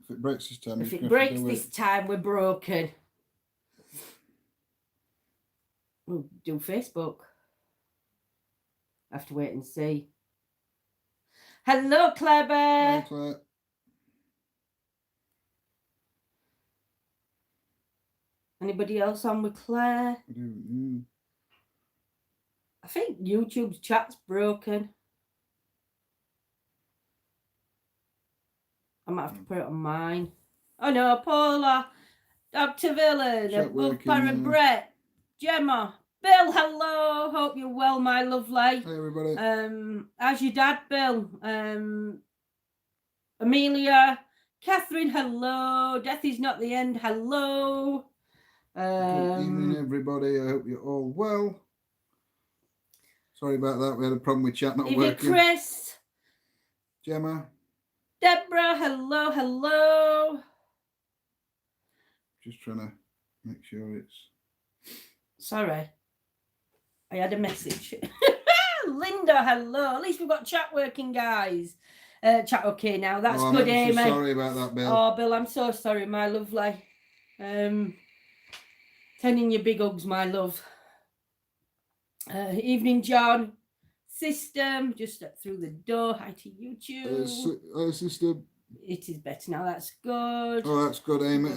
If it breaks this time, if it breaks this time, we're broken. We'll do Facebook. Have to wait and see. Hello, Clever. Hi, Claire. Anybody else on with Claire? I think YouTube's chat's broken. I might have to put it on mine. Oh no, Paula, Dr. Villain, Above Parrot Brett, Gemma, Bill, hello. Hope you're well, my lovely. Hey everybody. How's your dad, Bill? Amelia, Catherine, hello. Death is not the end, hello. Good evening, everybody. I hope you're all well. Sorry about that. We had a problem with chat not working. Chris, Gemma, Deborah, hello, hello. Just trying to make sure it's... Sorry. I had a message. Linda, hello. At least we've got chat working, guys. Chat okay now. That's good, Amy. So sorry about that, Bill. Oh, Bill, I'm so sorry, my lovely. Sending you big hugs, my love. Evening, John. System, just stepped through the door. Hi to YouTube. System. It is better now. That's good. Oh, that's good, Amy.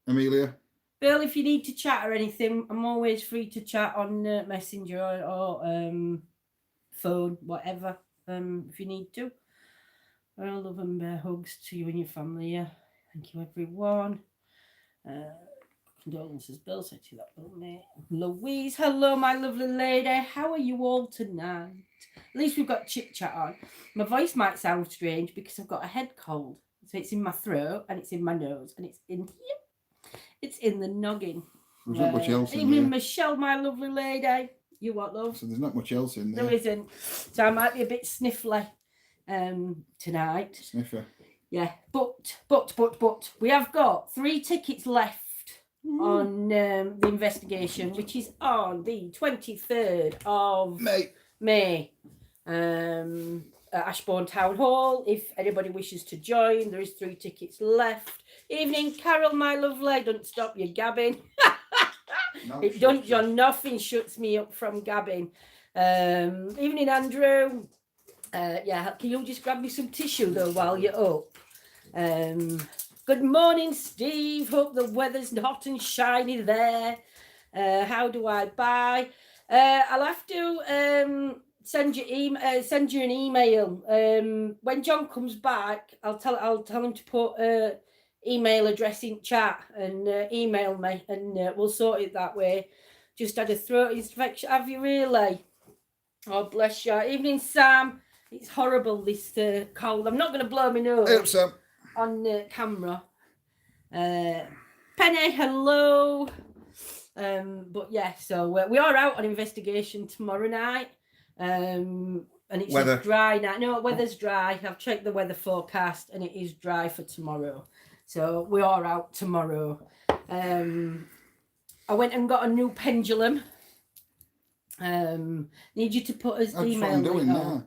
Amelia. Bill, if you need to chat or anything, I'm always free to chat on Messenger or phone, whatever, if you need to. All love and hugs to you and your family. Yeah. Thank you, everyone. Condolences, Bill. Said to that, Bill, mate. Louise, hello, my lovely lady. How are you all tonight? At least we've got chit chat on. My voice might sound strange because I've got a head cold. So it's in my throat and it's in my nose and it's in here. It's in the noggin. There's not much else in there. Michelle, my lovely lady. You what, love? So there's not much else in there. There isn't. So I might be a bit sniffly tonight. Sniffer. Yeah. But we have got 3 tickets left on the investigation, which is on the 23rd of May. At Ashbourne Town Hall. If anybody wishes to join, there is 3 tickets left. Evening, Carol, my lovely. Don't stop your gabbing. It don't, John. Nothing shuts me up from gabbing. Evening, Andrew. Yeah, can you just grab me some tissue though while you're up? Good morning, Steve. Hope the weather's hot and shiny there. How do I buy? I'll have to send you an email. When John comes back, I'll tell him to put email address in chat and email me, and we'll sort it that way. Just had a throat infection. Have you really? Oh, bless you. Evening, Sam. It's horrible, this cold. I'm not going to blow my nose on camera. Penny, hello. But yeah, so we are out on investigation tomorrow night. And it's dry now. No, weather's dry. I've checked the weather forecast and it is dry for tomorrow. So we are out tomorrow. I went and got a new pendulum. Need you to put his email on.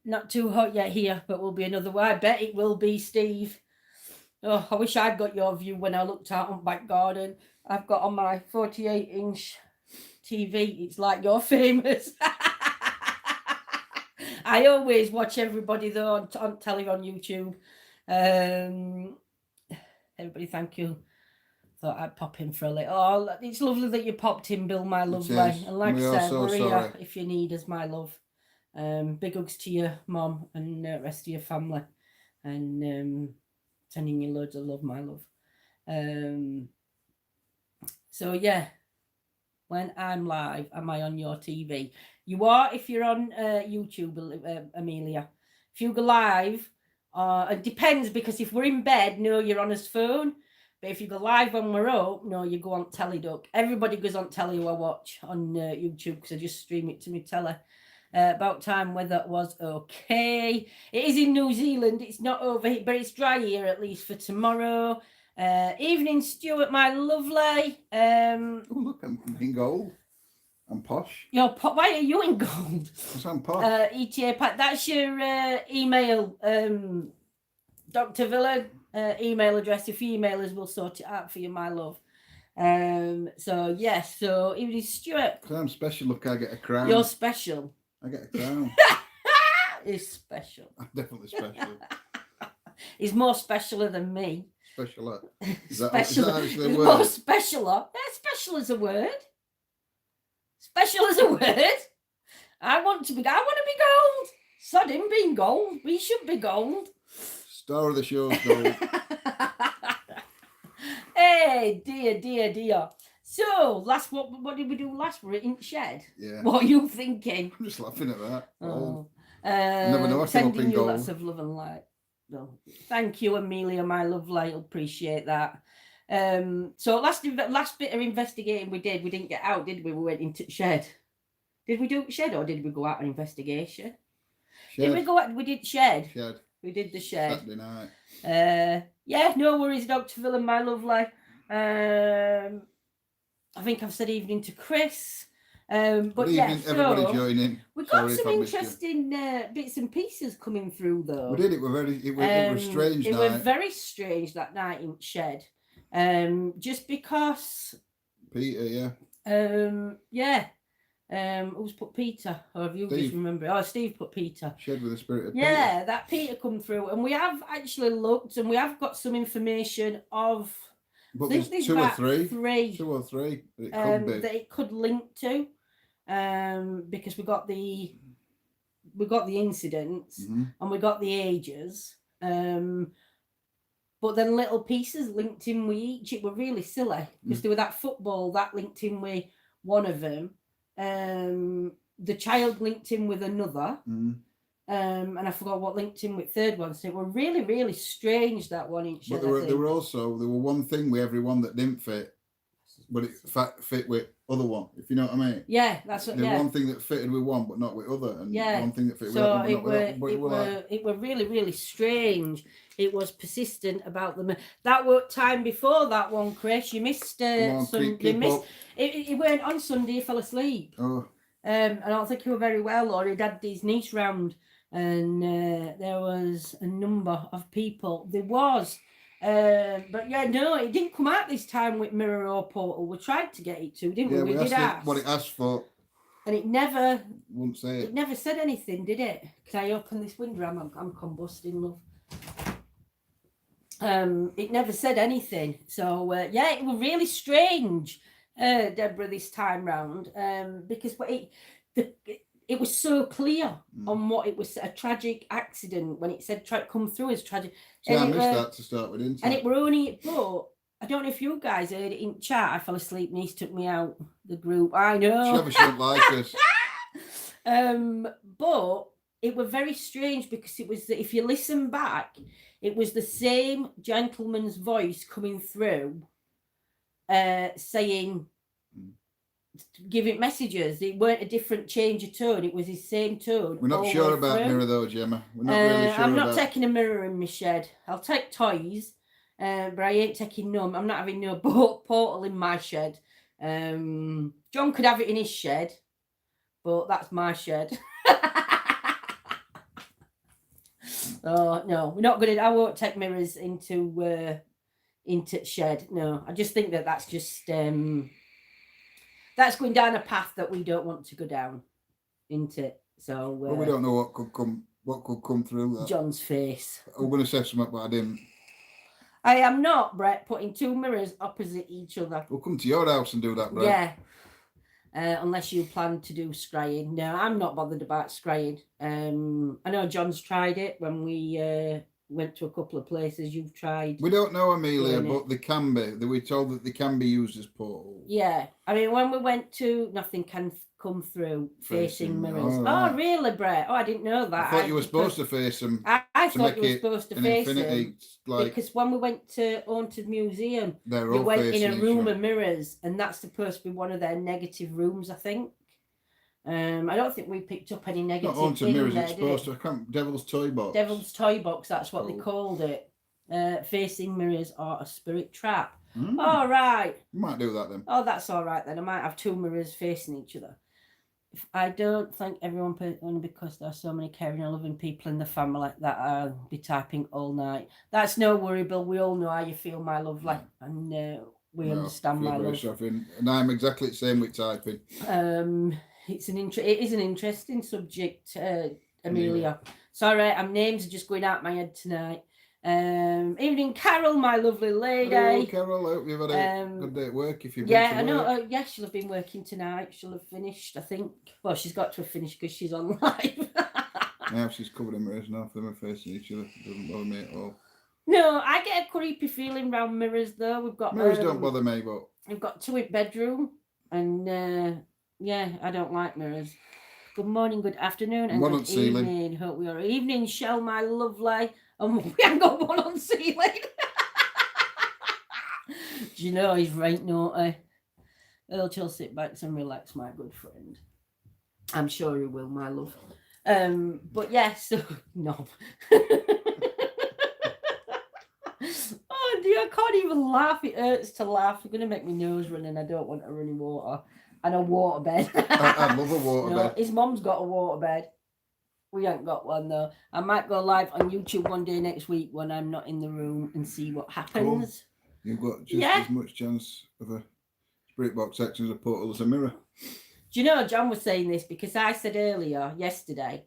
Not too hot yet here, but will be another one. I bet it will be, Steve. Oh, I wish I'd got your view when I looked out on back garden. I've got on my 48-inch TV. It's like you're famous. I always watch everybody though on telly on YouTube. Everybody, thank you. Thought I'd pop in for a little. Oh, it's lovely that you popped in, Bill, my lovely. And like I said, we're here if you need us, my love. Big hugs to your mom and the rest of your family. And sending you loads of love, my love. So yeah, when I'm live, am I on your TV? You are if you're on YouTube, Amelia. If you go live, it depends, because if we're in bed, no, you're on his phone. But if you go live when we're up, no, you go on telly, duck. Everybody goes on telly who I watch on YouTube, because I just stream it to me telly. About time weather was okay. It is in New Zealand. It's not over here, but it's dry here at least for tomorrow. Evening, Stuart, my lovely. Oh, look, I'm in gold. I'm posh. Why are you in gold? Because I'm posh. ETA Pat, that's your email Dr. Villa, email address. If you email us, we'll sort it out for you, my love. So yes, so it was Stuart. Because I'm special, look, I get a crown. You're special. I get a crown. He's special. I'm definitely special. He's more specialer than me. Special. Is Special. that actually a He's word? more specialer. Yeah, special is a word. Special is a word. I want to be gold. Sod him being gold. We should be gold. Star of the show's gold. Hey, dear. So, what did we do last? We're in shed. Yeah. What are you thinking? I'm just laughing at that. Oh. Never know I came up Sending in you gold. lots of love and light. Well, thank you, Amelia, my love light. Appreciate that. So last bit of investigating we didn't get out, did we? We went into shed. Did we do shed or did we go out on investigation? Shed. Did we go out? We did shed. Shed. We did the shed. Saturday night. Yeah, no worries, Dr. Villain, my lovely. I think I've said evening to Chris. But Good yeah, evening, everybody so joining. we got Sorry if some I missed you. interesting bits and pieces coming through though. We did. It was strange It night. was very strange that night in shed. Just because. Peter, yeah. Who's put Peter? Or have you Steve. just remembered? Oh, Steve put Peter. Shed with the spirit of Yeah, Peter. that Peter come through, and we have actually looked, and we have got some information of. But I think there's there's two or about three. three. Two or three. It could be. That it could link to, because we got the incidents and we got the ages, but then little pieces linked in with each. It were really silly because there were that football that linked in with one of them, the child linked in with another, and I forgot what linked in with third one. So it were really, really strange, that one each. But there were one thing with every one that didn't fit, but it fit with other one, if you know what I mean. Yeah, that's what. One thing that fitted with one, but not with other, and one thing that fitted with so other, but not with other. it were really, really strange. It was persistent about them. That were time before that one, Chris. You missed it weren't on Sunday. You fell asleep. Oh. I don't think you were very well, or he'd had his niece round, and there was a number of people. There was. But yeah, no, it didn't come out this time with Mirror or Portal. We tried to get it to, didn't we? We did ask. What it asked for. And it never. Wouldn't say it. It never said anything, did it? Can I open this window? I'm combusting, love. It never said anything. So yeah, it was really strange, Deborah, this time round. Because it was so clear on what it was, a tragic accident, when it said come through as tragic. Yeah, I missed that to start with, didn't I? And it were only, but I don't know if you guys heard it in chat. I fell asleep, niece took me out the group. I know. She shouldn't like us. But it were very strange because it was, if you listen back, it was the same gentleman's voice coming through, saying, giving messages. It weren't a different change of tone. It was his same tone. We're not sure about Mirror though, Gemma. We're not really sure. I'm not taking a mirror in my shed. I'll take toys, but I ain't taking none. I'm not having no portal in my shed. John could have it in his shed, but that's my shed. Oh no, we're not gonna. I won't take mirrors into shed. No, I just think that's just that's going down a path that we don't want to go down into. So well, we don't know what could come through that. John's face. I'm going to say something, but I didn't. I am not, Brett, putting two mirrors opposite each other. We'll come to your house and do that, Brett. Yeah. Unless you plan to do scrying. No, I'm not bothered about scrying. I know John's tried it when we went to a couple of places. You've tried. We don't know, Amelia, but they can be. We're told that they can be used as portals. Yeah. I mean, when we went to, nothing can come through facing mirrors. Oh, really, Brett? Oh, I didn't know that. I thought you were supposed to face them. I thought you were supposed to face them. Like, because when we went to Haunted Museum, you went in a room of mirrors, and that's supposed to be one of their negative rooms, I think. I don't think we picked up any negative. Not Haunted Mirrors, there, it's supposed to. Devil's Toy Box. Devil's Toy Box, that's what they called it. Facing mirrors are a spirit trap. All right. You might do that then. Oh, that's all right then. I might have two mirrors facing each other. I don't thank everyone only because there are so many caring and loving people in the family that I'll be typing all night. That's no worry, Bill. We all know how you feel, my lovely, and we understand, feel my very love. shocking. And I'm exactly the same with typing. It is an interesting subject, Amelia. Sorry, names are just going out my head tonight. Evening, Carol, my lovely lady. Hello, Carol. I hope you've had a good day at work. If you've been to work. I know. Yeah, she'll have been working tonight. She'll have finished, I think. Well, she's got to have finished because she's on live. Now she's covered in mirrors now. Them are facing each other. Doesn't bother me at all. No, I get a creepy feeling round mirrors though. We've got mirrors don't bother me, but we've got 2 in bedroom, and yeah, I don't like mirrors. Good morning, good afternoon, and good evening. Hope we are evening, Shell, my lovely. And we haven't got one on ceiling. Do you know he's right naughty? He'll just sit back and relax, my good friend. I'm sure he will, my love. But yes, yeah, so, no. Oh dear, I can't even laugh. It hurts to laugh. You're gonna make my nose run, and I don't want a running water and a water bed. I love a water bed. His mum's got a water bed. We ain't got one though. I might go live on YouTube one day next week when I'm not in the room and see what happens. Cool. You've got just as much chance of a spirit box section as a portal as a mirror. Do you know, John was saying this because I said earlier, yesterday.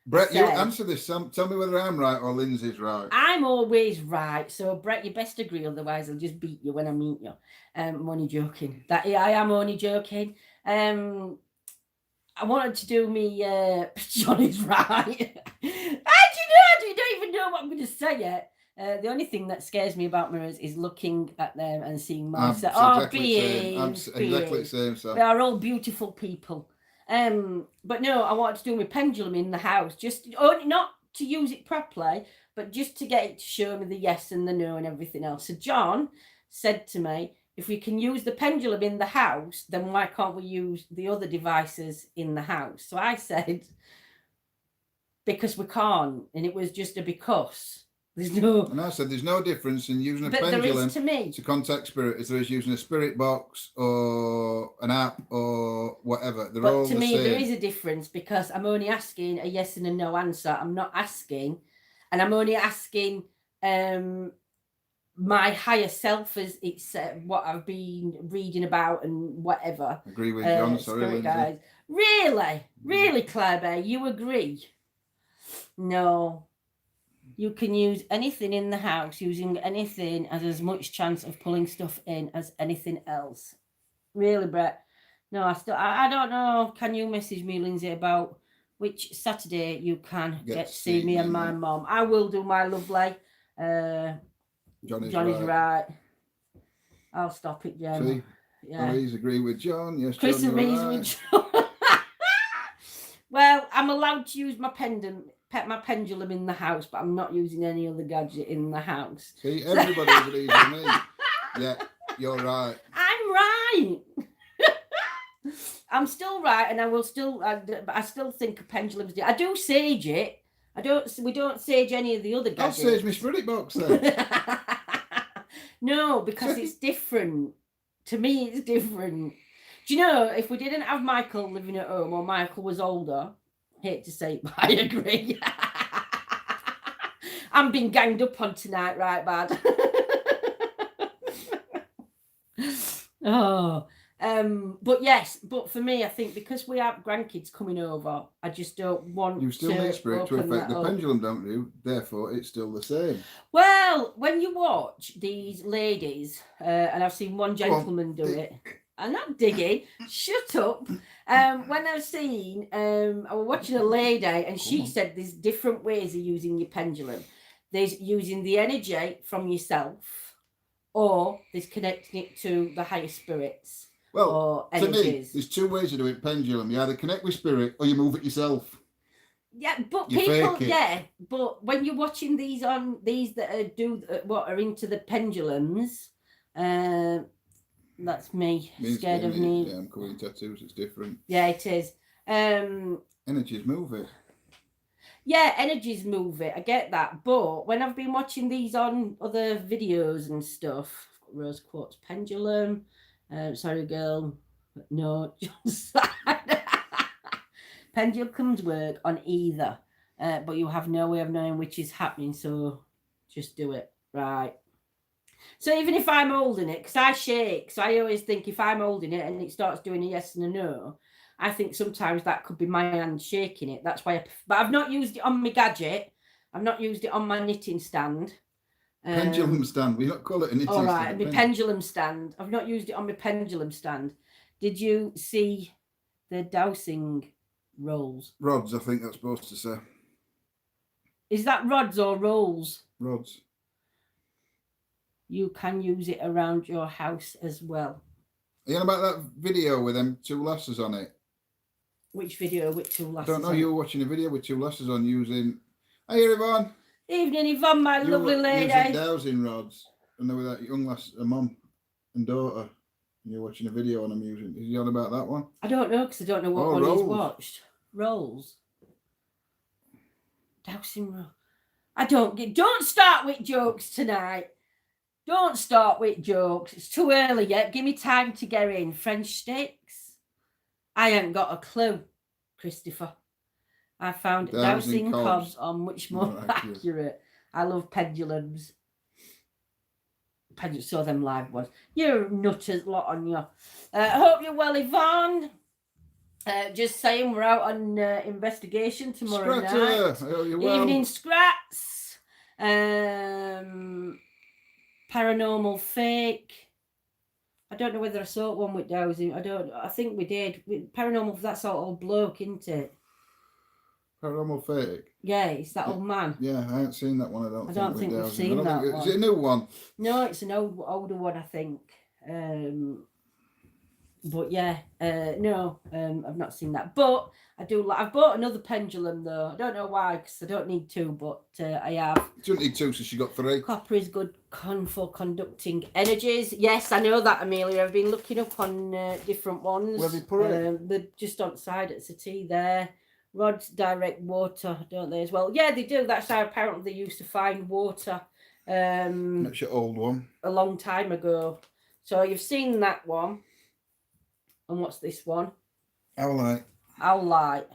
Brett, you answer this. Tell me whether I'm right or Lindsay's right. I'm always right. So, Brett, you best agree, otherwise I'll just beat you when I meet you. I'm only joking. I am only joking. I wanted to do me Johnny's right. I don't even know what I'm going to say yet. The only thing that scares me about mirrors is looking at them and seeing myself. Exactly the same. So. They are all beautiful people. But no, I wanted to do my pendulum in the house, just not to use it properly, but just to get it to show me the yes and the no and everything else. So John said to me, if we can use the pendulum in the house, then why can't we use the other devices in the house? So I said, because we can't. And it was just a because. There's no... And I said there's no difference in using a pendulum to contact spirit as there is using a spirit box or an app or whatever. They're all the same. But to me, there is a difference because I'm only asking a yes and a no answer. I'm not asking, and I'm only asking... my higher self, as it's what I've been reading about and whatever. Agree with John. Sorry, Lindsay. Guys. Really, Claire Bear, you agree? No. You can use anything in the house. Using anything has as much chance of pulling stuff in as anything else. Really, Brett? No, I don't know. Can you message me, Lindsay, about which Saturday you can get to see me and my mum? I will do, my lovely. Johnny's right. I'll stop it, Jen. See? Yeah. Please agree with John. Yes, Chris John, agrees with John. Well, I'm allowed to use my pendulum in the house, but I'm not using any other gadget in the house. See, everybody agrees with me. Yeah, you're right. I'm right. I'm still right, and I still think a pendulum's... I do sage it. We don't sage any of the other gadgets. I'll sage my spirit box then. No, because it's different. To me, it's different. Do you know, if we didn't have Michael living at home or Michael was older, hate to say it, but I agree. I'm being ganged up on tonight, right, bad. But for me, I think because we have grandkids coming over, I just don't want to. You still need spirit to affect the pendulum, don't you? Therefore, it's still the same. Well, when you watch these ladies, and I've seen one gentleman do it. I'm not digging. Shut up. When I've seen, I was watching a lady, and she said there's different ways of using your pendulum. There's using the energy from yourself, or there's connecting it to the higher spirits. Well, to me, there's 2 ways of doing pendulum. You either connect with spirit or you move it yourself. Yeah, but but when you're watching these that are into the pendulums, that's me. Scared of me. Yeah, I'm covered in tattoos. It's different. Yeah, it is. Energies move it. Yeah, energies move it. I get that. But when I've been watching these on other videos and stuff, rose quartz pendulum. Sorry, girl. No, John's side. Pendulums work on either, but you have no way of knowing which is happening, so just do it. Right. So even if I'm holding it, because I shake, so I always think if I'm holding it and it starts doing a yes and a no, I think sometimes that could be my hand shaking it. That's why but I've not used it on my gadget. I've not used it on my knitting stand. Pendulum stand. We don't call it a knitting stand. All right, my pendulum stand. I've not used it on my pendulum stand. Did you see the dowsing rolls? Rods, I think that's supposed to say. Is that rods or rolls? Rods. You can use it around your house as well. Are you on about that video with them 2 lasses on it? Which video with 2 lasses? I don't know. You were watching a video with 2 lasses on using. Hey, Yvonne. Evening, Yvonne, my lovely lady. Using dowsing rods, and they were that young lass, a mum and daughter. And you're watching a video on them using. Is he on about that one? I don't know because I don't know what one he's watched. Rolls. Dowsing roll. Don't start with jokes tonight. Don't start with jokes. It's too early yet. Give me time to get in. French sticks? I ain't got a clue, Christopher. I found dowsing cobs on which more accurate. I love pendulums. So them live ones. You're nutters lot on you. Hope you're well, Yvonne. Just saying we're out on investigation tomorrow night. Evening Scrats. Paranormal Fake. I don't know whether I saw one with dowsing. I think we did. Paranormal, that's that old bloke, isn't it? Paranormal Fake. Yeah, it's that old man. Yeah, I haven't seen that one. I don't think we've seen that one. Is it a new one? No, it's an older one, I think. But yeah, no, I've not seen that. But I do. I've bought another pendulum though. I don't know why, because I don't need 2, but I have. You don't need 2, so she got 3. Copper is good for conducting energies. Yes, I know that, Amelia. I've been looking up on different ones. Where have you put it? They're just outside at settee there. Rods direct water, don't they, as well? Yeah, they do. That's how apparently they used to find water. That's your old one. A long time ago. So you've seen that one. And what's this one? Owlite. Owlite.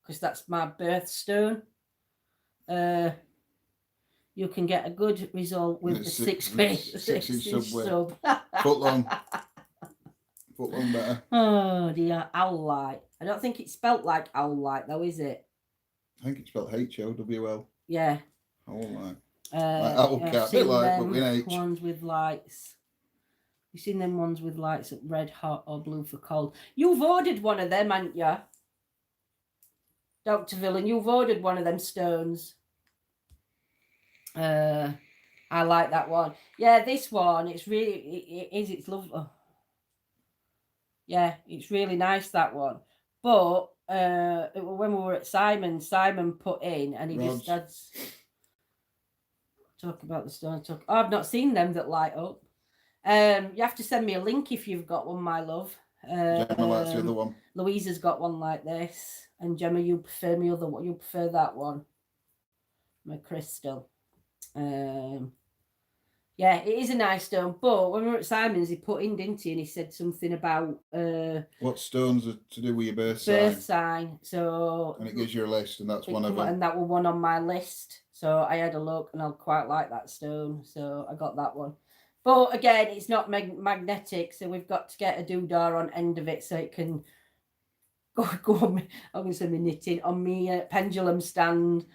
Because that's my birthstone. You can get a good result with the 6-inch sub. Foot long. Foot long better. Oh dear, Owlite. I don't think it's spelt like Owlite though, is it? I think it's spelled H-O-W-L. Yeah. Owlite. Like owl cat, a bit like, but with H. Ones with lights. You've seen them ones with lights at red hot or blue for cold. You've ordered one of them, haven't you? Dr. Villain, you've ordered one of them stones. I like that one. Yeah, this one, it's really, it's lovely. Oh. Yeah, it's really nice, that one. But when we were at Simon put in, and he just had talk about the stones. I've not seen them that light up. You have to send me a link if you've got one, my love. Gemma likes the other one. Louisa's got one like this, and Gemma, you prefer me other one. You prefer that one, my crystal. Yeah, it is a nice stone. But when we were at Simon's, he put in, didn't he? And he said something about what stones are to do with your birth sign. So and it gives you a list, and that's one of them. And that was one on my list. So I had a look, and I quite like that stone. So I got that one. But again, it's not magnetic, so we've got to get a doodah on end of it so it can go on. I'm going to say my knitting on me pendulum stand.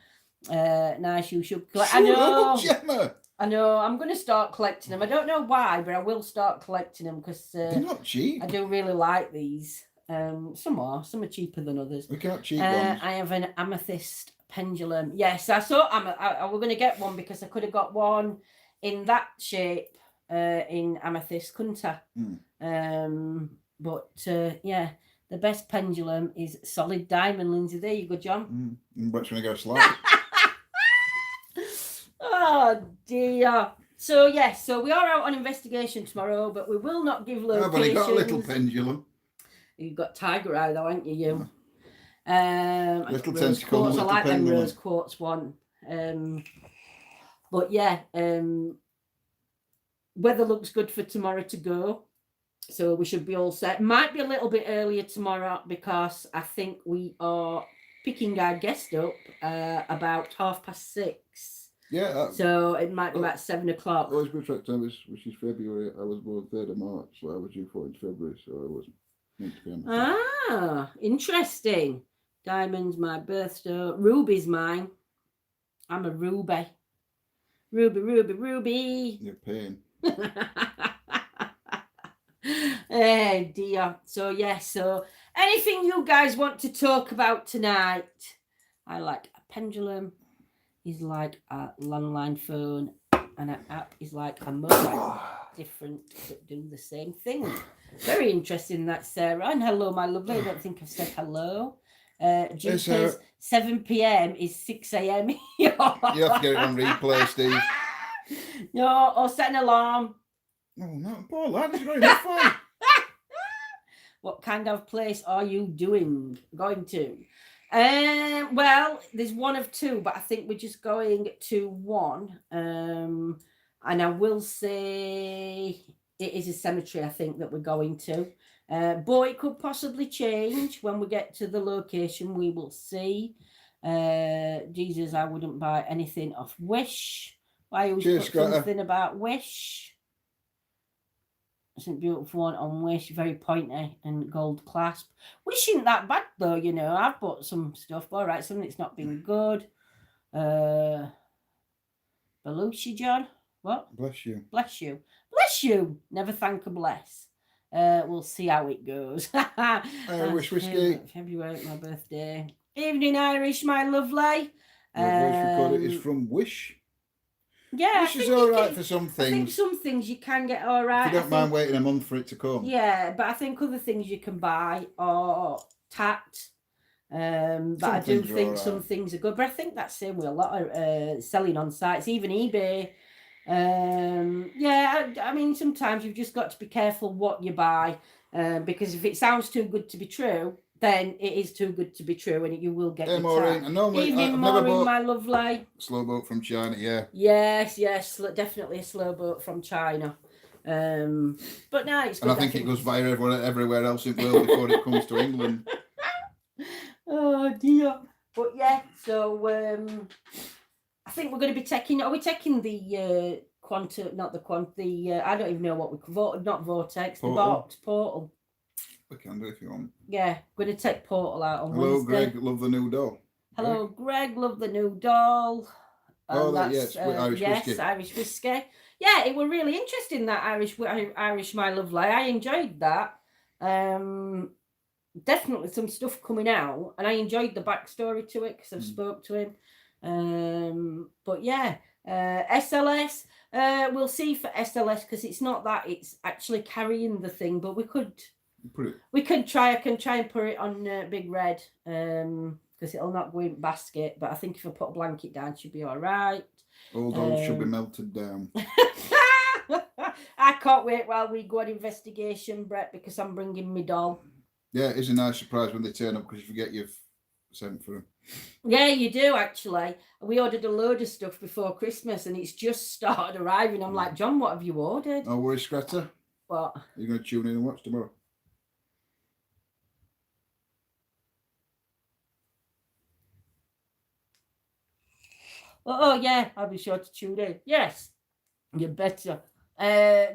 Nice, you should collect. I know, Gemma. I know. I'm going to start collecting them. I don't know why, but I will start collecting them because they're not cheap. I do really like these. Some are cheaper than others. We can't cheap ones. I have an amethyst pendulum. Yes, I saw. I was going to get one because I could have got one in that shape. In amethyst, couldn't I? But yeah, the best pendulum is solid diamond, Lindsay. There you go, John. Which one to go slide? Oh dear. So yes, so we are out on investigation tomorrow, but we will not give locations. I've only got a little pendulum. You've got tiger eye though, haven't you? Little tentacle. I like them rose quartz one. But yeah, weather looks good for tomorrow to go. So we should be all set. Might be a little bit earlier tomorrow because I think we are picking our guest up about 6:30. Yeah. So it might be about 7 o'clock. Always good track time, which is February. I was born 3rd of March, so I was due for it in February, so I was meant to be on the interesting. Diamond's my birthstone. Ruby's mine. I'm a ruby. Ruby. You're paying. Hey dear. So so anything you guys want to talk about tonight? I like a pendulum. Is like a landline phone, and an app is like a mobile. Different, but do the same thing. Very interesting, that, Sarah. And hello, my lovely. I don't think I've said hello. Jeepers, 7 p.m. is 6 a.m. You have to get it on replay, Steve. No, or set an alarm. No, not poor lad. It's very fun. What kind of place are you going to? Well, there's one of two, but I think we're just going to one. And I will say it is a cemetery, I think, that we're going to. But it could possibly change when we get to the location. We will see. Jesus, I wouldn't buy anything off Wish. I always put something about Wish. It's a beautiful one on Wish, very pointy and gold clasp. Wish isn't that bad though, you know. I've bought some stuff, all right, some that's not been good. Belushi, John. What? Bless you. Bless you. Bless you. Never thank a bless. We'll see how it goes. Irish whiskey. February, my birthday. Evening, Irish, my lovely. Your voice recorded is from Wish. Yeah, Wish is all right for some things. I think some things you can get all right. If you don't mind waiting a month for it to come. Yeah, but I think other things you can buy are tapped. But I do think some things are good. But I think that's the same with a lot of selling on sites, even eBay. Yeah, I mean, sometimes you've just got to be careful what you buy, because if it sounds too good to be true, then it is too good to be true, and you will get your Maureen, Evening, Maureen, my lovely. Slow boat from China, yeah. Yes, definitely a slow boat from China. But no, it's good. And I think it goes via everywhere else in the world before it comes to England. Oh dear. But yeah, so I think we're going to be taking. Are we taking the quantum? Not the quantum. The I don't even know what we voted. Not vortex. Portal. The box portal. We can do if you want. Yeah, we're going to take portal out on Hello, Wednesday. Greg. Love the new doll. Hello, Greg. Love the new doll. Yes, Irish whiskey. Yes, Irish whiskey. Yeah, it was really interesting, that Irish, my lovely. I enjoyed that. Definitely some stuff coming out, and I enjoyed the backstory to it because I've spoke to him. But yeah, SLS. We'll see for SLS, because it's not that it's actually carrying the thing, but we could try. I can try and put it on Big Red, because it'll not go in basket. But I think if I put a blanket down, it should be all right. All those should be melted down. I can't wait while we go on investigation, Brett, because I'm bringing my doll. Yeah, it is a nice surprise when they turn up, because you forget you've sent for them. Yeah, you do, actually. We ordered a load of stuff before Christmas, and it's just started arriving. I'm like, John, what have you ordered? Oh, worry, Scratter. What? Are you going to tune in and watch tomorrow? Oh, yeah, I'll be sure to tune in. Yes, you better.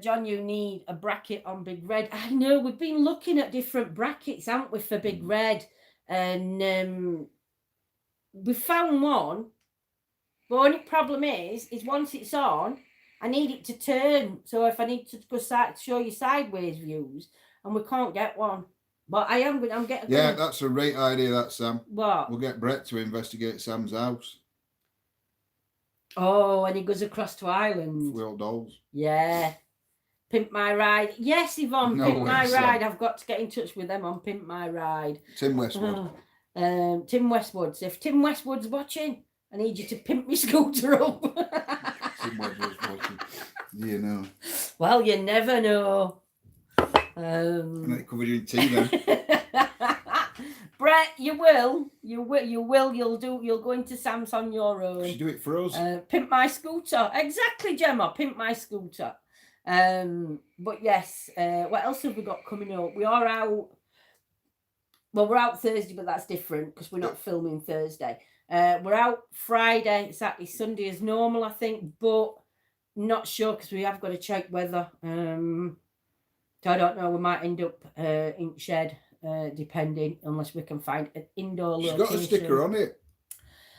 John, you need a bracket on Big Red. I know, we've been looking at different brackets, haven't we, for Big Red? And we found one. The only problem is once it's on, I need it to turn. So if I need to go show you sideways views, and we can't get one. But I'm getting. Yeah, that's a great idea, that, Sam. What? We'll get Brett to investigate Sam's house. Oh, and he goes across to Ireland. With dolls. Yeah. Pimp My Ride. Yes, Yvonne, Pimp My Ride. I've got to get in touch with them on Pimp My Ride. Tim Westwood. Tim Westwood. If Tim Westwood's watching, I need you to pimp me scooter up. Tim Westwood's watching. You know. Well, you never know. And it covered you in tea then. Brett, you will. You'll go into Sam's on your own. You should do it for us. Pimp my scooter. Exactly, Gemma. Pimp my scooter. But yes, what else have we got coming up? We are out. Well, we're out Thursday, but that's different because we're not filming Thursday. We're out Friday, Saturday, Sunday as normal, I think, but not sure because we have got to check weather. So I don't know. We might end up in shed, depending, unless we can find an indoor location. It's got a sticker on it.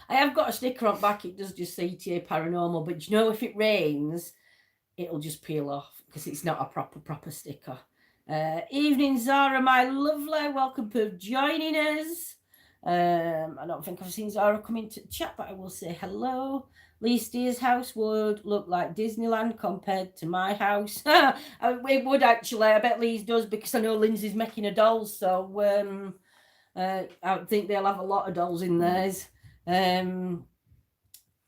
I have got a sticker on back. It does just say ETA Paranormal, but you know, if it rains, it'll just peel off because it's not a proper sticker. Evening, Zara, my lovely. Welcome for joining us. I don't think I've seen Zara come into the chat, but I will say hello. Lee Steer's house would look like Disneyland compared to my house. It would actually. I bet Lee's does because I know Lindsay's making a doll, so I think they'll have a lot of dolls in theirs.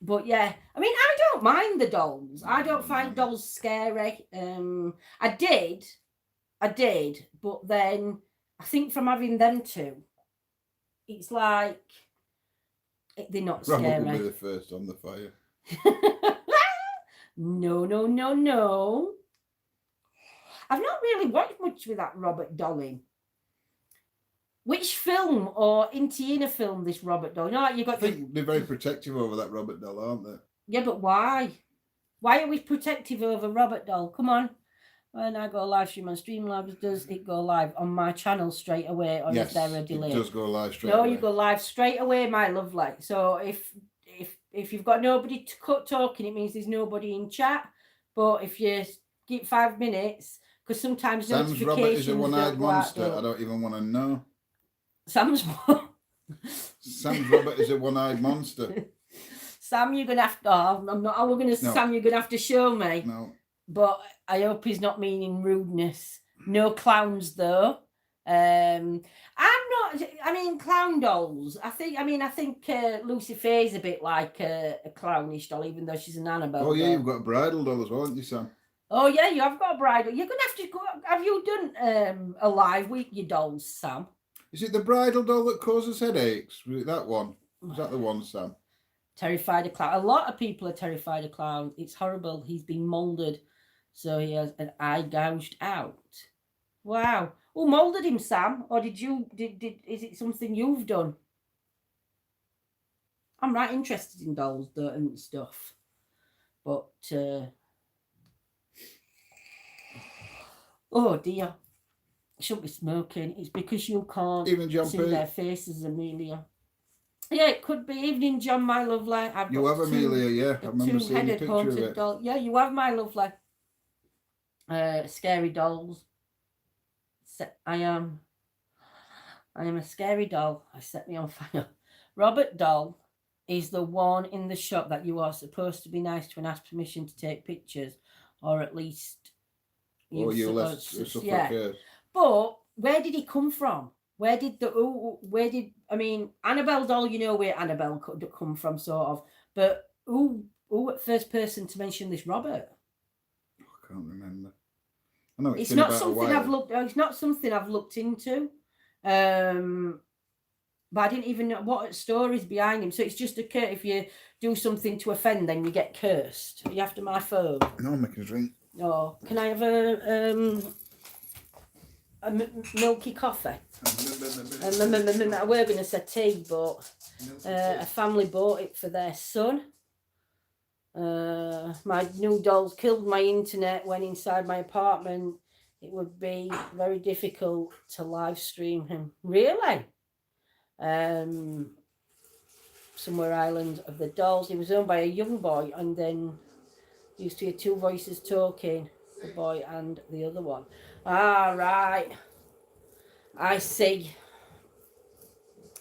But yeah, I mean, I don't mind the dolls. I don't find dolls scary. I did, but then I think from having them two, it's like they're not scary. Robert will be the first on the fire. No. I've not really watched much with that Robert doll in. Which film or Intiana film this Robert doll? No, you got. I think they're very protective over that Robert doll, aren't they? Yeah, but why? Why are we protective over Robert doll? Come on. When I go live stream on Streamlabs, does it go live on my channel straight away, or is there a delay? It does go live straight away. No, you go live straight away, my lovely. So if you've got nobody to cut talking, it means there's nobody in chat. But if you get 5 minutes, because sometimes Sam's Robert is a one-eyed monster. I don't even want to know. Sam's Robert is a one-eyed monster. Sam, you're gonna have to. Oh, I'm not. We're gonna. No. Sam, you're gonna have to show me. No. But I hope he's not meaning rudeness. No clowns though. I'm not. I mean, clown dolls. I think Lucy Faye's a bit like a clownish doll, even though she's an Annabelle. Oh yeah, you've got a bridal doll as well, haven't you, Sam? Oh yeah, you have got a bridal. You're gonna have to go. Have you done a live with your dolls, Sam? Is it the bridal doll that causes headaches? Was it that one? Was that the one, Sam? Terrified of clown. A lot of people are terrified of clown. It's horrible. He's been moulded, so he has an eye gouged out. Wow. Who moulded him, Sam? Or did you? Is it something you've done? I'm right interested in dolls and stuff, but oh dear. Shouldn't be smoking. It's because you can't see their faces, Amelia. Yeah, it could be. Evening, John, my lovely. You have Amelia, yeah. I remember seeing a picture of it. Doll. Yeah, you have my lovely. Scary dolls. I am a scary doll. I set me on fire. Robert doll is the one in the shop that you are supposed to be nice to and ask permission to take pictures, or at least. Yeah. But where did he come from? Annabelle doll, you know where Annabelle could come from, sort of. But who first person to mention this Robert? I can't remember. I know it's not something I've looked. It's not something I've looked into. But I didn't even know what stories behind him. So it's just if you do something to offend, then you get cursed. Are you after my phone? No, I'm making a drink. Oh, can I have a milky coffee? We're going to say tea, but a family bought it for their son. My new dolls killed my internet when inside my apartment. It would be very difficult to live stream him. Really? Somewhere Island of the Dolls. He was owned by a young boy, and then used to hear two voices talking, the boy and the other one. Ah, right. I see.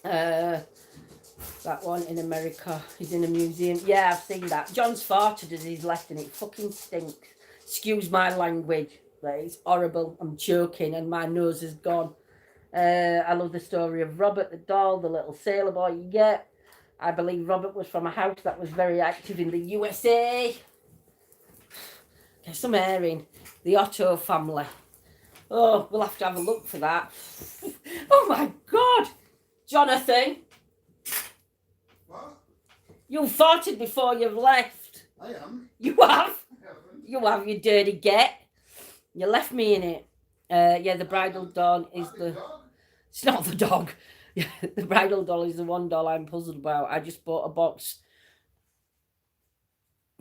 That one in America is in a museum. Yeah, I've seen that. John's farted as he's left and it fucking stinks. Excuse my language. But it's horrible. I'm choking and my nose is gone. I love the story of Robert the doll, the little sailor boy you get. I believe Robert was from a house that was very active in the USA. Some airing. The Otto family. Oh, we'll have to have a look for that. Oh my God! Jonathan! What? You farted before you've left. I am. You have? You have, you dirty get. You left me in it. Yeah, the bridal doll is the... It's not the dog. The bridal doll is the one doll I'm puzzled about. I just bought a box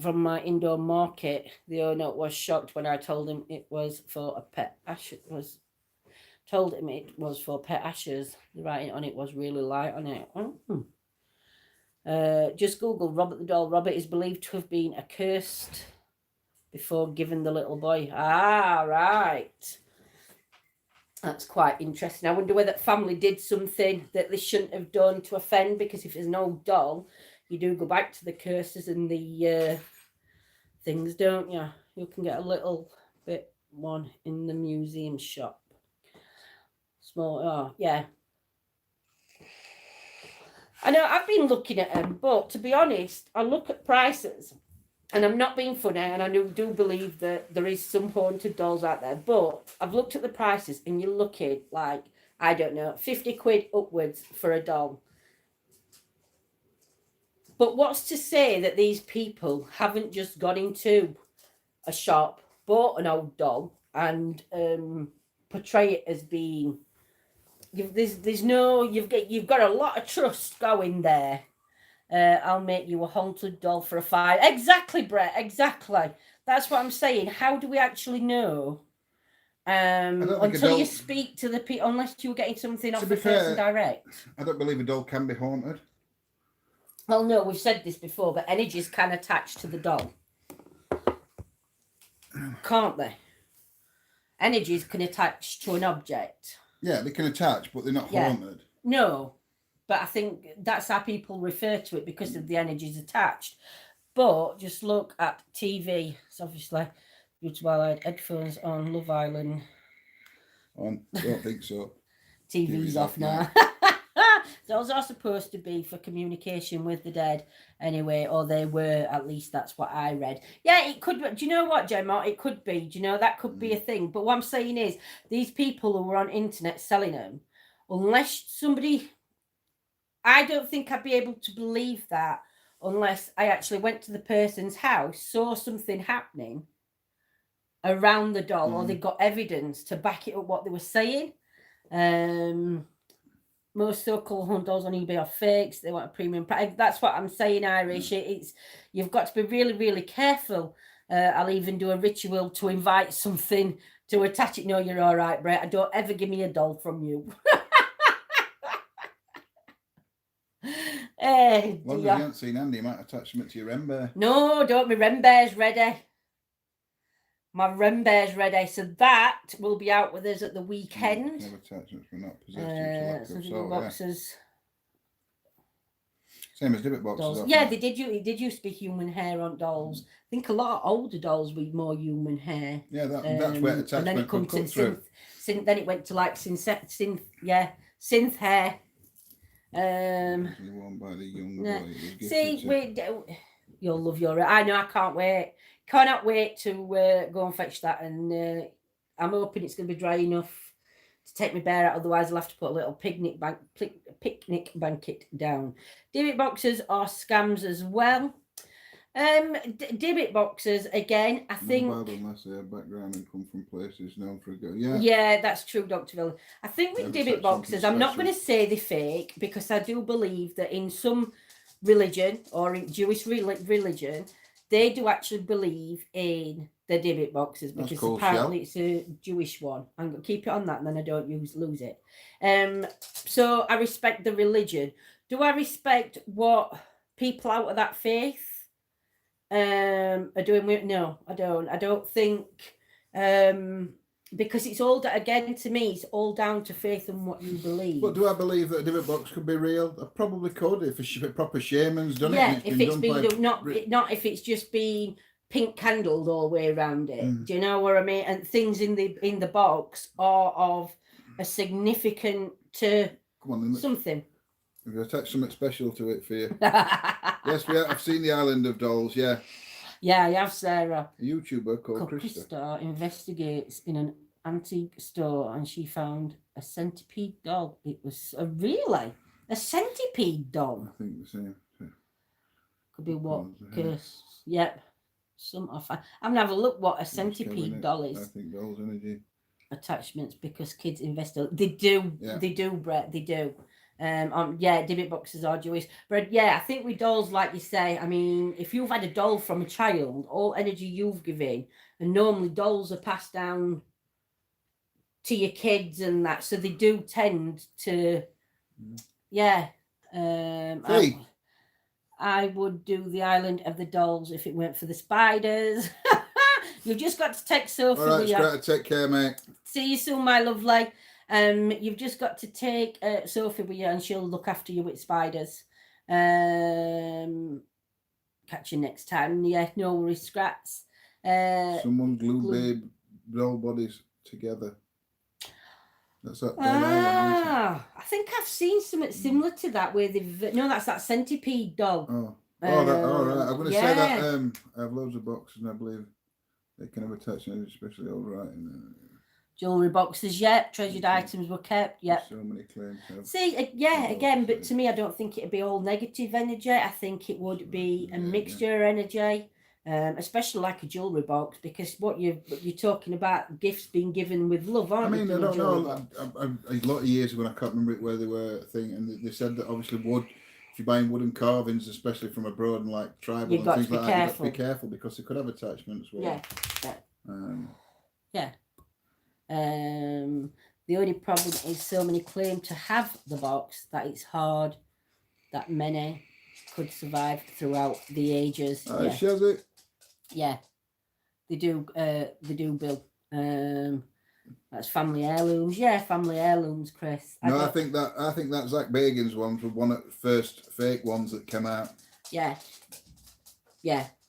from my indoor market. The owner was shocked when I told him it was for a pet ash. Told him it was for pet ashes. The writing on it was really light on it. Just Google Robert the doll. Robert is believed to have been accursed before given the little boy. Ah, right. That's quite interesting. I wonder whether family did something that they shouldn't have done to offend, because if there's no doll, you do go back to the curses and the things, don't you? You can get a little bit one in the museum shop. Small, oh, yeah. I know I've been looking at them, but to be honest, I look at prices, and I'm not being funny, and I do believe that there is some haunted dolls out there, but I've looked at the prices, and you're looking like, I don't know, 50 quid upwards for a doll. But what's to say that these people haven't just gone into a shop, bought an old doll, and portray it as being... You've got a lot of trust going there. I'll make you a haunted doll for a $5. Exactly, Brett. Exactly. That's what I'm saying. How do we actually know? Until you speak to the people, unless you're getting something off the person direct. I don't believe a doll can be haunted. Well, no, we've said this before, but energies can attach to the doll. Can't they? Energies can attach to an object. Yeah, they can attach, but they're not haunted. No. But I think that's how people refer to it, because of the energies attached. But just look at TV. It's obviously while I had headphones on Love Island. I don't think so. TV's off now. Those are supposed to be for communication with the dead anyway, or they were, at least that's what I read. Yeah, it could be. Do you know what, Gemma? It could be. Do you know, that could be a thing. But what I'm saying is, these people who were on internet selling them, unless somebody... I don't think I'd be able to believe that unless I actually went to the person's house, saw something happening around the doll, or they got evidence to back it up what they were saying. Most so-called hunt dolls on eBay are fakes. They want a premium price. That's what I'm saying, Irish. It's you've got to be really, really careful. I'll even do a ritual to invite something to attach it. No, you're all right, Brett. Don't ever give me a doll from you. As long as you haven't seen Andy, you might attach something to your Wren bear. No, don't. My Wren bear's ready. My Wren bear's ready. So that will be out with us at the weekend. No attachments, we're not possessed. Boxes. Same as Dibbit boxes. Yeah, they did used to be human hair on dolls. I think a lot of older dolls with more human hair. Yeah, that's where attachment and then it comes through. Then it went to like synth hair. Worn by the young boy. See, you'll love your... I know, I can't wait. Cannot wait to go and fetch that, and I'm hoping it's going to be dry enough to take my bear out. Otherwise, I'll have to put a little picnic blanket down. Dibbit boxes are scams as well. Dibbit boxes again. I think. Unless they have background and come from places known for a go. Yeah, that's true, Dr. Villa. I think with Dibbit boxes, I'm not going to say they're fake, because I do believe that in some religion, or in Jewish religion, they do actually believe in the Dibbit boxes, because apparently it's a Jewish one. I'm going to keep it on that, and then I don't lose it. So I respect the religion. Do I respect what people out of that faith are doing? No, I don't. I don't think, because it's all, again, to me, it's all down to faith and what you believe. But do I believe that a Dibbit box could be real? I probably could if a proper shaman's done it. Yeah, if it's been done, not if it's just been pink candled all the way around it. Do you know what I mean? And things in the box are of a significant something. Have you attached something special to it for you? Yes, I've seen the Island of Dolls, yeah. Yeah, I have, Sarah. A YouTuber called Krista investigates in an antique store, and she found a centipede doll. It was really a centipede doll. I think the same. Could be what? Curse. Yep. Some off. I'm gonna have a look what a centipede doll is. I think dolls energy attachments because kids invest. They do, Brett. They do. Yeah, divot boxes are joys, but yeah, I think with dolls, like you say, I mean, if you've had a doll from a child, all energy you've given, and normally dolls are passed down to your kids and that, so they do tend to, yeah. I would do the Island of the Dolls if it weren't for the spiders. You've just got to take Sophie. All right, Strata, take care, mate. See you soon, my lovely. You've just got to take Sophie with you, and she'll look after you with spiders. Catch you next time. Yeah, no worries, Scrats. Someone glue babe doll bodies together. That's that. I think I've seen something similar to that where they've. No, that's that centipede doll. Oh, all right. I'm going to say that I have loads of boxes, and I believe they can have attachments, especially all right. Jewellery boxes, treasured items were kept, So many claims. See, again, but to me, I don't think it'd be all negative energy. I think it would be a mixture of energy, especially like a jewellery box, because what you're talking about, gifts being given with love, aren't I mean, I don't know. A lot of years ago, I can't remember where they were thing, and they said that obviously wood. If you're buying wooden carvings, especially from abroad and like tribal and things like that, you've got to be careful because they could have attachments. The only problem is so many claim to have the box that it's hard that many could survive throughout the ages. Shows it. Yeah, they do, Bill. That's family heirlooms. Yeah, family heirlooms, Chris. I think that Zach Bagan's one was one of the first fake ones that came out. Yeah.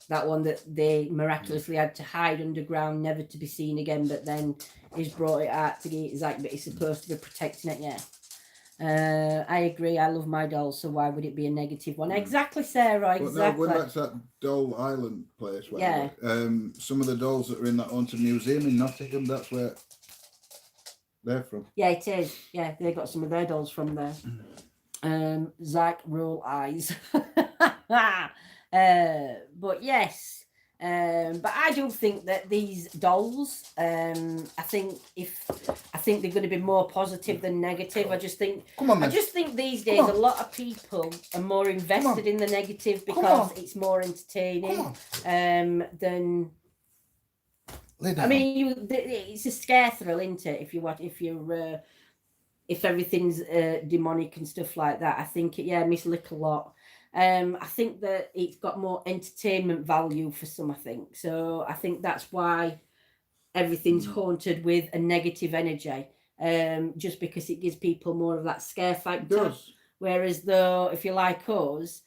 That one that they miraculously had to hide underground, never to be seen again, but then he's brought it out to get Zach, but he's supposed to be protecting it, I agree, I love my dolls, so why would it be a negative one? Exactly, Sarah, exactly. Well, no, that's that Doll Island place, some of the dolls that are in that haunted museum in Nottingham, that's where they're from. Yeah, it is. Yeah, they got some of their dolls from there. Zach roll eyes. But yes, but I do think that these dolls, I think they're going to be more positive than negative. I just think these days a lot of people are more invested in the negative because it's more entertaining than. I mean, it's a scare thrill, isn't it? If everything's demonic and stuff like that, I think Miss Little Lot. I think that it's got more entertainment value for some, I think. So I think that's why everything's haunted with a negative energy, just because it gives people more of that scare factor. Whereas though, if you're like us,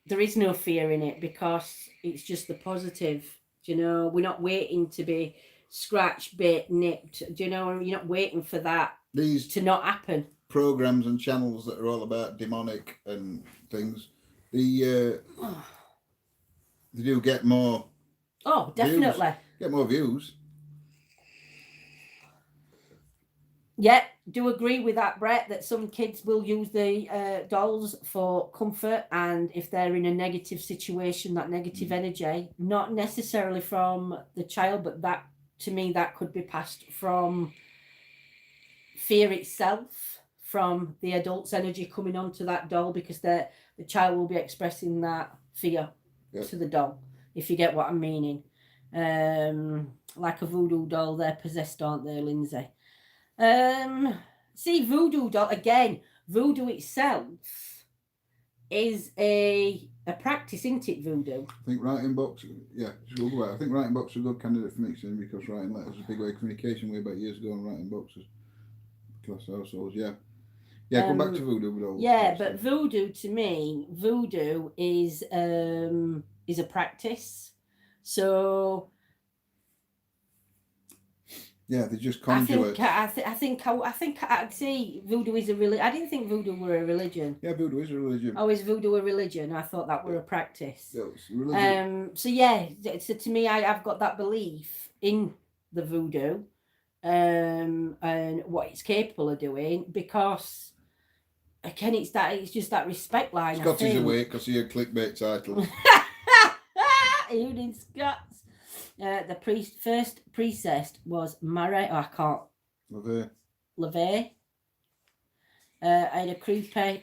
there is no fear in it because it's just the positive. We're not waiting to be scratched, bit, nipped. You're not waiting for that to not happen. Programs and channels that are all about demonic and things, they do get more. Oh, definitely. Get more views. Yeah, do agree with that, Brett, that some kids will use the dolls for comfort, and if they're in a negative situation, that negative energy, not necessarily from the child, but that, to me, that could be passed from fear itself, from the adult's energy coming onto that doll, because the child will be expressing that fear to the doll, if you get what I'm meaning. Like a voodoo doll, they're possessed, aren't they, Lindsay? See, voodoo doll, again, voodoo itself is a practice, isn't it, voodoo? I think writing box, I think writing box is a good candidate for mixing, because writing letters is a big way of communication way back years ago, and writing boxes, class households, go back to voodoo. But voodoo, to me, is a practice. So they just conjure it. I think I see voodoo is a religion. I didn't think voodoo were a religion. Yeah, voodoo is a religion. Oh, is voodoo a religion? I thought that were a practice. Yeah, it's a religion. So to me, I've got that belief in the voodoo, and what it's capable of doing, because again, it's just that respect line. Scotty's awake because he had clickbait title. Evening Scots. The first priestess was Mary. Oh, I can't. LeVay. I had a creepy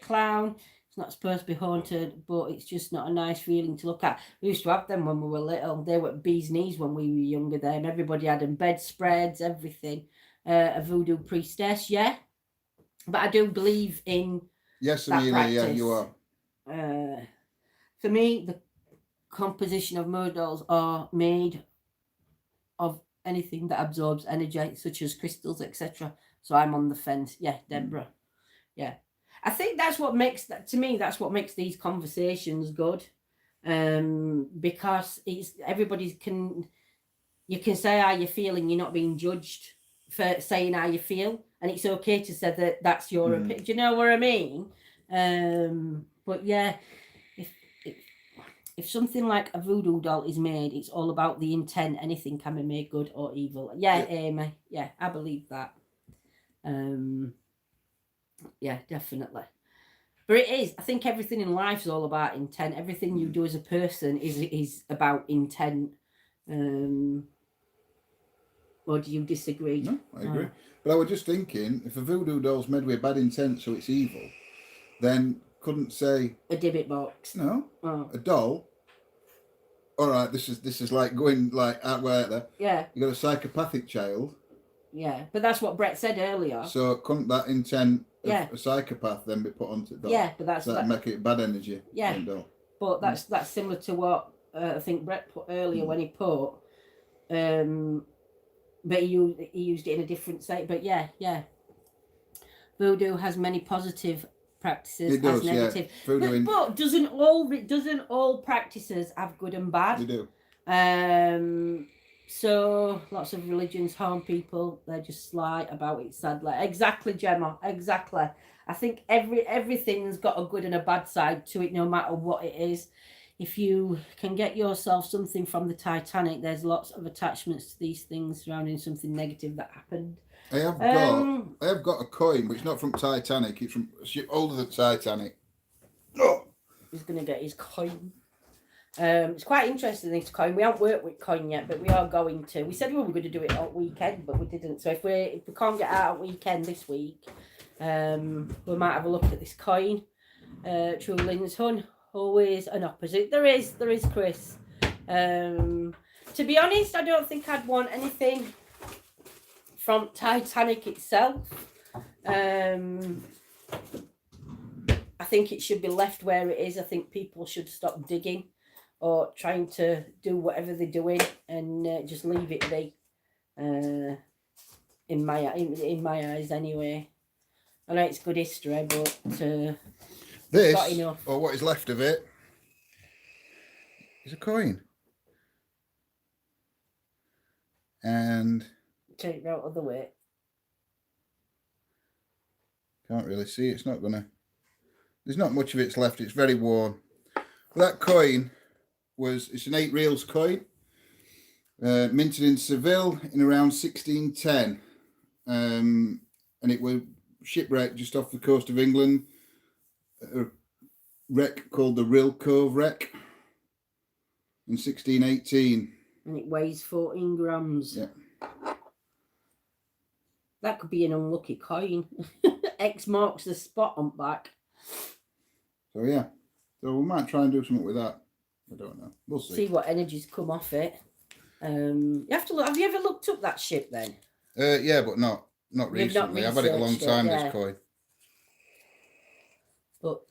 clown. It's not supposed to be haunted, but it's just not a nice feeling to look at. We used to have them when we were little. They were bee's knees when we were younger then. Everybody had them, bedspreads, everything. A voodoo priestess, yeah. But I do believe in yes, Amelia, yeah, you are. For me, the composition of murder dolls are made of anything that absorbs energy, such as crystals, etc. So I'm on the fence. Yeah, Deborah. Yeah. I think that's what makes that, to me, that's what makes these conversations good. Because it's everybody's you can say how you feel and you're not being judged for saying how you feel, and it's okay to say that that's your opinion. Do you know what I mean? But yeah, if something like a voodoo doll is made, it's all about the intent. Anything can be made good or evil. Yeah, Amy. Yeah, I believe that. Yeah, definitely. But it is. I think everything in life is all about intent. Everything you do as a person is about intent. Or do you disagree? No, I agree. But I was just thinking, if a voodoo doll's made with bad intent, so it's evil, then couldn't say a Dibbit box. No, a doll. All right, this is like going like out there. Yeah, you got a psychopathic child. Yeah, but that's what Brett said earlier. So couldn't that intent of a psychopath then be put onto the doll? Yeah, but that's that make it bad energy. Yeah, but that's similar to what I think Brett put earlier when he put. But he used it in a different state. But yeah. Voodoo has many positive practices. It does, negative. Yeah. But doesn't all practices have good and bad? They do. So lots of religions harm people. They're just sly about it, sadly. Exactly, Gemma. Exactly. I think everything's got a good and a bad side to it, no matter what it is. If you can get yourself something from the Titanic, there's lots of attachments to these things surrounding something negative that happened. I have got a coin, but it's not from Titanic. It's from a ship older than Titanic. Oh. He's gonna get his coin. It's quite interesting, this coin. We haven't worked with coin yet, but we are going to. We said we were going to do it at weekend, but we didn't. So if we can't get out at weekend this week, we might have a look at this coin. Trulin's Hun, always an opposite. There is Chris. To be honest, I don't think I'd want anything from Titanic itself. I think it should be left where it is. I think people should stop digging or trying to do whatever they're doing and just leave it be. In my eyes, anyway. I know it's good history, but this not enough. Or what is left of it is a coin, and take it out of the way. Can't really see. It's not gonna. There's not much of it's left. It's very worn. That coin. It's an 8 reals coin, minted in Seville in around 1610, and it was shipwrecked just off the coast of England, a wreck called the Rill Cove wreck in 1618. And it weighs 14 grams. Yeah. That could be an unlucky coin. X marks the spot on back. So yeah, so we might try and do something with that. I don't know. We'll see. See what energies come off it. You have to look. Have you ever looked up that ship then? Yeah, but not recently. I've had it a long time. This coin. But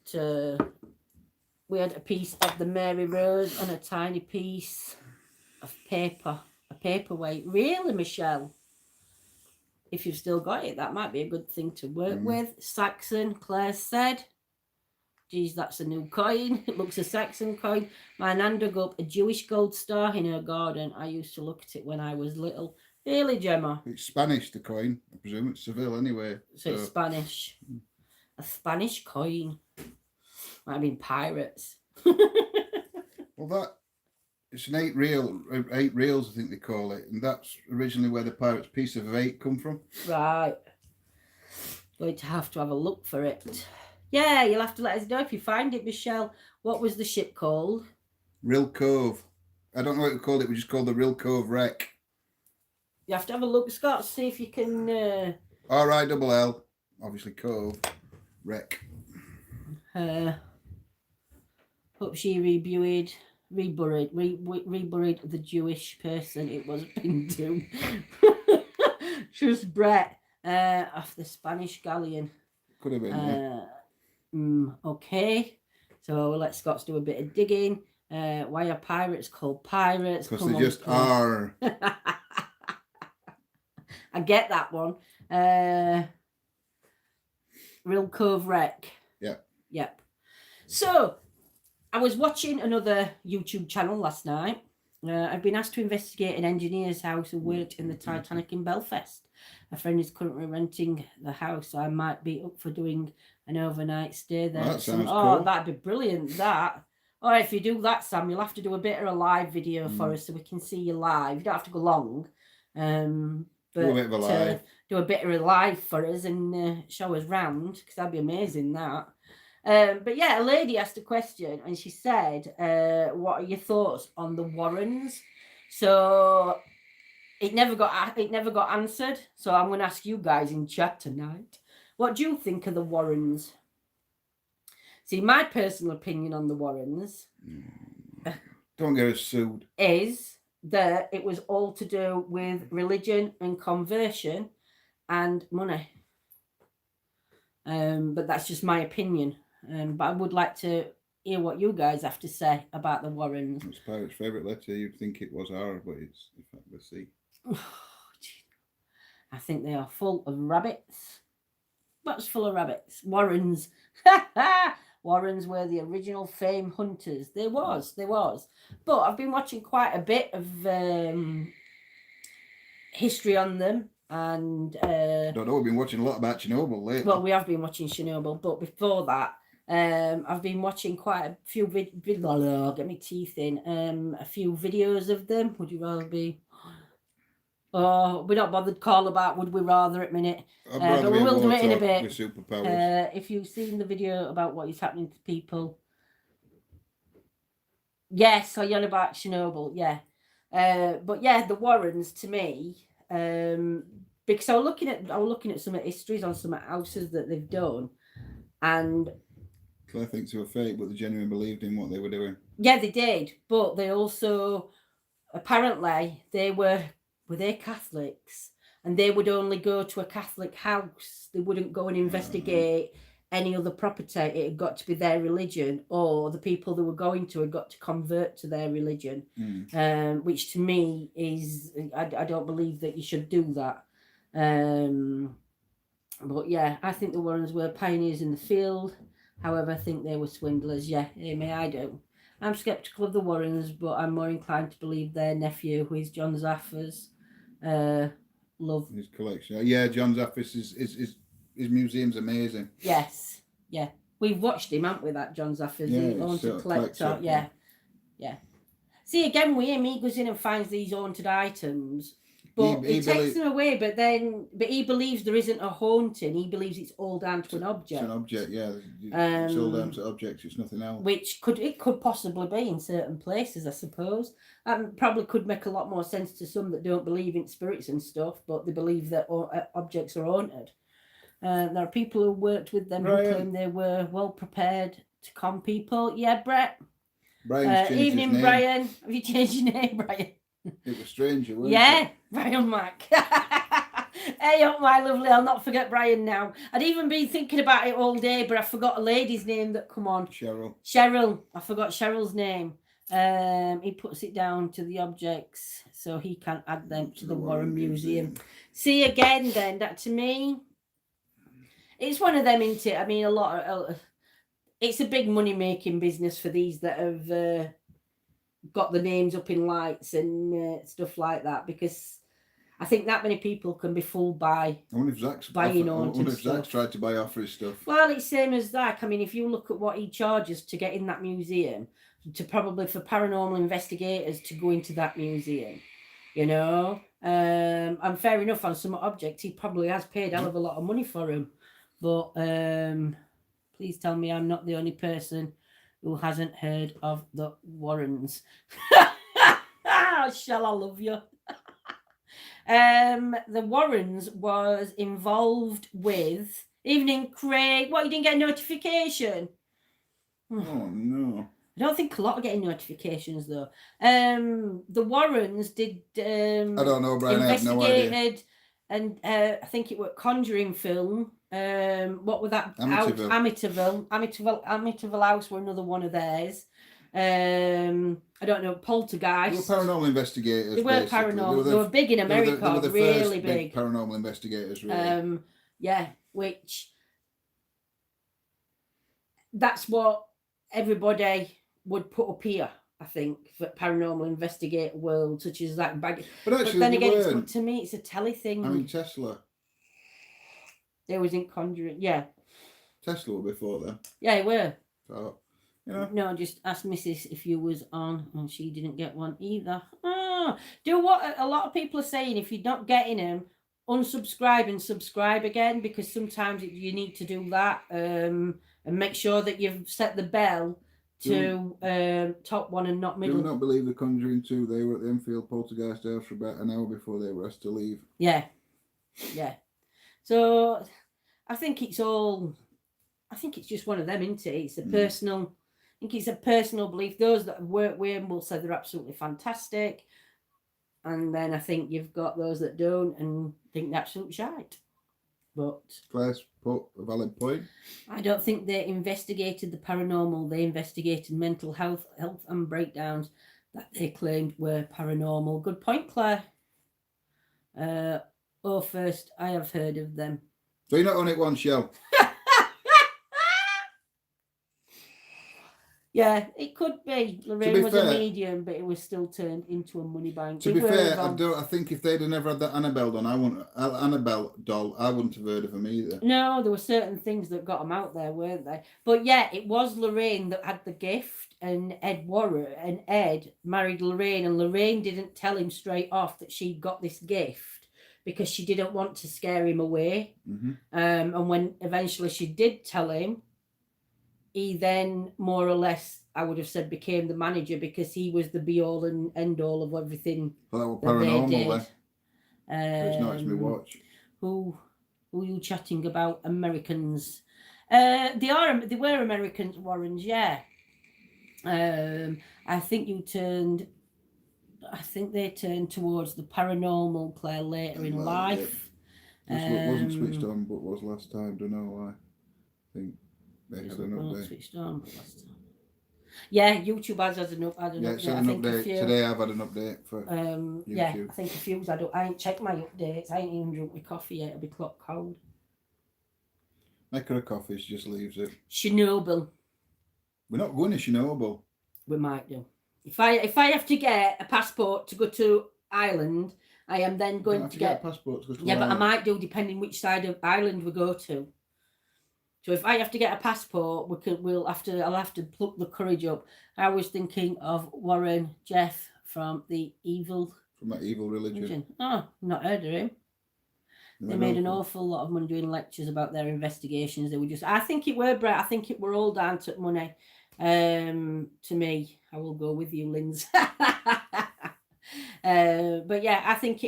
we had a piece of the Mary Rose and a tiny piece of paper, a paperweight. Really, Michelle? If you've still got it, that might be a good thing to work with. Saxon, Claire said. Geez, that's a new coin. It looks a Saxon coin. My nan dug up a Jewish gold star in her garden. I used to look at it when I was little. Really, Gemma? It's Spanish, the coin. I presume it's Seville anyway. So it's Spanish. A Spanish coin. Might have been pirates. Well, it's an 8 reals, I think they call it. And that's originally where the pirate's piece of 8 come from. Right. Going to have a look for it. Yeah, you'll have to let us know if you find it, Michelle. What was the ship called? Rill Cove. I don't know what we called it. We just called the Real Cove Wreck. You have to have a look, Scott, see if you can... R-I-double-L, obviously Cove, Wreck. Hope she reburied the Jewish person it was pinned to. Just Brett off the Spanish galleon. Could have been, okay. So let's Scott's do a bit of digging. Why are pirates called pirates? Because they just are. I get that one. Real Cove Wreck. Yep. So, I was watching another YouTube channel last night. I've been asked to investigate an engineer's house who worked in the Titanic in Belfast. A friend is currently renting the house, so I might be up for doing an overnight stay there. Well, that sounds cool. That'd be brilliant, that. Or if you do that, Sam, you'll have to do a bit of a live video for us so we can see you live. You don't have to go long. But do a bit of a live. Do a bit of a live for us and show us round, because that'd be amazing, that. But yeah, a lady asked a question and she said, what are your thoughts on the Warrens? So it never got answered. So I'm going to ask you guys in chat tonight. What do you think of the Warrens? See, my personal opinion on the Warrens don't get us sued. Is that it was all to do with religion and conversion and money. But that's just my opinion. But I would like to hear what you guys have to say about the Warrens. It's Pirate's favourite letter. You'd think it was R, but it's in fact the C. I think they are full of rabbits. What's full of rabbits? Warrens. Warrens were the original fame hunters. There was. But I've been watching quite a bit of history on them. And I don't know, we've been watching a lot about Chernobyl lately. Well, we have been watching Chernobyl, but before that, I've been watching quite a few get my teeth in. A few videos of them. Would you rather be? Oh, we're not bothered call about would we rather at minute. But we will do it in a bit. With superpowers. If you've seen the video about what is happening to people. Yes, I yell about Chernobyl, yeah. But yeah, the Warrens to me. Because I was looking at some histories on some houses that they've done, and Claire thinks they were fake, but they genuinely believed in what they were doing. Yeah, they did, but they also apparently they were they Catholics, and they would only go to a Catholic house. They wouldn't go and investigate any other property. It had got to be their religion, or the people they were going to had got to convert to their religion. Which to me is, I don't believe that you should do that. But yeah, I think the Warrens were pioneers in the field. However, I think they were swindlers. Yeah, I do. I'm sceptical of the Warrens, but I'm more inclined to believe their nephew, who is John Zaffer's, love. His collection. Yeah, John Zaffer's his museum's amazing. Yes, yeah. We've watched him, haven't we, that John Zaffer's haunted collector. Yeah. See, again, with him, he goes in and finds these haunted items. But he takes them away, but he believes there isn't a haunting. He believes it's all down to an object. It's an object, yeah. It's all down to objects. It's nothing else. Which could possibly be in certain places, I suppose. Probably could make a lot more sense to some that don't believe in spirits and stuff, but they believe that objects are haunted. There are people who worked with them who claim they were well prepared to con people. Yeah, Brett. Brian's changed evening, his name. Brian. Have you changed your name, Brian? It was stranger, wasn't it? Brian Mac. Hey up, my lovely. I'll not forget Brian now. I'd even been thinking about it all day, but I forgot a lady's name that come on. Cheryl. I forgot Cheryl's name. He puts it down to the objects so he can add them to the Warren Museum. See, again, then, that to me, it's one of them, isn't it? I mean, it's a big money-making business for these that have got the names up in lights and stuff like that, because I think that many people can be fooled by buying haunted stuff. Zach's tried to buy off his stuff. Well, it's same as Zach. I mean, if you look at what he charges to get in that museum, for paranormal investigators to go into that museum, and fair enough, on some objects he probably has paid a hell of a lot of money for them. But please tell me I'm not the only person who hasn't heard of the Warrens. Shall I love you? The Warrens was involved with Evening Craig. What, you didn't get a notification? Oh no. I don't think a lot are getting notifications though. The Warrens did I don't know, Brian. I have no idea. And I think it was Conjuring film. What was that? Amityville. Amityville House were another one of theirs. I don't know, Poltergeist. They were paranormal investigators. They were paranormal. They were big in America. They were the really big paranormal investigators. Really. Yeah, which that's what everybody would put up here. I think for paranormal investigator world, such as that bag. But actually, then again, to me, it's a telly thing. I mean, Tesla. They was in Conjuring, yeah. Tesla were before then. Yeah, they were. So, you know. No, just ask Mrs. if you was on, and she didn't get one either. Do what a lot of people are saying. If you're not getting them, unsubscribe and subscribe again, because sometimes you need to do that. And make sure that you've set the bell to top one and not middle. Do not believe the Conjuring 2. They were at the Enfield Poltergeist house for about an hour before they were asked to leave. Yeah. So I think it's just one of them, isn't it? It's a personal. I think it's a personal belief. Those that have worked with them will say they're absolutely fantastic, and then I think you've got those that don't and think they're absolute shite. But Claire's put a valid point. I don't think they investigated the paranormal. They investigated mental health and breakdowns that they claimed were paranormal. Good point, Claire. First, I have heard of them. So you're not on it once, Shell? Yeah, it could be. Lorraine was a medium, but it was still turned into a money bank. To be fair, I think if they'd have never had that Annabelle doll, I wouldn't have heard of them either. No, there were certain things that got them out there, weren't there? But yeah, it was Lorraine that had the gift, and Ed married Lorraine, and Lorraine didn't tell him straight off that she got this gift because she didn't want to scare him away. Mm-hmm. And when eventually she did tell him, he then more or less, I would have said, became the manager, because he was the be all and end all of everything. Well, that was paranormal then. It's nice to watch. Who are you chatting about? Americans. They were Americans, Warrens, yeah. I think they turned towards the paranormal, Claire, later in life. It wasn't switched on, but was last time. Don't know why. I think they had an update. Switched on last time. Yeah, YouTube has had an update. Yeah, it's had an update. Today I've had an update for YouTube. Yeah, I think a few. I ain't checked my updates. I ain't even drunk my coffee yet. It'll be clock cold. Make her a coffee, she just leaves it. Chernobyl. We're not going to Chernobyl. We might do. If I have to get a passport to go to Ireland, I am then going to get a passport to go to Ireland. But I might do, depending which side of Ireland we go to. So if I have to get a passport, I'll have to pluck the courage up. I was thinking of Warren Jeff from that evil religion. Oh, not heard of him. They made an awful lot of money doing lectures about their investigations. They were I think it were all down to money. To me, I will go with you, Linz. But yeah, I think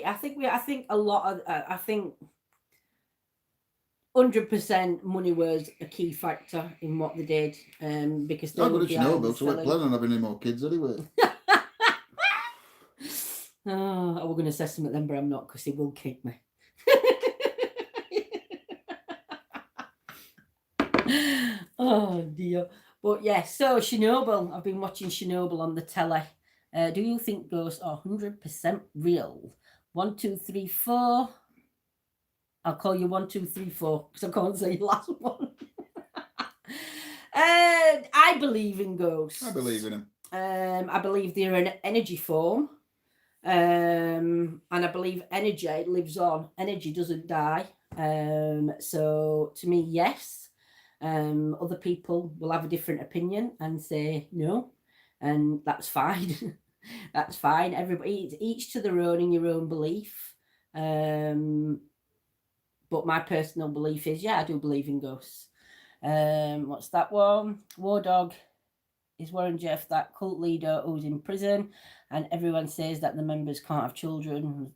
a lot of I think 100% money was a key factor in what they did. Because they were Chernobyl, so we're planning on having any more kids anyway. I was going to say something then, but I'm not, because he will kick me. Oh dear. But yeah, so Chernobyl. I've been watching Chernobyl on the telly. Do you think ghosts are 100% real? 1, 2, 3, 4. I'll call you 1, 2, 3, 4, because I can't say the last one. I believe in ghosts. I believe in them. I believe they're an energy form. And I believe energy lives on. Energy doesn't die. So to me, yes. Other people will have a different opinion and say no, and that's fine. That's fine. Everybody, each to their own in your own belief. But my personal belief is, yeah, I do believe in ghosts. What's that one? War Dog. Is Warren Jeff that cult leader who's in prison? And everyone says that the members can't have children,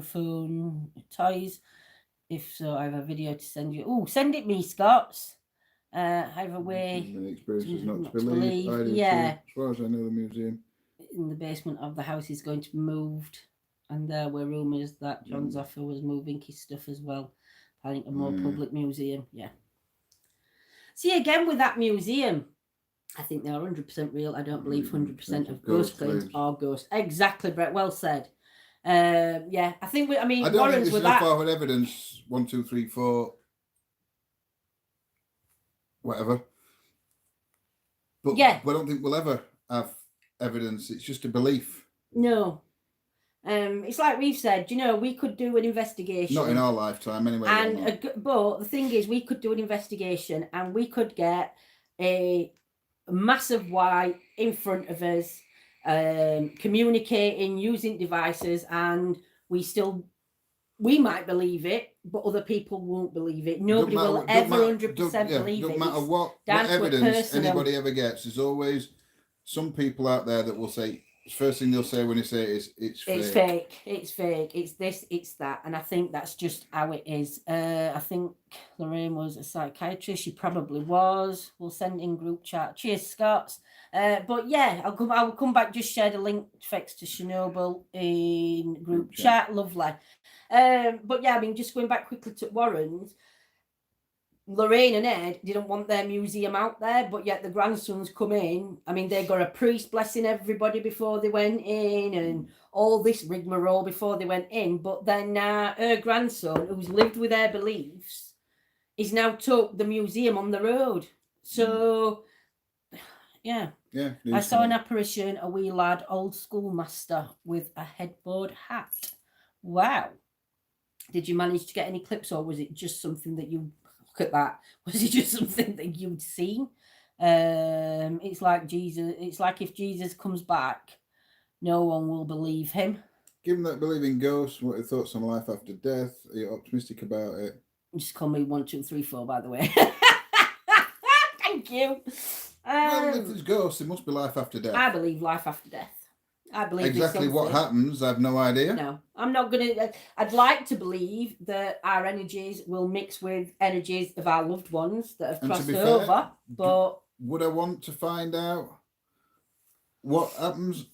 phone, toys. If so, I have a video to send you. Oh, send it me, Scots. I have a way. Many experiences not to believe. I do yeah. too. As far as I know, the museum in the basement of the house is going to be moved, and there were rumours that John Zoffer was moving his stuff as well. I think a more public museum. Yeah. See, again with that museum, I think they are 100% real. I don't believe 100% of ghost claims are ghosts. Exactly, Brett. Well said. Yeah, I think I don't Warren's think there's enough forward evidence. 1, 2, 3, 4, whatever. But yeah, I don't think we'll ever have evidence. It's just a belief. No. It's like we've said. We could do an investigation. Not in our lifetime, anyway. But the thing is, we could do an investigation, and we could get a massive Y in front of us, communicating using devices, and we might believe it, but other people won't believe it. Nobody will ever 100% believe it. No matter what evidence anybody ever gets, there's always some people out there that will say, first thing they'll say when they say it is, it's fake. It's fake. It's this, it's that. And I think that's just how it is. I think Lorraine was a psychiatrist. She probably was. We'll send in group chat. Cheers, Scots. But yeah, I'll come back, just share the link fix to Chernobyl in group chat. Lovely. But yeah, just going back quickly to Warren's, Lorraine and Ed didn't want their museum out there, but yet the grandsons come in. They got a priest blessing everybody before they went in, and all this rigmarole before they went in. But then her grandson, who's lived with their beliefs, is now took the museum on the road. So, yeah. I saw an apparition, a wee lad, old schoolmaster with a headboard hat. Wow. Did you manage to get any clips, or was it just something that you... Look at that. Was it just something that you'd seen? It's like Jesus. It's like if Jesus comes back, no one will believe him. Given that believe in ghosts, what are your thoughts on life after death? Are you optimistic about it? Just call me 1, 2, 3, 4, by the way. Thank you. Well, if there's ghosts, there must be life after death. I believe life after death. I believe exactly what happens. I have no idea. No, I'm not gonna. I'd like to believe that our energies will mix with energies of our loved ones that have crossed over. But would I want to find out what happens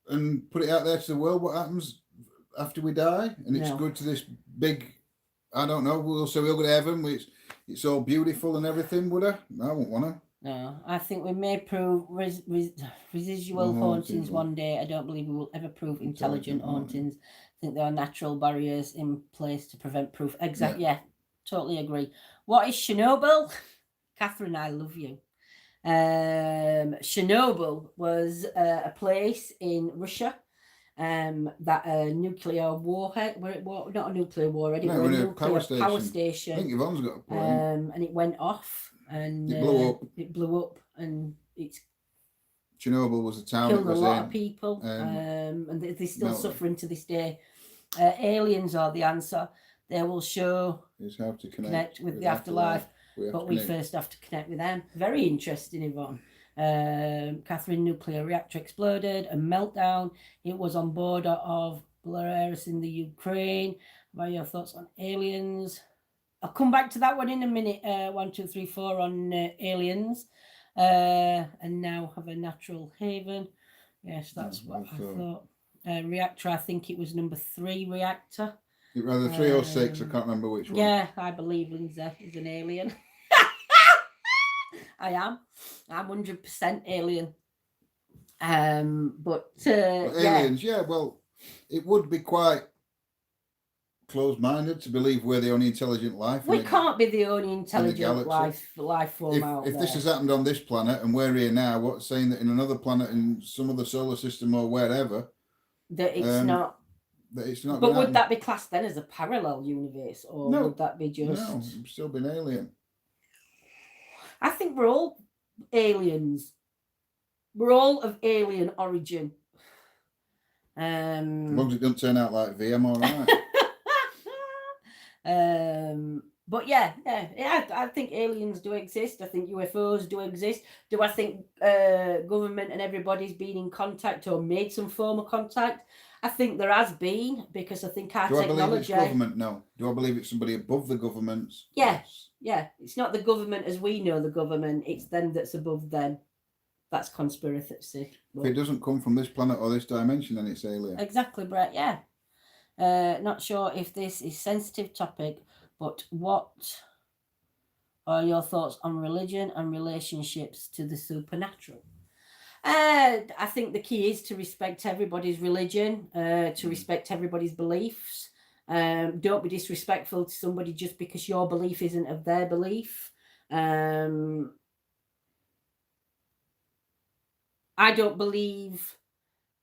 and put it out there to the world? What happens after we die? And it's good to this big. I don't know. We'll go to heaven. It's all beautiful and everything. Would I? I wouldn't want to. No, I think we may prove residual hauntings one day. I don't believe we will ever prove intelligent hauntings. I think there are natural barriers in place to prevent proof. Exactly. Yeah, totally agree. What is Chernobyl? Catherine, I love you. Chernobyl was a place in Russia that a nuclear warhead, not a nuclear warhead, it was a nuclear power station. I think Yvonne's got a point. And it went off. And it blew up, and it's Chernobyl was a town killed that was a lot of people, and they're still suffering to this day. Aliens are the answer. They will show is how to connect with the afterlife, but we first have to connect with them. Very interesting, Yvonne. Catherine, nuclear reactor exploded, a meltdown. It was on border of Belarus in the Ukraine. What are your thoughts on aliens? I'll come back to that one in a minute. 1, 2, 3, 4 on aliens, and now have a natural haven. Yes, that's what I thought. Reactor, I think it was number 3 reactor. Either 3 or 6, I can't remember which one. Yeah, I believe Lindsay is an alien. I am. I'm 100% alien. But aliens, well, it would be quite closed-minded to believe we're the only intelligent life. We can't be the only intelligent life form out there. If this has happened on this planet and we're here now, what's saying that in another planet in some other solar system or wherever that it's not? That it's not. But would that be classed then as a parallel universe, or would that be just? No, it's still been alien. I think we're all aliens. We're all of alien origin. As long as it doesn't turn out like V, I'm all right. But yeah, I think aliens do exist. I think UFOs do exist. Do I think government and everybody's been in contact or made some form of contact? I think there has been, because I think our Do I technology. believe it's government? No. Do I believe it's somebody above the government? Yeah, yes. Yeah. It's not the government as we know the government. It's them that's above them. That's conspiracy. If it doesn't come from this planet or this dimension, then it's alien. Exactly, Brett. Yeah. Not sure if this is sensitive topic, but what are your thoughts on religion and relationships to the supernatural? I think the key is to respect everybody's religion, to respect everybody's beliefs. Don't be disrespectful to somebody just because your belief isn't of their belief. I don't believe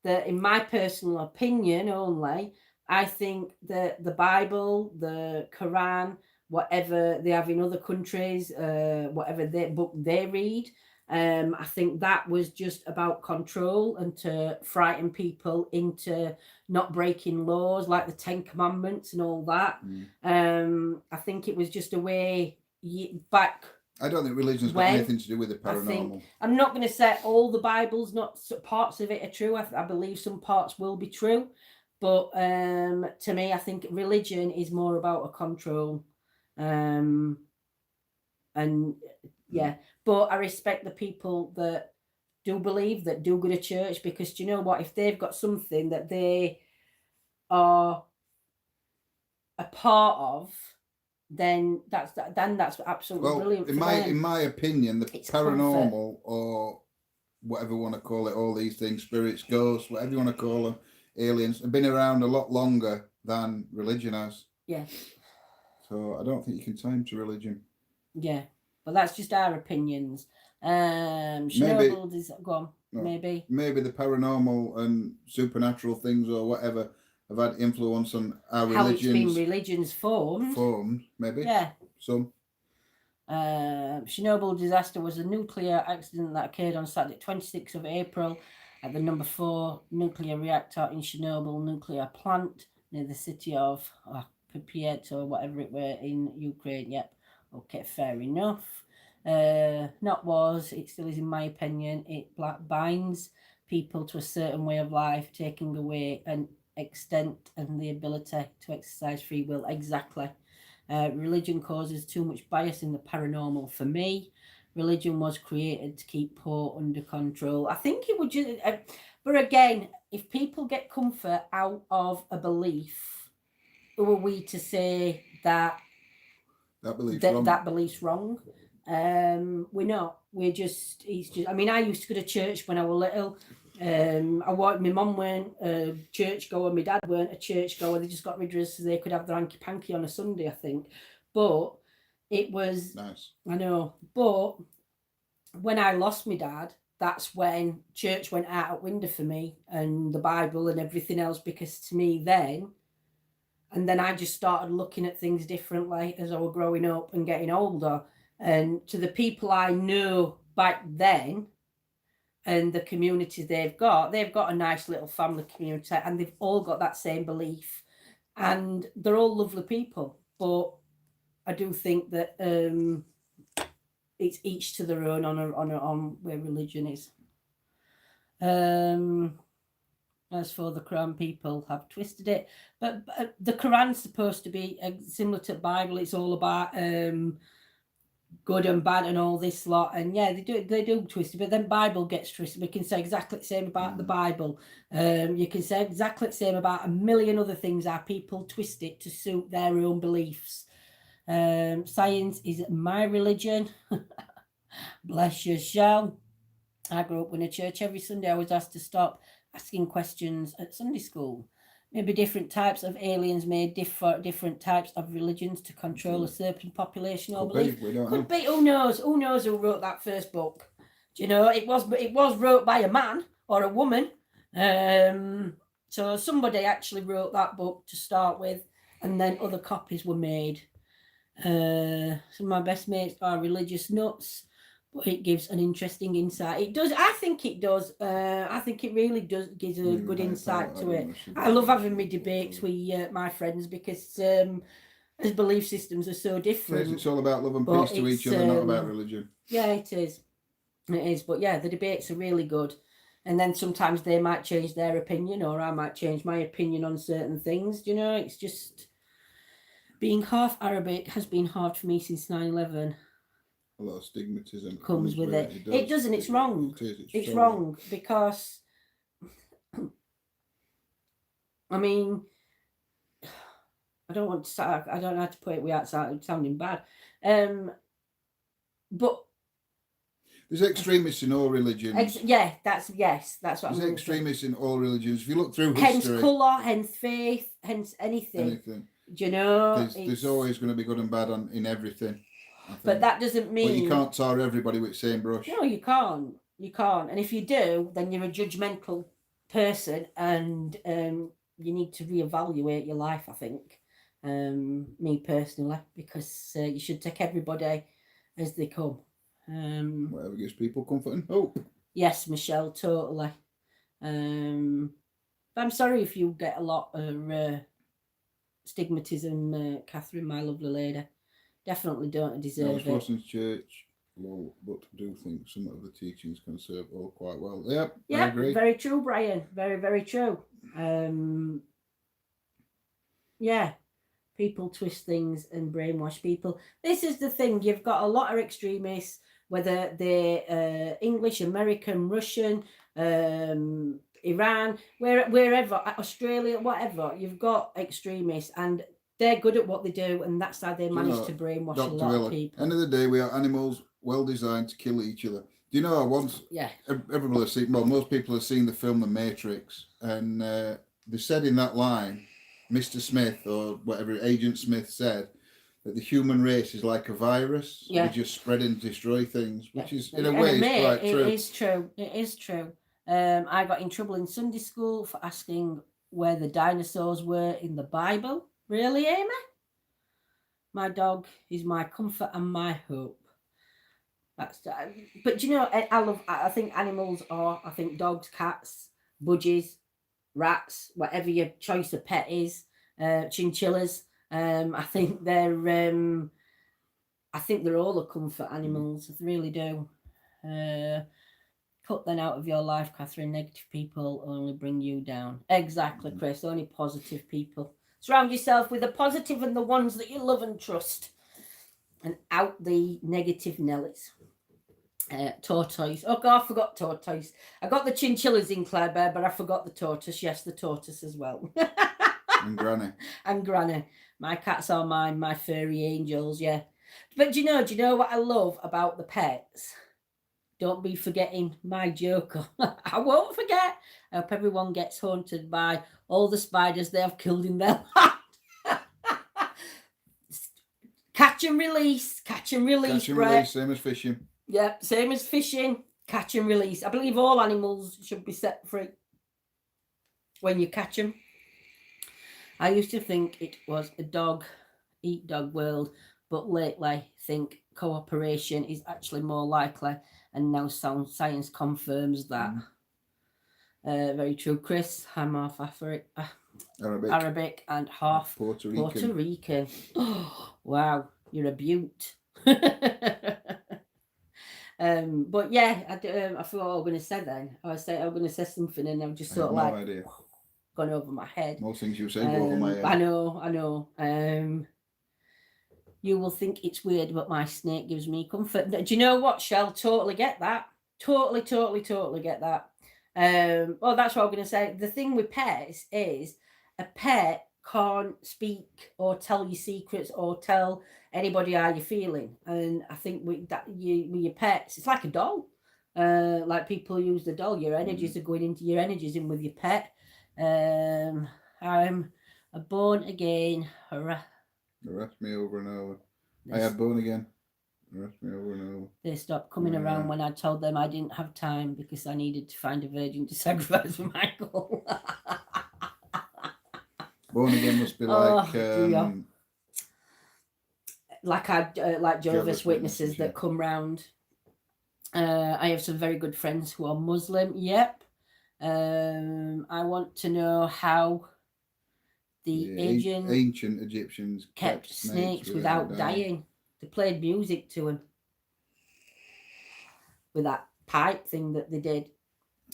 that, in my personal opinion only, I think that the Bible, the Quran, whatever they have in other countries, whatever book they read, I think that was just about control and to frighten people into not breaking laws like the Ten Commandments and all that. I think it was just a way back. I don't think religion's got anything to do with the paranormal. I'm not going to say all the Bible's, not parts of it are true. I believe some parts will be true. But to me, I think religion is more about a control. And yeah, but I respect the people that do believe, that do go to church, because do you know what? If they've got something that they are a part of, then that's absolutely brilliant. In my opinion, the paranormal, or whatever you want to call it, all these things, spirits, ghosts, whatever you want to call them, aliens, have been around a lot longer than religion has. Yeah. So I don't think you can tie them to religion. Yeah, but that's just our opinions. Chernobyl is go on. No, maybe the paranormal and supernatural things or whatever have had influence on our religions. How it's been religions formed. Maybe. Yeah. Some. Chernobyl disaster was a nuclear accident that occurred on Saturday, 26th of April, at the number 4 nuclear reactor in Chernobyl nuclear plant near the city of Pripyat or whatever it were in Ukraine. Yep. Okay, fair enough. It still is, in my opinion, it binds people to a certain way of life, taking away an extent and the ability to exercise free will. Exactly. Religion causes too much bias in the paranormal for me. Religion was created to keep poor under control. I think it would just, but again, if people get comfort out of a belief, who are we to say that belief's wrong? We're not. It's just. I mean, I used to go to church when I was little. My mum weren't a church goer, my dad weren't a church goer. They just got rid of us so they could have their hanky panky on a Sunday, I think. But it was nice. I know. But when I lost my dad, that's when church went out of window for me, and the Bible and everything else, because to me then. And then I just started looking at things differently as I was growing up and getting older. And to the people I knew back then and the community they've got a nice little family community, and they've all got that same belief. And they're all lovely people. But I do think that it's each to their own on where religion is. As for the Quran, people have twisted it, but the Quran's supposed to be similar to the Bible. It's all about good and bad and all this lot, and yeah, they do twist it. But then Bible gets twisted. We can say exactly the same about the Bible. You can say exactly the same about a million other things. Our people twist it to suit their own beliefs. Science is my religion. Bless your shell. I grew up in a church. Every Sunday I was asked to stop asking questions at Sunday school. Maybe different types of aliens made different types of religions to control a certain population or belief. Could be. Who knows? Who knows who wrote that first book? Do you know? It was wrote by a man or a woman. So somebody actually wrote that book to start with, and then other copies were made. Some of my best mates are religious nuts, but it gives an interesting insight. It does. I think it does. I think it really does gives a good insight to it. I love having my debates with my friends because As belief systems are so different. It's all about love and peace to each other, not about religion. Yeah, it is. It is. But yeah, the debates are really good. And then sometimes they might change their opinion, or I might change my opinion on certain things. You know, it's just being half Arabic has been hard for me since 9/11. A lot of stigmatism comes with it. It doesn't. It's wrong. It's wrong because, I mean, I don't want to. I don't know how to put it without sounding bad. But there's extremists in all religions. That's what. There's extremists in all religions. If you look through history, hence colour, hence faith, hence anything. Do you know? There's always going to be good and bad in everything. But that doesn't mean. But you can't tar everybody with the same brush. No, you can't. You can't. And if you do, then you're a judgmental person, and you need to reevaluate your life. I think, me personally, because you should take everybody as they come. Whatever gives people comfort and hope. Yes, Michelle, totally. I'm sorry if you get a lot of stigmatism, Catherine, my lovely lady. Definitely don't deserve it. Forson's church, well, but I do think some of the teachings can serve all quite well. Yep, I agree. Very true, Brian. Very, very true. Yeah, people twist things and brainwash people. This is the thing. You've got a lot of extremists, whether they're English, American, Russian, Iran, wherever, Australia, whatever. You've got extremists, and they're good at what they do, and that's how they manage to brainwash a lot of people. End of the day, we are animals well designed to kill each other. Do you know, everybody has seen, well, most people have seen the film The Matrix, and they said in that line, Mr. Smith, or whatever Agent Smith said, that the human race is like a virus. We just spread and destroy things, which is, in a way, is quite true. It is true. It is true. I got in trouble in Sunday school for asking where the dinosaurs were in the Bible. Really, Amy? My dog is my comfort and my hope. But you know, I think animals are. I think dogs, cats, budgies, rats, whatever your choice of pet is, chinchillas. I think they're all a comfort animals. I really do. Cut them out of your life, Catherine. Negative people only bring you down. Exactly, Chris. Only positive people. Surround yourself with the positive and the ones that you love and trust. And out the negative Nellies. Tortoise. Oh, God, I forgot tortoise. I got the chinchillas in Claire Bear, but I forgot the tortoise. Yes, the tortoise as well. And Granny. And Granny. My cats are mine, my furry angels, yeah. But do you know what I love about the pets? Don't be forgetting my Joker. I won't forget. I hope everyone gets haunted by all the spiders they have killed in their life. Catch and release. Catch and release, Catch and release, same as fishing. Yep, same as fishing. Catch and release. I believe all animals should be set free when you catch them. I used to think it was a dog-eat-dog world, but lately I think cooperation is actually more likely, and now science confirms that. Very true, Chris. I'm half Arabic and half Puerto Rican. Oh, wow, you're a beaut. But yeah, I forgot what I was going to say then. I was going to say something, and I've just sort of idea. Gone over my head. Most things you say go over my head. I know. You will think it's weird, but my snake gives me comfort. Do you know what, Shell? Totally get that. Totally get that. Well, that's what I'm going to say. The thing with pets is a pet can't speak or tell you secrets or tell anybody how you're feeling. And I think with your pets, it's like a doll. Like people use the doll. Your energies are going into your energies in with your pet. I'm a born again. Harass me over and over. I had born again. Harass me over and over. They stopped coming around when I told them I didn't have time because I needed to find a virgin to sacrifice for Michael. Born again must be like like Jehovah's Witnesses that come round. I have some very good friends who are Muslim. Yep. I want to know how the ancient Egyptians kept snakes without dying. They played music to them with that pipe thing that they did.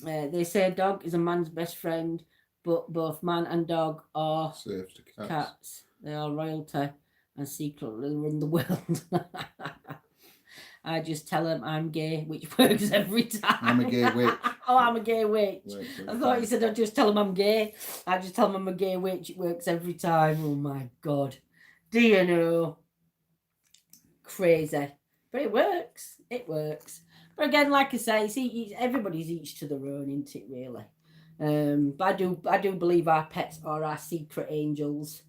They say a dog is a man's best friend, but both man and dog are served to cats. They are royalty and secretly run the world. I just tell them I'm gay, which works every time. I'm a gay witch. Oh, I'm a gay witch. I thought you said I'd just tell them I'm gay. I just tell them I'm a gay witch. It works every time. Oh my God. Do you know? Crazy. But it works. It works. But again, like I say, see, everybody's each to their own, isn't it, really? But I do believe our pets are our secret angels.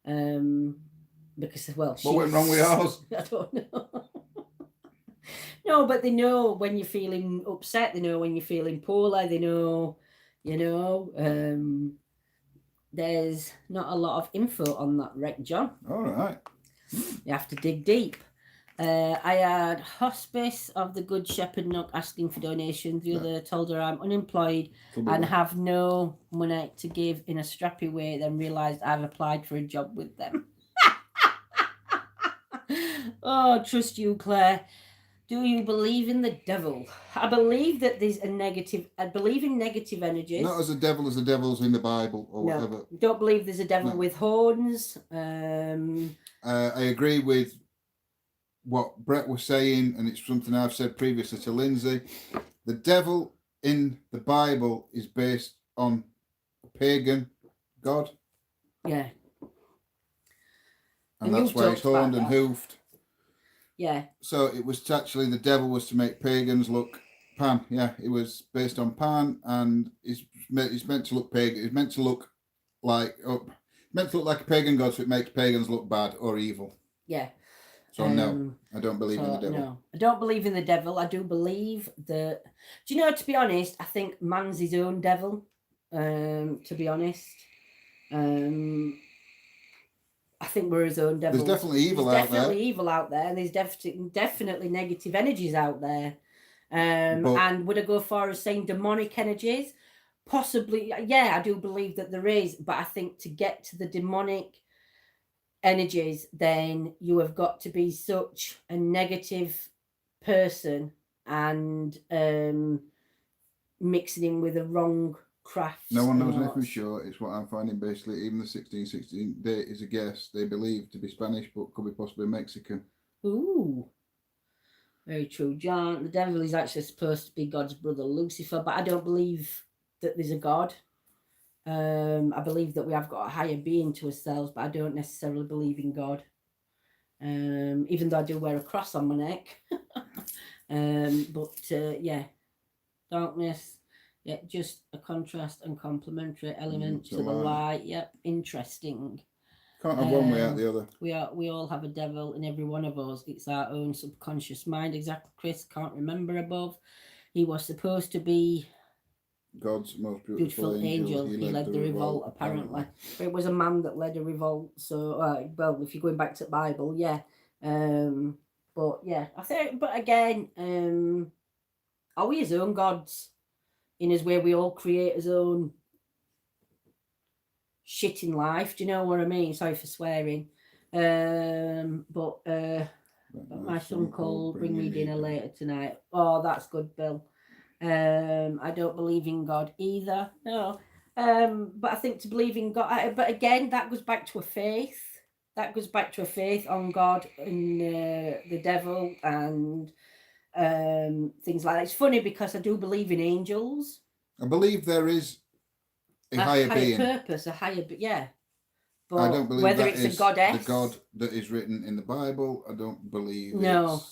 Because, well... What went wrong with ours? I don't know. No, but they know when you're feeling upset. They know when you're feeling poorly. They know, there's not a lot of info on that wreck, John. All right. You have to dig deep. I had Hospice of the Good Shepherd knock asking for donations. The other told her I'm unemployed and have no money to give in a strappy way, then realised I've applied for a job with them. Oh, trust you, Claire. Do you believe in the devil? I believe that there's I believe in negative energies. Not as the devil's in the Bible or whatever. Don't believe there's a devil with horns. I agree with what Brett was saying, and it's something I've said previously to Lindsay. The devil in the Bible is based on a pagan god. Yeah. And that's why he's horned and hoofed. Yeah. So it was actually the devil was to make pagans look Pan. Yeah, it was based on Pan, and it's meant to look pagan. It's meant to look like a pagan god, so it makes pagans look bad or evil. Yeah. So no, I don't believe in the devil. No, I don't believe in the devil. I do believe that. Do you know? To be honest, I think man's his own devil. To be honest, I think we're his own devil. There's definitely evil out there. There's definitely evil out there, and there's definitely negative energies out there. And would I go far as saying demonic energies? Possibly, yeah, I do believe that there is. But I think to get to the demonic energies, then you have got to be such a negative person and mixing in with a wrong craft. No one knows anything for sure. It's what I'm finding basically. Even the 1616 date is a guess. They believe to be Spanish, but could be possibly Mexican. Ooh, very true, John. The devil is actually supposed to be God's brother Lucifer, but I don't believe that there's a God. I believe that we have got a higher being to ourselves, but I don't necessarily believe in God. Even though I do wear a cross on my neck. Yeah, darkness. Yeah, just a contrast and complementary element to the light. Yep, interesting. Can't have one way out the other. We all have a devil in every one of us. It's our own subconscious mind. Exactly, Chris. Can't remember above. He was supposed to be God's most beautiful angel. He led the revolt, apparently. But it was a man that led a revolt. So, well, if you're going back to the Bible, yeah. But yeah, I think. But again, are we his own gods? In as way we all create his own shit in life. Do you know what I mean? Sorry for swearing. But my son called, bring me dinner later tonight. Oh, that's good, Bill. I don't believe in God either. No. But I think to believe in God, but again, that goes back to a faith. That goes back to a faith on God and the devil and things like that. It's funny because I do believe in angels. I believe there is a higher being. Purpose, a higher, yeah. But I don't believe whether that it's is a goddess, the God that is written in the Bible. I don't believe. No.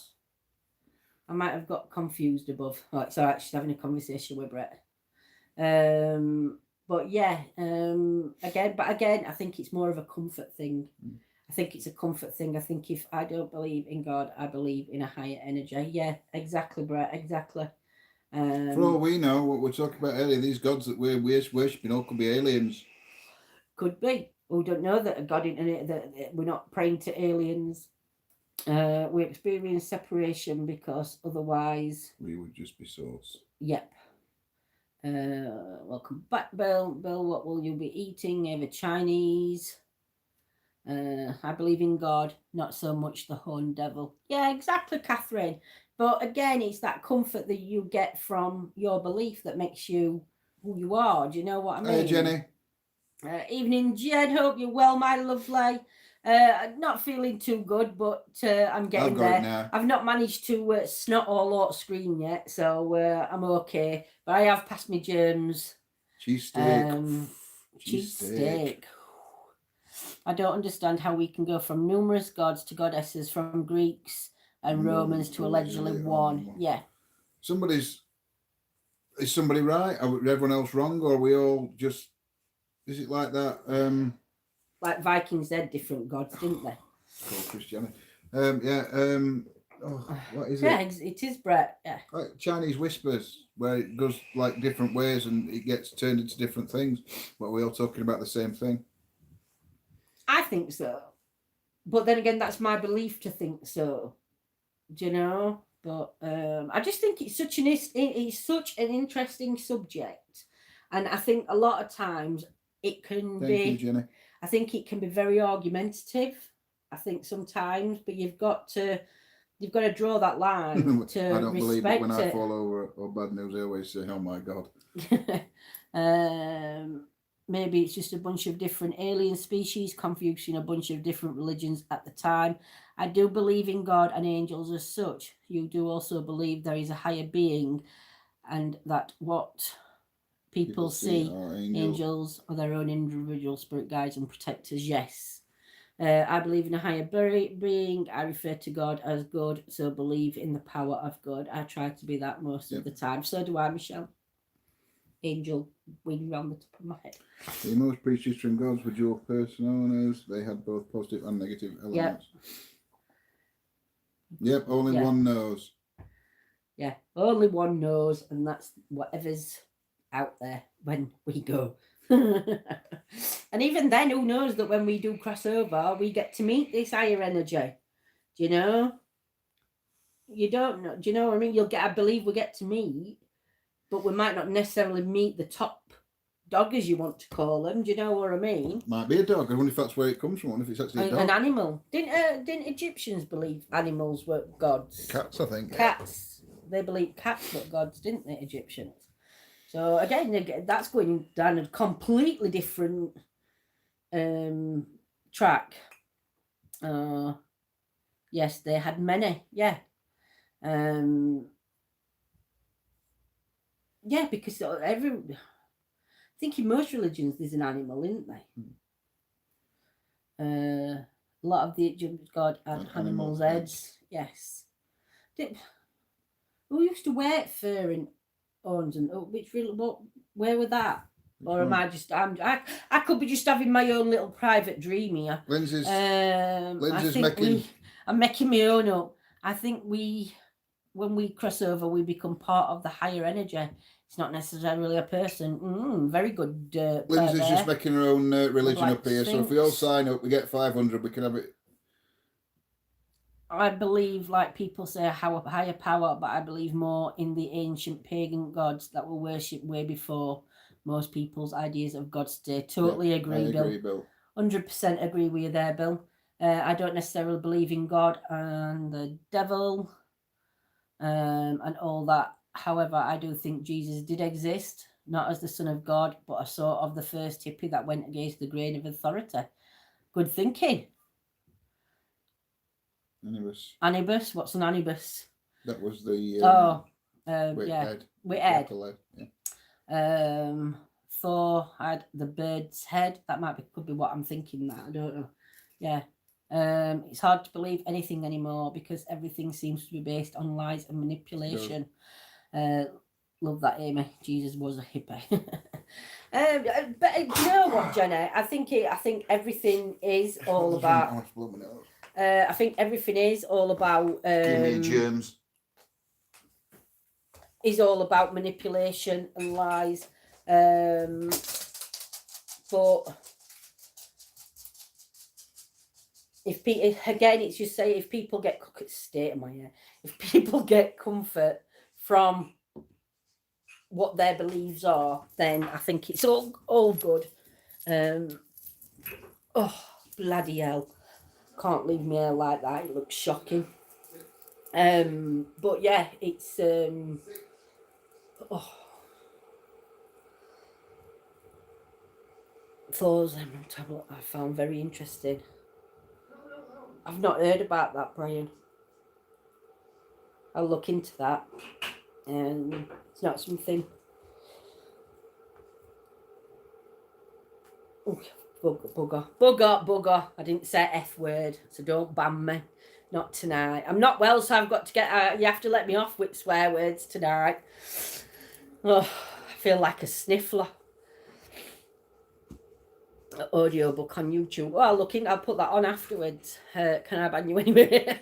I might have got confused above. Right, so I'm actually having a conversation with Brett. But yeah, again, I think it's more of a comfort thing. I think it's a comfort thing. I think if I don't believe in God, I believe in a higher energy. Yeah, exactly, Brett, exactly. For all we know, what we're talking about earlier, these gods that we're worshipping all could be aliens. Could be. We don't know that a God in it, that we're not praying to aliens. We experience separation because otherwise we would just be souls. Yep. Welcome back, Bill. Bill, what will you be eating? Ever Chinese? I believe in God, not so much the horned devil. Yeah, exactly, Catherine. But again, it's that comfort that you get from your belief that makes you who you are. Do you know what I mean? Hey, Jenny. Evening, Jen. Hope you're well, my lovely. Not feeling too good, but I'm getting there. Now. I've not managed to snot all out screen yet, so I'm okay. But I have passed my germs. Cheesesteak. Cheesesteak. I don't understand how we can go from numerous gods to goddesses, from Greeks and Romans to allegedly one. Yeah. Is somebody right? Are everyone else wrong, or are we all just? Is it like that? Like Vikings, they're different gods, didn't they? Called Christianity. What is it? Yeah, it is, Brett. Yeah. Like Chinese whispers, where it goes like different ways and it gets turned into different things. But we're all talking about the same thing. I think so, but then again, that's my belief to think so. Do you know? But I just think it's such an interesting subject, and I think a lot of times it can Thank you, Jenny. I think it can be very argumentative. I think sometimes, but you've got to draw that line to I don't believe it when I it. fall over or bad news. I always say, "Oh my God." Maybe it's just a bunch of different alien species confusing a bunch of different religions at the time. I do believe in God and angels as such. You do also believe there is a higher being, and that what people see angels are their own individual spirit guides and protectors. Yes. I believe in a higher being. I refer to God as good, so believe in the power of God. I try to be that most of the time. So do I, Michelle. Angel wing around the top of my head. The most preachers from gods were dual personas. They had both positive and negative elements. Yep, only one knows. Yeah, only one knows, and that's whatever's out there when we go. And even then, who knows that when we do cross over, we get to meet this higher energy. Do you know? You don't know. Do you know what I mean? I believe we get to meet, but we might not necessarily meet the top dog, as you want to call them. Do you know what I mean? Might be a dog. I wonder if that's where it comes from. I wonder if it's actually a dog. An animal. Didn't Egyptians believe animals were gods? Cats, I think. Cats. They believed cats were gods, didn't they, Egyptians? So again, that's going down a completely different track. Yes, they had many. Yeah. Yeah, because I think in most religions there's an animal, isn't there? A lot of the Egyptian god had animals' heads. Yes. Who used to wear fur and horns and where were that? Or am I just? I could be just having my own little private dream here. Lindsay's I'm making my own up. I think when we cross over, we become part of the higher energy. It's not necessarily a person. Very good. Lindsay's just making her own religion up here. So if we all sign up, we get 500. We can have it. I believe, like people say, a higher power, but I believe more in the ancient pagan gods that were worshipped way before most people's ideas of gods today. Totally agree, Bill. 100% agree with you there, Bill. I don't necessarily believe in God and the devil and all that. However, I do think Jesus did exist, not as the Son of God, but a sort of the first hippie that went against the grain of authority. Good thinking. Anubis. What's an Anubis? That was the Withead. Thor had the bird's head. That could be what I'm thinking. That I don't know. Yeah. It's hard to believe anything anymore because everything seems to be based on lies and manipulation. Love that, Amy. Jesus was a hippie. But you know what, Jenny? I think everything is all about. I think everything is all about. Give me germs. Is all about manipulation and lies. But if people get state of my hair, if people get comfort from what their beliefs are, then I think it's all good. Oh, bloody hell. Can't leave my hair like that. It looks shocking. But yeah, it's Thor's tablet I found very interesting. I've not heard about that, Brian. I'll look into that. It's not something. Oh, bugger. I didn't say F word, so don't ban me. Not tonight. I'm not well, so I've got to get. You have to let me off with swear words tonight. Oh, I feel like a sniffler. Audio book on YouTube. Oh, I'll put that on afterwards. Can I ban you anyway?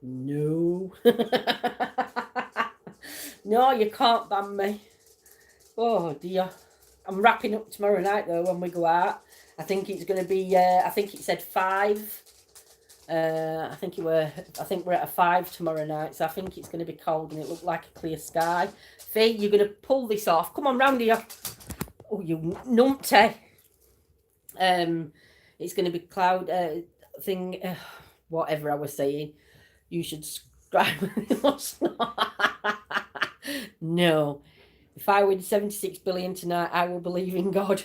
No. No, you can't ban me. Oh dear. I'm wrapping up tomorrow night though when we go out. I think it's going to be. I think it said 5. I think we're at a 5 tomorrow night, so I think it's going to be cold and it looked like a clear sky. Faye, you're going to pull this off. Come on round here. Oh, you numpty. It's going to be cloud thing. Whatever I was saying. You should subscribe. No. If I win 76 billion tonight, I will believe in God.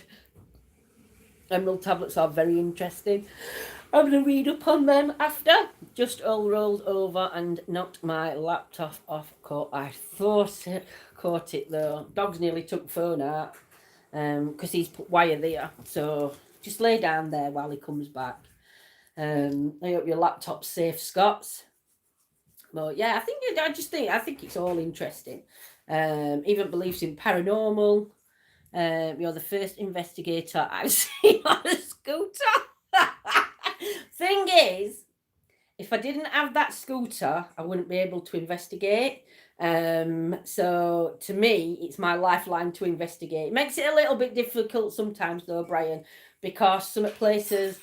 Emerald tablets are very interesting. I'm going to read up on them after. Just all rolled over and knocked my laptop off. I thought it caught it though. Dog's nearly took the phone out because he's put wire there. So just lay down there while he comes back. I hope your laptop's safe, Scots. Well, yeah, I think it's all interesting. Even beliefs in paranormal. You're the first investigator I've seen on a scooter. Thing is, if I didn't have that scooter, I wouldn't be able to investigate. So to me, it's my lifeline to investigate. It makes it a little bit difficult sometimes though, Brian, because some places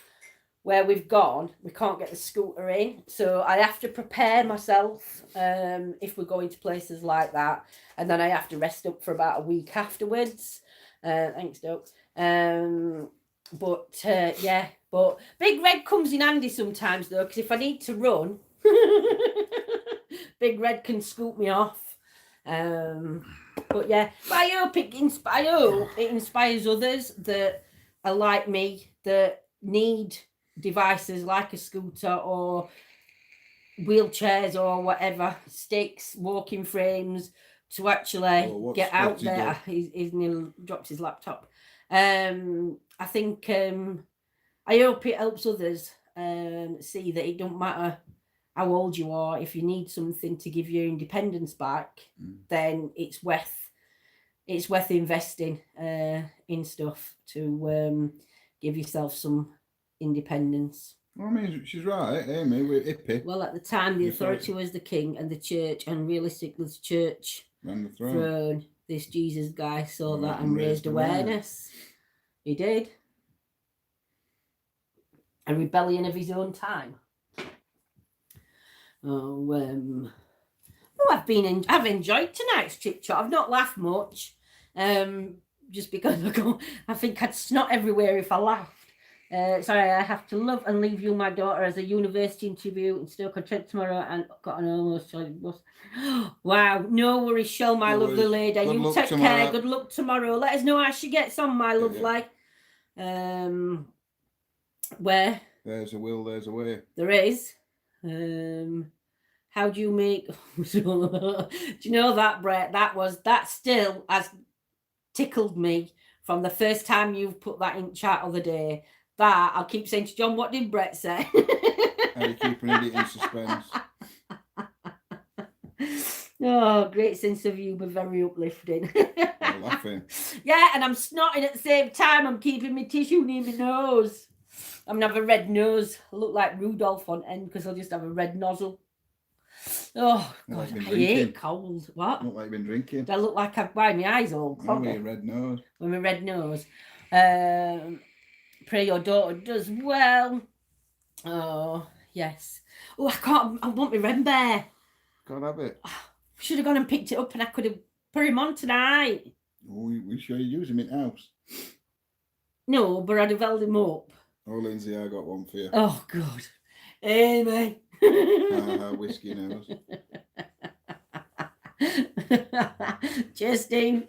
where we've gone, we can't get the scooter in. So I have to prepare myself if we're going to places like that. And then I have to rest up for about a week afterwards. Thanks, Doug. But Big Red comes in handy sometimes though, because if I need to run, Big Red can scoop me off. But I hope it inspires others that are like me, that need devices like a scooter or wheelchairs or whatever, sticks, walking frames, to actually get out there. He's nearly dropped his laptop. I think I hope it helps others see that it don't matter how old you are. If you need something to give your independence back, then it's worth investing in stuff to give yourself some independence. Well, I mean, she's right, Amy. We're hippie. Well, at the time, the authority was the king and the church, and realistically, the church ran the throne. This Jesus guy saw that and raised awareness. He did. A rebellion of his own time. I've enjoyed tonight's chit chat. I've not laughed much, just because I think I'd snot everywhere if I laughed. Sorry, I have to love and leave you, my daughter, as a university interview in Stoke-on-Trent tomorrow, and got an almost solid bus. Wow, no worries, Shell, my lovely lady. Good you take care. Good luck tomorrow. Let us know how she gets on, my lovely. Where? There's a will, there's a way. There is. How do you make? Do you know that, Brett? That still has tickled me from the first time you've put that in chat other day. That I'll keep saying to John, what did Brett say? How do you keep an idiot in suspense? Oh, great sense of humour, very uplifting. I'm laughing. Yeah, and I'm snotting at the same time. I'm keeping my tissue near my nose. I'm gonna have a red nose. I look like Rudolph on end because I'll just have a red nozzle. Oh God, I hate cold. What? Look like you've been drinking. Do I look like I've my eyes all clogged? With your red nose. With my red nose. Pray your daughter does well. Oh yes. Oh, I want my Ren Bear. Can't have it. Should have gone and picked it up, and I could have Put him on tonight. Oh, we sure you use him in house? No, but I'd have held him up. Oh, Lindsay, I got one for you. Oh, good. Amy. Whiskey knows. Justine.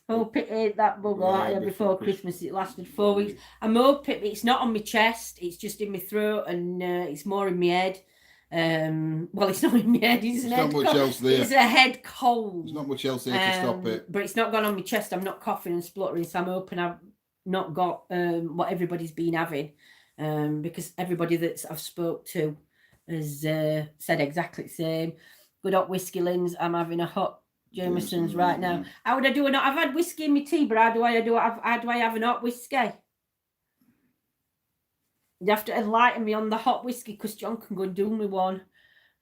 Hope it ate that bug out here before Christmas. It lasted 4 weeks. I'm hoping it's not on my chest. It's just in my throat, and it's more in my head. Well, it's not in my head. It's not much else there. It's a head cold. There's not much else there to stop it. But it's not gone on my chest. I'm not coughing and spluttering, so I'm hoping I've not got what everybody's been having. Because everybody that I've spoke to has said exactly the same. Good hot whiskey, Linz. I'm having a hot Jameson's right now. How would I do a not? I've had whiskey in my tea, but how do I have a hot whiskey? You have to enlighten me on the hot whiskey, because John can go and do me one.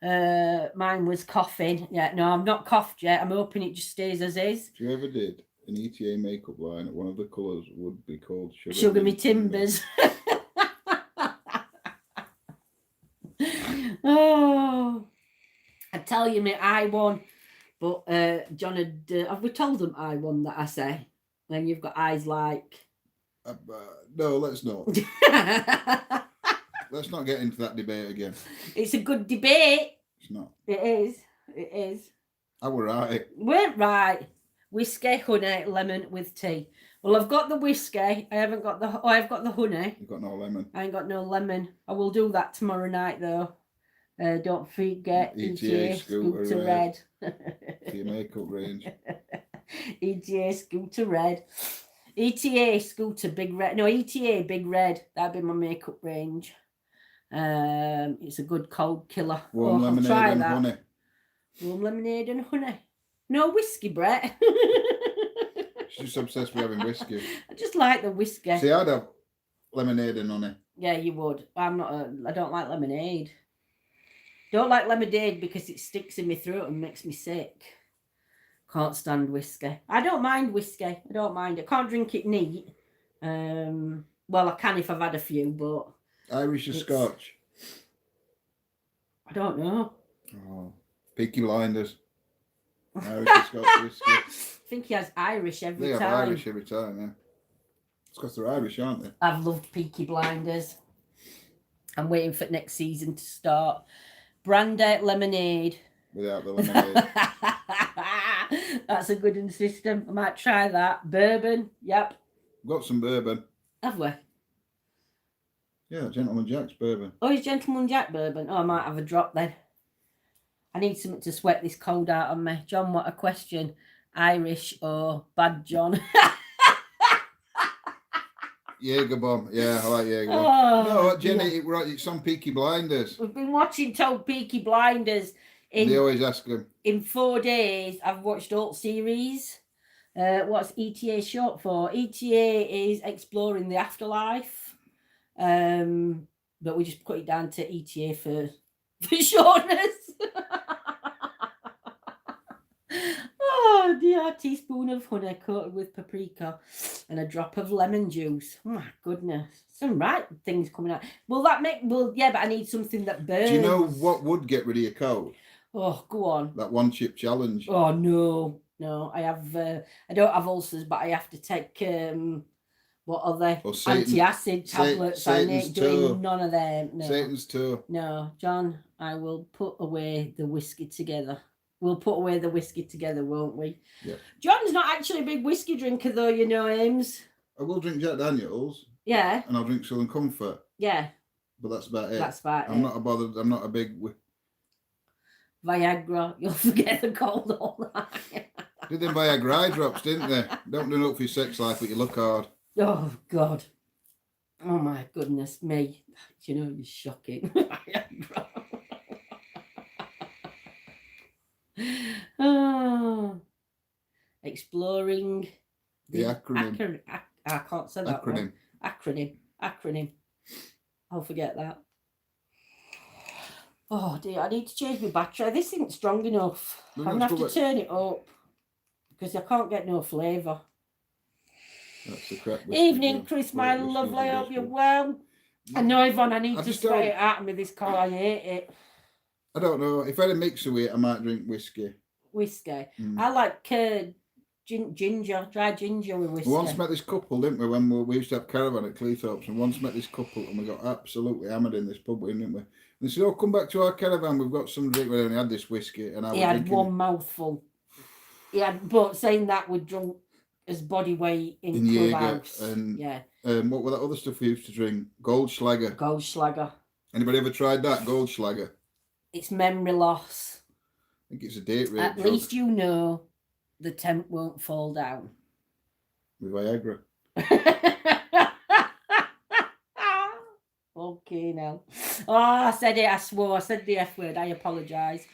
Mine was coughing. Yeah, no, I'm not coughed yet. I'm hoping it just stays as is. If you ever did an ETA makeup line, one of the colours would be called Sugar Me Timbers. Oh, I tell you, mate, I won. But John had, have we told them I won that I say? Then you've got eyes like... no, let's not. Let's not get into that debate again. It's a good debate. It's not. It is. It is. I were right. We're right. Whiskey, honey, lemon with tea. Well, I've got the whiskey. I haven't got the... Oh, I've got the honey. You've got no lemon. I ain't got no lemon. I will do that tomorrow night, though. Don't forget ETA Scooter Red. To your makeup range. ETA Scooter Red. ETA Scooter Big Red. No, ETA Big Red. That'd be my makeup range. It's a good cold killer. Warm lemonade and honey. Warm lemonade and honey. No whiskey, Brett. She's just obsessed with having whiskey. I just like the whiskey. See, I'd have lemonade and honey. Yeah, you would. I don't like lemonade. Don't like lemonade because it sticks in my throat and makes me sick. Can't stand whiskey. I don't mind whiskey. I don't mind it. Can't drink it neat. Well, I can if I've had a few, but... Irish or Scotch? I don't know. Oh, Peaky Blinders. Irish or Scotch whiskey. I think he has Irish every time. They have Irish every time, yeah. It's because they're Irish, aren't they? I've loved Peaky Blinders. I'm waiting for next season to start. Brandy lemonade. Without the lemonade. That's a good system. I might try that. Bourbon. Yep. Got some bourbon. Have we? Yeah, Gentleman Jack's bourbon. Oh, it's Gentleman Jack bourbon. Oh, I might have a drop then. I need something to sweat this cold out on me. John, what a question. Irish or bad John? Jaeger bomb. Yeah, I like Jaeger bomb. Oh, no, Jenny, yeah. It's on Peaky Blinders. We've been watching Peaky Blinders. They always ask them. In 4 days, I've watched all series. What's ETA short for? ETA is exploring the afterlife. But we just put it down to ETA for shortness. Oh dear, a teaspoon of honey coated with paprika and a drop of lemon juice. Oh my goodness. Some right things coming out. Yeah, but I need something that burns. Do you know what would get rid of your cold? Oh, go on. That 1 chip challenge. Oh no. I have I don't have ulcers, but I have to take what are they? Antacid tablets. I ain't doing none of them. No. Satan's toe. No, John, I will put away the whiskey together. We'll put away the whiskey together, won't we? Yeah. John's not actually a big whiskey drinker, though, you know, Ames. I will drink Jack Daniels. Yeah. And I'll drink Southern Comfort. Yeah. But that's about it. That's about it. I'm not bothered. I'm not a big... Viagra, you'll forget the cold all night. Did them Viagra eye drops, didn't they? Don't do enough for your sex life, but you look hard. Oh, God. Oh, my goodness me. You know, you're shocking. Viagra. Oh. Exploring the acronym. I can't say that one. Acronym. I'll forget that. Oh dear, I need to change my battery. This isn't strong enough. I'm going to have to turn it up because I can't get no flavour. That's the correct. Evening, Chris, my lovely. I hope you're well. I know, Yvonne, I need to spray it out of me this car. I hate it. I don't know. If I had a mixer with it, I might drink whiskey. whiskey. I like ginger, dried ginger with whiskey. We once met this couple, didn't we, when we used to have caravan at Cleethorpes, and once met this couple and we got absolutely hammered in this pub, didn't we? And they said, oh, come back to our caravan, we've got some drink. We only had this whiskey. And he had one mouthful. But saying that we drunk his body weight in Clubhouse. And what were that other stuff we used to drink? Goldschlager. Anybody ever tried that, Goldschlager? It's memory loss. I think it's a date rape. At least you know the temp won't fall down. With Viagra. Okay now. Oh, I said it, I swore. I said the F word. I apologise.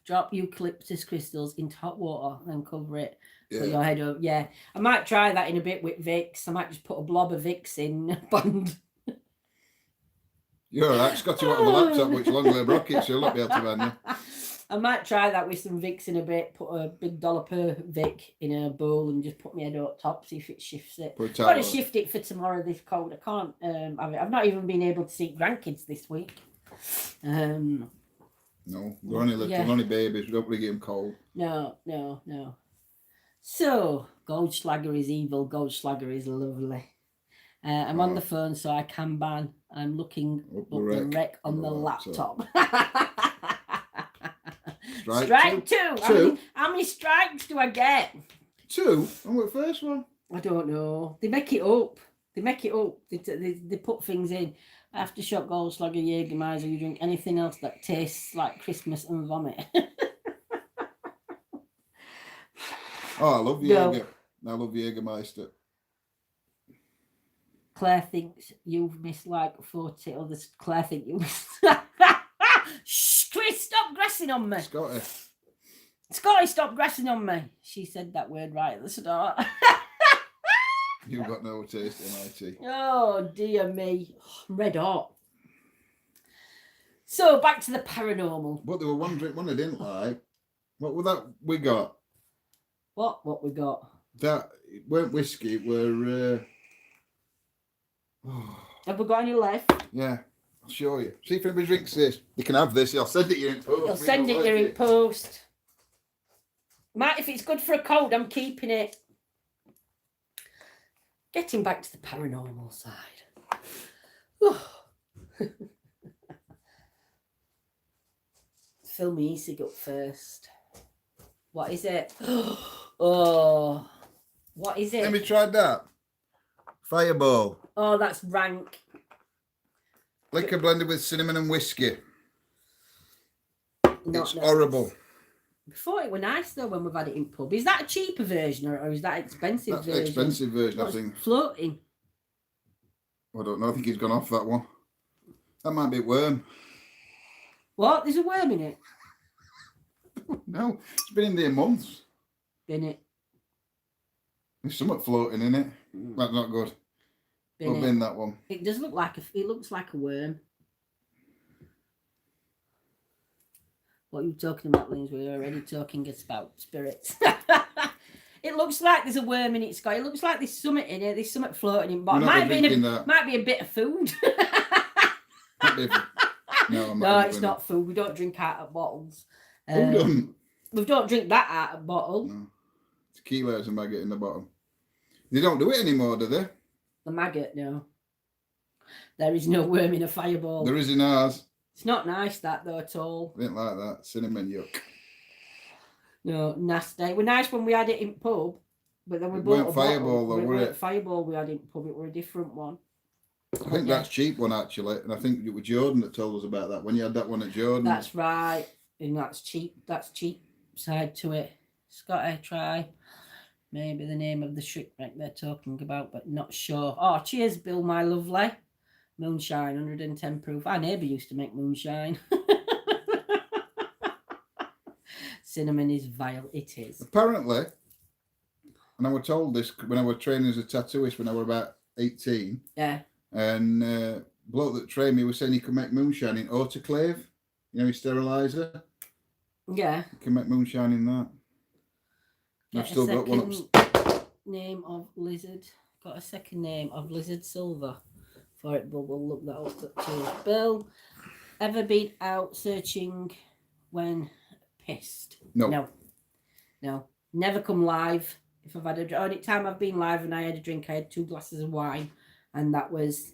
Drop eucalyptus crystals into hot water and cover it. Put your head up. Yeah. I might try that in a bit with Vicks. I might just put a blob of Vicks in Bond. You're alright. Scotty won't have a laptop, which long live rockets, so you'll not be able to ban you. I might try that with some Vicks in a bit. Put a big dollop of Vic in a bowl and just put my head up top, see if it shifts it. I've got to shift it for tomorrow. This cold, I can't have it. I've not even been able to see grandkids this week. No, they're only little, only babies. We don't really get them cold. No. So, Goldschlager is evil. Goldschlager is lovely. I'm on the phone, so I can ban. I'm looking up the rec on the laptop. Strike two. How many strikes do I get? 2? On what first one? I don't know. They make it up. They put things in. Aftershock, Goldschlager, Jägermeister. You drink anything else that tastes like Christmas and vomit. Oh, I love Jäger. I love Jägermeister. Claire thinks you've missed like 40 others. Claire thinks you missed. Shh, Chris, stop grassing on me. Scotty, stop grassing on me. She said that word right at the start. You've got no taste in IT. Oh, dear me. I'm red hot. So, back to the paranormal. But there were one I didn't like. What was that we got? What we got? That weren't whiskey, it were... Have we got any left? Yeah, I'll show you. See if anybody drinks this. You can have this. I'll send it you in post. I'll send it you in post. Matt, if it's good for a cold, I'm keeping it. Getting back to the paranormal side. Fill me easy up first. What is it? Oh, what is it? Have you tried that? Fireball. Oh, that's rank. Liquor blended with cinnamon and whiskey. It's horrible. Before it was nice though when we've had it in pub. Is that a cheaper version or is that expensive version? That's the expensive version, I think. Floating. I don't know. I think he's gone off that one. That might be a worm. What? There's a worm in it? No, it's been in there months. Been it? There's something floating in it. That's not good. Not bin that one. It does look like it looks like a worm. What are you talking about, Lins? We're already talking about spirits. It looks like there's a worm in it, Scott. It looks like there's something in it. There's something floating in. But might be a bit of food. No, it's not food. We don't drink out of bottles. We don't drink that out of bottle. No. It's kilos of maggot in the bottom. They don't do it anymore, do they? The maggot, no. There is no worm in a fireball. There is in ours. It's not nice, that, though, at all. I didn't like that. Cinnamon yuck. No, nasty. It was nice when we had it in pub, but then we bought a fireball, though, were it? Fireball we had in pub, it was a different one. I think that's cheap one, actually. And I think it was Jordan that told us about that, when you had that one at Jordan. That's right. And that's cheap. That's cheap side to it. Scotty, try. Maybe the name of the shipwreck they're talking about, but not sure. Oh, cheers, Bill, my lovely. Moonshine, 110 proof. Our neighbour used to make moonshine. Cinnamon is vile. It is. Apparently, and I was told this when I was training as a tattooist when I was about 18. Yeah. And bloke that trained me was saying he could make moonshine in autoclave. You know, his steriliser. Yeah. You can make moonshine in that. I've still got one name of lizard. Got a second name of lizard silver for it, but we'll look that up too. Bill, ever been out searching when pissed. No. Never come live. If I've had only time I've been live and I had a drink, I had 2 glasses of wine, and that was.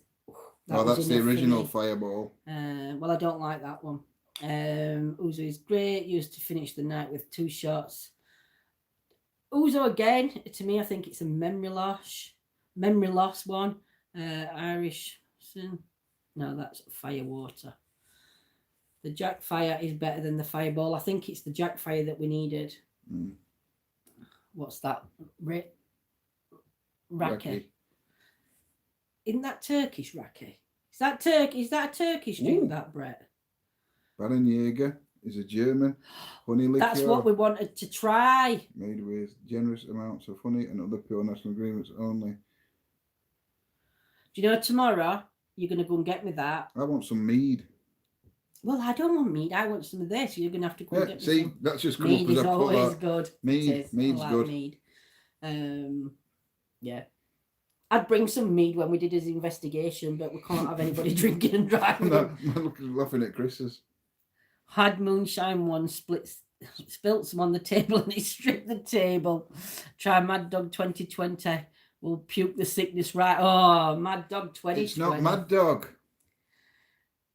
That's the original Fireball. Well, I don't like that one. Ouzo is great. Used to finish the night with 2 shots. Ouzo again, to me, I think it's a memory loss one. Irish. No, that's Firewater. The Jack Fire is better than the Fireball. I think it's the Jack Fire that we needed. What's that? Raki. Isn't that Turkish raki? Is that a Turkish drink, that, Brett? Baron is a German honey liqueur. That's what we wanted to try. Made with generous amounts of honey and other pure national ingredients only. Do you know tomorrow you're going to go and get me that? I want some mead. Well, I don't want mead. I want some of this. You're going to have to go and get me some. That's just come mead up as is I put always that. Good. Mead's I like good. Mead. Yeah. I'd bring some mead when we did his investigation, but we can't have anybody drinking and driving. I'm laughing at Chris's. Had moonshine one, spilt some on the table and he stripped the table. Try Mad Dog 2020. We'll puke the sickness right. Oh, Mad Dog 2020. It's not Mad Dog.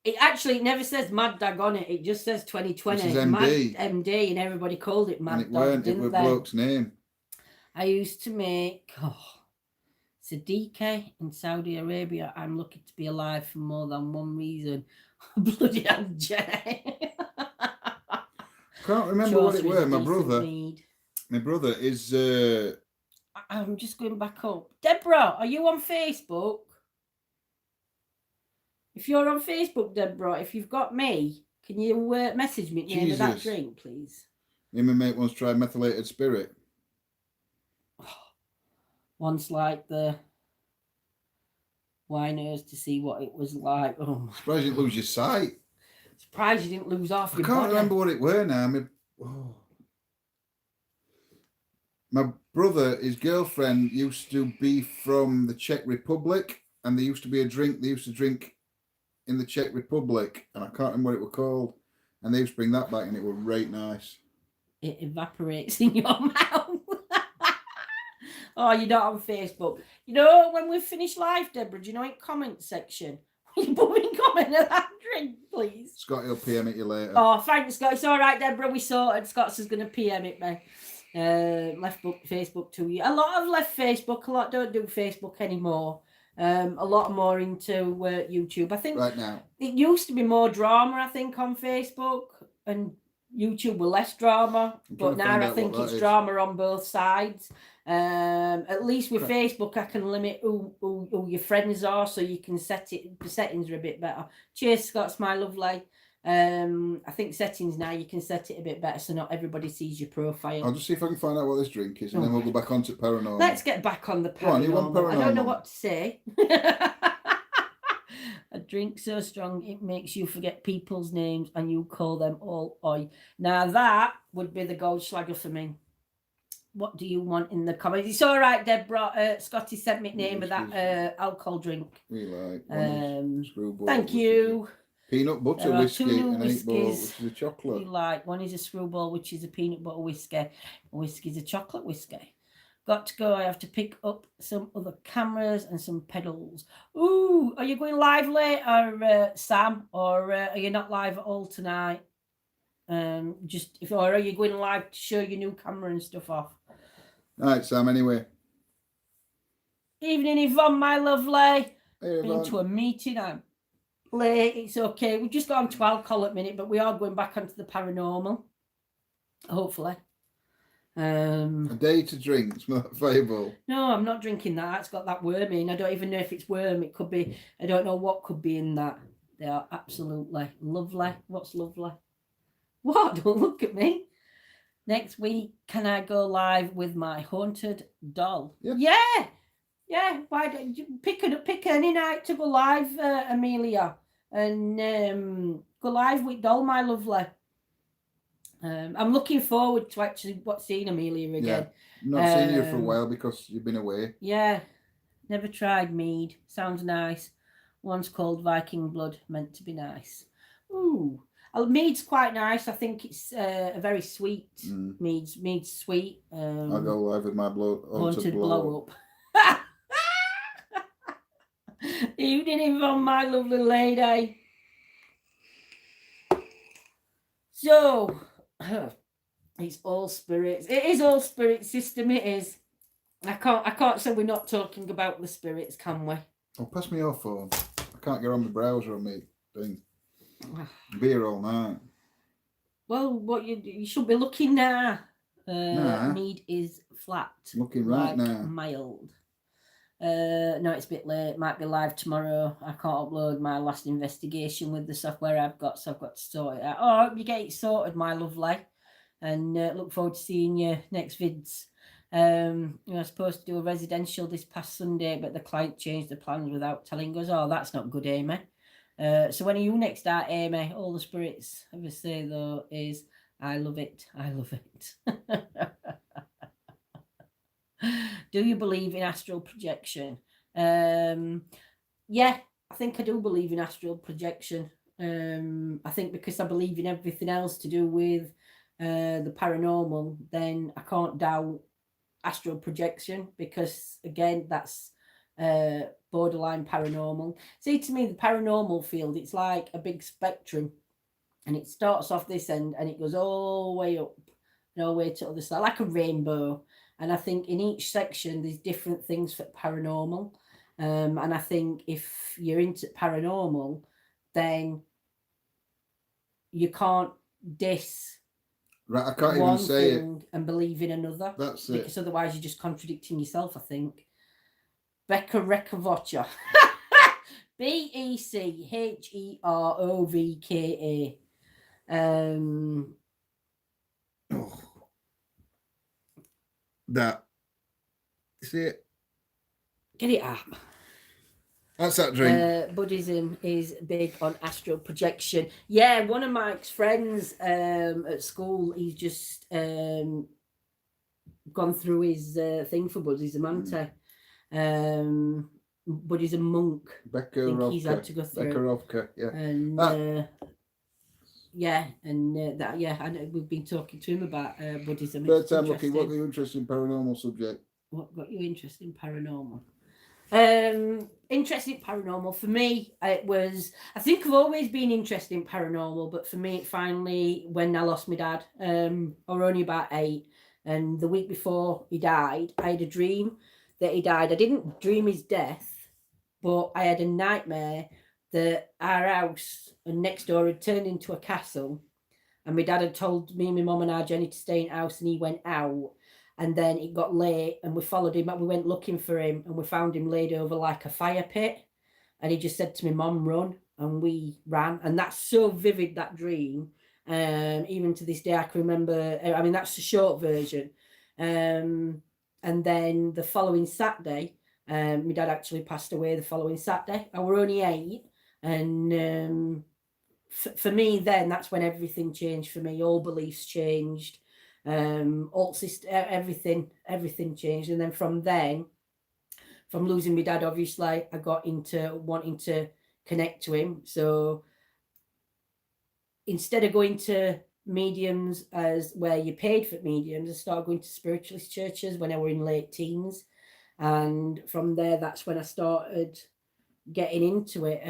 It actually never says Mad Dog on it. It just says 2020. This is MD. MD, and everybody called it Mad and it Dog. Weren't. It was bloke's name. I used to make Sadiqa in Saudi Arabia. I'm lucky to be alive for more than one reason. Bloody hell, Jenny. Can't remember what it were. My brother is. I'm just going back up. Deborah, are you on Facebook? If you're on Facebook, Deborah, if you've got me, can you message me the name of that drink, please? Me and my mate once tried methylated spirit. Once like the winers to see what it was like. Oh, surprised you didn't lose your sight. Surprised you didn't lose half your body. I can't remember what it were now. My brother, his girlfriend used to be from the Czech Republic, and there used to be a drink they used to drink in the Czech Republic, and I can't remember what it was called, and they used to bring that back, and it was right nice. It evaporates in your mouth. Oh, you're not on Facebook. You know, when we finish live, Deborah, do you know in comment section? Will you put me in comment of that drink, please? Scotty will PM it you later. Oh, thanks, Scott. It's all right, Deborah. We sorted. Scott's is going to PM it me. Left Facebook to you. A lot have left Facebook. A lot don't do Facebook anymore. A lot more into YouTube. I think right now it used to be more drama. I think on Facebook and YouTube were less drama, but now I think it's drama on both sides. At least with Facebook, I can limit who your friends are, so you can set it. The settings are a bit better. Cheers, Scott's my lovely. I think settings now you can set it a bit better, so not everybody sees your profile. I'll just see if I can find out what this drink is, and then we'll go back onto paranormal. Let's get back on the paranormal. Go on, you want paranormal? I don't know what to say. A drink so strong it makes you forget people's names and you call them all oi. Now that would be the Goldschlager for me. What do you want in the comments? It's all right, Deborah. Scotty sent me the name of that alcohol drink. We like Screwball. Thank you. Peanut butter whiskey and 8-ball, which is a chocolate. We like one is a Screwball, which is a peanut butter whiskey. Whiskey is a chocolate whiskey. Got to go. I have to pick up some other cameras and some pedals. Ooh, are you going live later, Sam, or are you not live at all tonight? Or are you going live to show your new camera and stuff off? All right, Sam. Anyway. Evening, Yvonne, my lovely. Hey, been to a meeting. I'm late. It's okay. We've just got on to alcohol at minute, but we are going back onto the paranormal. Hopefully. A day to drink. It's not Fireball. No, I'm not drinking that. It's got that worm in. I don't even know if it's worm. It could be. I don't know what could be in that. They are absolutely lovely. What's lovely? What? Don't look at me. Next week, can I go live with my haunted doll? Yep. Yeah. Why don't you pick any night to go live, Amelia, and go live with doll, my lovely. I'm looking forward to actually seeing Amelia again. Yeah, not seen you for a while because you've been away. Yeah, never tried mead. Sounds nice. One's called Viking Blood, meant to be nice. Ooh, Mead's quite nice. I think it's a very sweet Mead's sweet. I'll go live with my haunted blow up. Evening in from my lovely lady. So it's all spirits. It is all spirit system. It is. I can't say we're not talking about the spirits, can we? Oh, pass me your phone. I can't get on the browser on me thing. Be here all night. Well, what you should be looking now. Mead is flat. Looking right now. Mild. No, it's a bit late. Might be live tomorrow. I can't upload my last investigation with the software I've got, so I've got to sort it out. Oh, I hope you get it sorted, my lovely. And look forward to seeing you next vids. I was supposed to do a residential this past Sunday, but the client changed the plans without telling us. Oh, that's not good, Amy. So when are you next out, Amy? All the spirits ever say though is, I love it. I love it. Do you believe in astral projection? Yeah, I think I do believe in astral projection. I think because I believe in everything else to do with the paranormal, then I can't doubt astral projection, because again, that's borderline paranormal. See, to me, the paranormal field, it's like a big spectrum, and it starts off this end and it goes all the way up and all the way to the other side, like a rainbow. And I think in each section there's different things for paranormal. And I think if you're into paranormal, then you can't diss I can't even say it and believe in another. That's it. Because otherwise you're just contradicting yourself, I think. Becca Recavocha. BECHEROVKA. That. See it? Get it up. That's that drink. Buddhism is big on astral projection. Yeah, one of Mike's friends at school, he's just gone through his thing for Buddhism, hasn't he? Buddhism monk. Becca Rovka. He's had to go through. Becca Rovka, yeah. And I know we've been talking to him about Buddhism. Third time looking, what got you interested in paranormal subject? What got you interested in paranormal? Interested in paranormal, for me, it was, I think I've always been interested in paranormal, but for me, it finally, when I lost my dad, I was only about 8, and the week before he died, I had a dream that he died. I didn't dream his death, but I had a nightmare that our house and next door had turned into a castle, and my dad had told me, my mum and our Jenny to stay in the house, and he went out. And then it got late and we followed him. We went looking for him and we found him laid over like a fire pit. And he just said to me, Mum, run. And we ran. And that's so vivid, that dream. Even to this day, I can remember. I mean, that's the short version. And then the following Saturday, my dad actually passed away the following Saturday. I were only 8. And for me then, that's when everything changed for me. All beliefs changed. Everything changed. And then from losing my dad, obviously I got into wanting to connect to him. So instead of going to mediums as where you paid for mediums, I started going to spiritualist churches when I were in late teens, and from there that's when I started getting into it.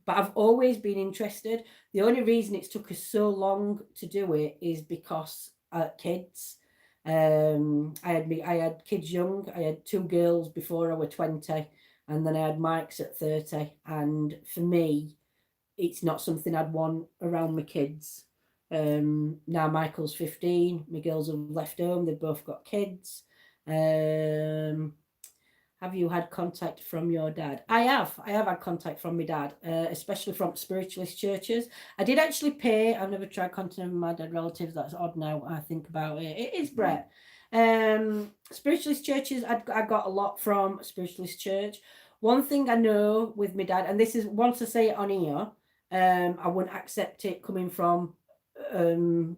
But I've always been interested. The only reason it's took us so long to do it is because kids. I had kids young. I had 2 girls before I was 20, and then I had Mike's at 30. And for me, it's not something I'd want around my kids. Now Michael's 15. My girls have left home. They've both got kids. Have you had contact from your dad? I have had contact from my dad, especially from spiritualist churches. I did actually pay. I've never tried contacting my dad relatives. That's odd now I think about it. It is, Brett. Spiritualist churches, I got a lot from spiritualist church. One thing I know with my dad, and this is, once I say it on here, I wouldn't accept it coming from a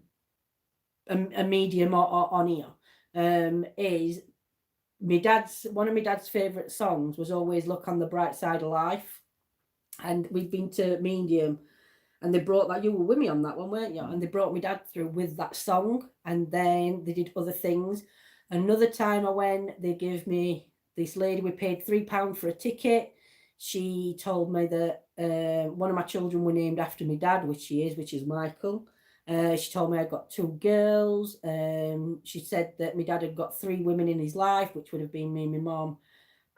medium or on here, is one of my dad's favourite songs was always Look on the Bright Side of Life. And we've been to medium And they brought that, you were with me on that one, weren't you? And they brought my dad through with that song, and then they did other things. Another time I went, they gave me, this lady, we paid £3 for a ticket. She told me that one of my children were named after my dad, which is Michael. She told me I got 2 girls. She said that my dad had got 3 women in his life, which would have been me, my mom,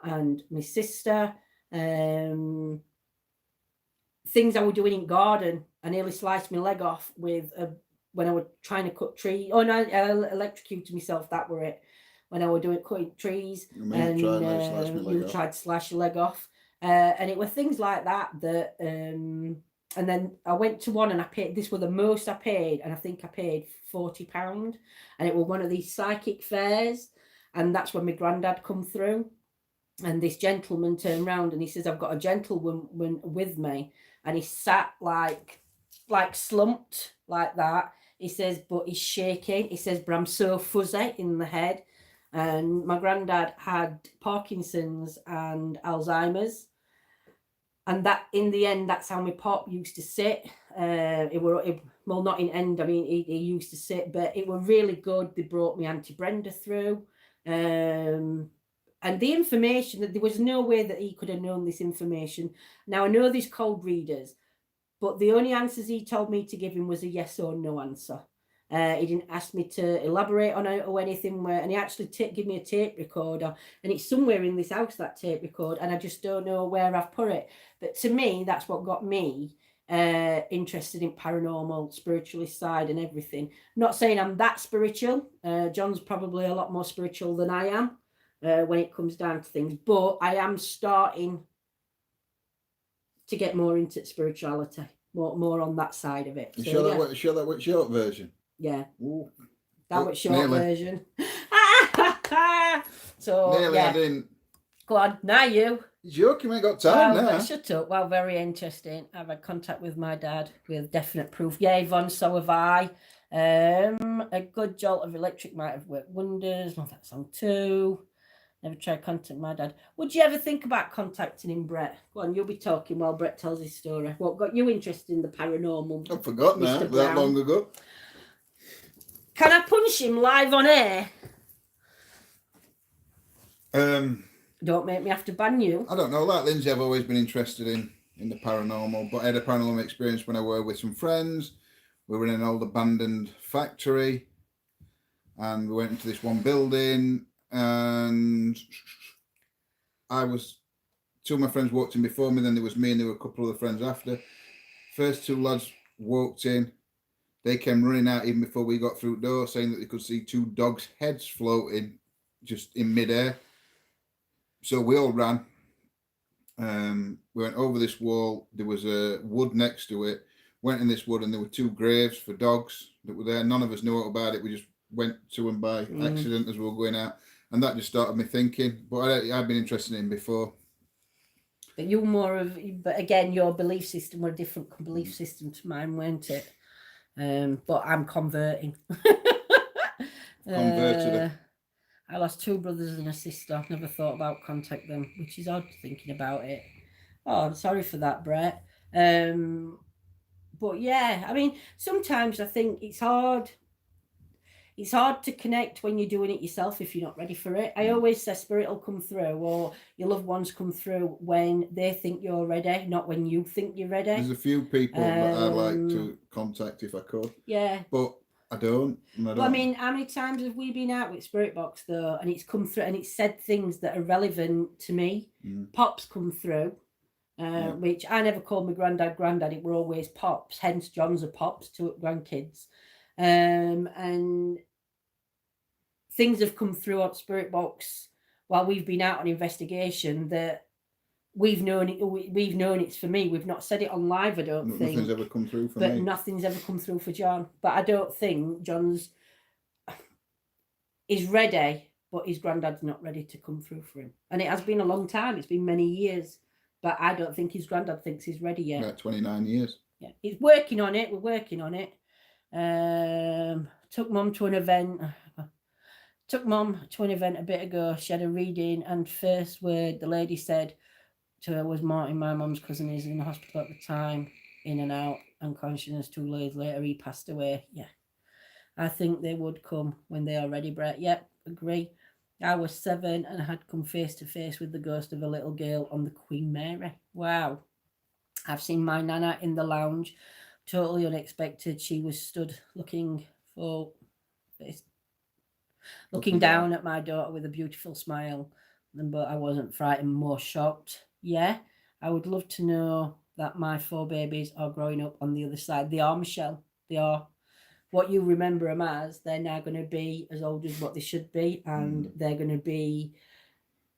and my sister. Things I was doing in garden. I nearly sliced my leg off when I was trying to cut trees. Oh no, I electrocuted myself. That were it. When I was cutting trees, and you tried to slash your leg off. And it were things like that. And then I went to one and I paid. This was the most I paid, and I think I paid £40. And it was one of these psychic fairs, and that's when my granddad come through. And this gentleman turned around and he says, "I've got a gentleman with me," and he sat like slumped like that. He says, "But he's shaking." He says, "But I'm so fuzzy in the head." And my granddad had Parkinson's and Alzheimer's. And that, in the end, that's how my pop used to sit. Well, not in end. I mean, he used to sit, but it were really good. They brought me Auntie Brenda through. And the information, that there was no way that he could have known this information. Now, I know there's cold readers, but the only answers he told me to give him was a yes or no answer. He didn't ask me to elaborate on it or anything. And he actually gave me a tape recorder, and it's somewhere in this house, that tape record, and I just don't know where I've put it. But to me, that's what got me interested in paranormal, spiritualist side and everything. Not saying I'm that spiritual. John's probably a lot more spiritual than I am. When it comes down to things, but I am starting to get more into spirituality, more on that side of it. You sure that was short version? Yeah. Ooh. That was short version. So nearly, yeah. I didn't. Go on, now you. You're joking, I got time now. Shut up. Well, very interesting. I've had contact with my dad with definite proof. Yeah, Yvonne, so have I. A good jolt of electric might have worked wonders. Love that song too. Never tried contacting my dad. Would you ever think about contacting him, Brett? Go on, you'll be talking while Brett tells his story. What got you interested in the paranormal? I've forgotten that long ago. Can I punch him live on air? Don't make me have to ban you. I don't know. Like Lindsay, I've always been interested in the paranormal, but I had a paranormal experience when I were with some friends. We were in an old abandoned factory, and we went into this one building. And two of my friends walked in before me, then there was me, and there were a couple of other friends after. First 2 lads walked in. They came running out even before we got through the door, saying that they could see 2 dogs' heads floating just in midair. So we all ran. We went over this wall. There was a wood next to it. Went in this wood, and there were 2 graves for dogs that were there. None of us knew about it. We just went to them by accident as we were going out. And that just started me thinking. But I've been interested in him before. But you're more of, but again, your belief system were a different belief system to mine, weren't it? But I'm converting. Converted. I lost 2 brothers and a sister. Never thought about contact them, which is odd thinking about it. Oh, I'm sorry for that, Brett. But yeah, I mean, sometimes I think it's hard. It's hard to connect when you're doing it yourself if you're not ready for it. I always say spirit will come through, or your loved ones come through when they think you're ready, not when you think you're ready. There's a few people that I'd like to contact if I could. Yeah. But I don't. Well, I mean, how many times have we been out with Spirit Box though, and it's come through and it's said things that are relevant to me? Pops come through, which I never called my granddad. It were always Pops. Hence, John's a Pops, 2 grandkids. And things have come through on Spirit Box while we've been out on investigation that we've known it's for me. We've not said it on live, I don't think. Nothing's ever come through for me. But nothing's ever come through for John. But I don't think John's is ready, but his granddad's not ready to come through for him. And it has been a long time. It's been many years. But I don't think his granddad thinks he's ready yet. Yeah, 29 years. Yeah, he's working on it. We're working on it. Took Mum to an event. A bit ago. She had a reading, and first word the lady said to her was Martin, my mum's cousin, is in the hospital at the time, in and out. unconscious. 2 days later, he passed away. Yeah. I think they would come when they are ready, Brett. Yep, agree. I was 7 and I had come face to face with the ghost of a little girl on the Queen Mary. Wow. I've seen my nana in the lounge. Totally unexpected. She was stood looking down at my daughter with a beautiful smile. But I wasn't frightened, more shocked. Yeah, I would love to know that my 4 babies are growing up on the other side. They are, Michelle. They are. What you remember them as, they're now going to be as old as what they should be, and they're going to be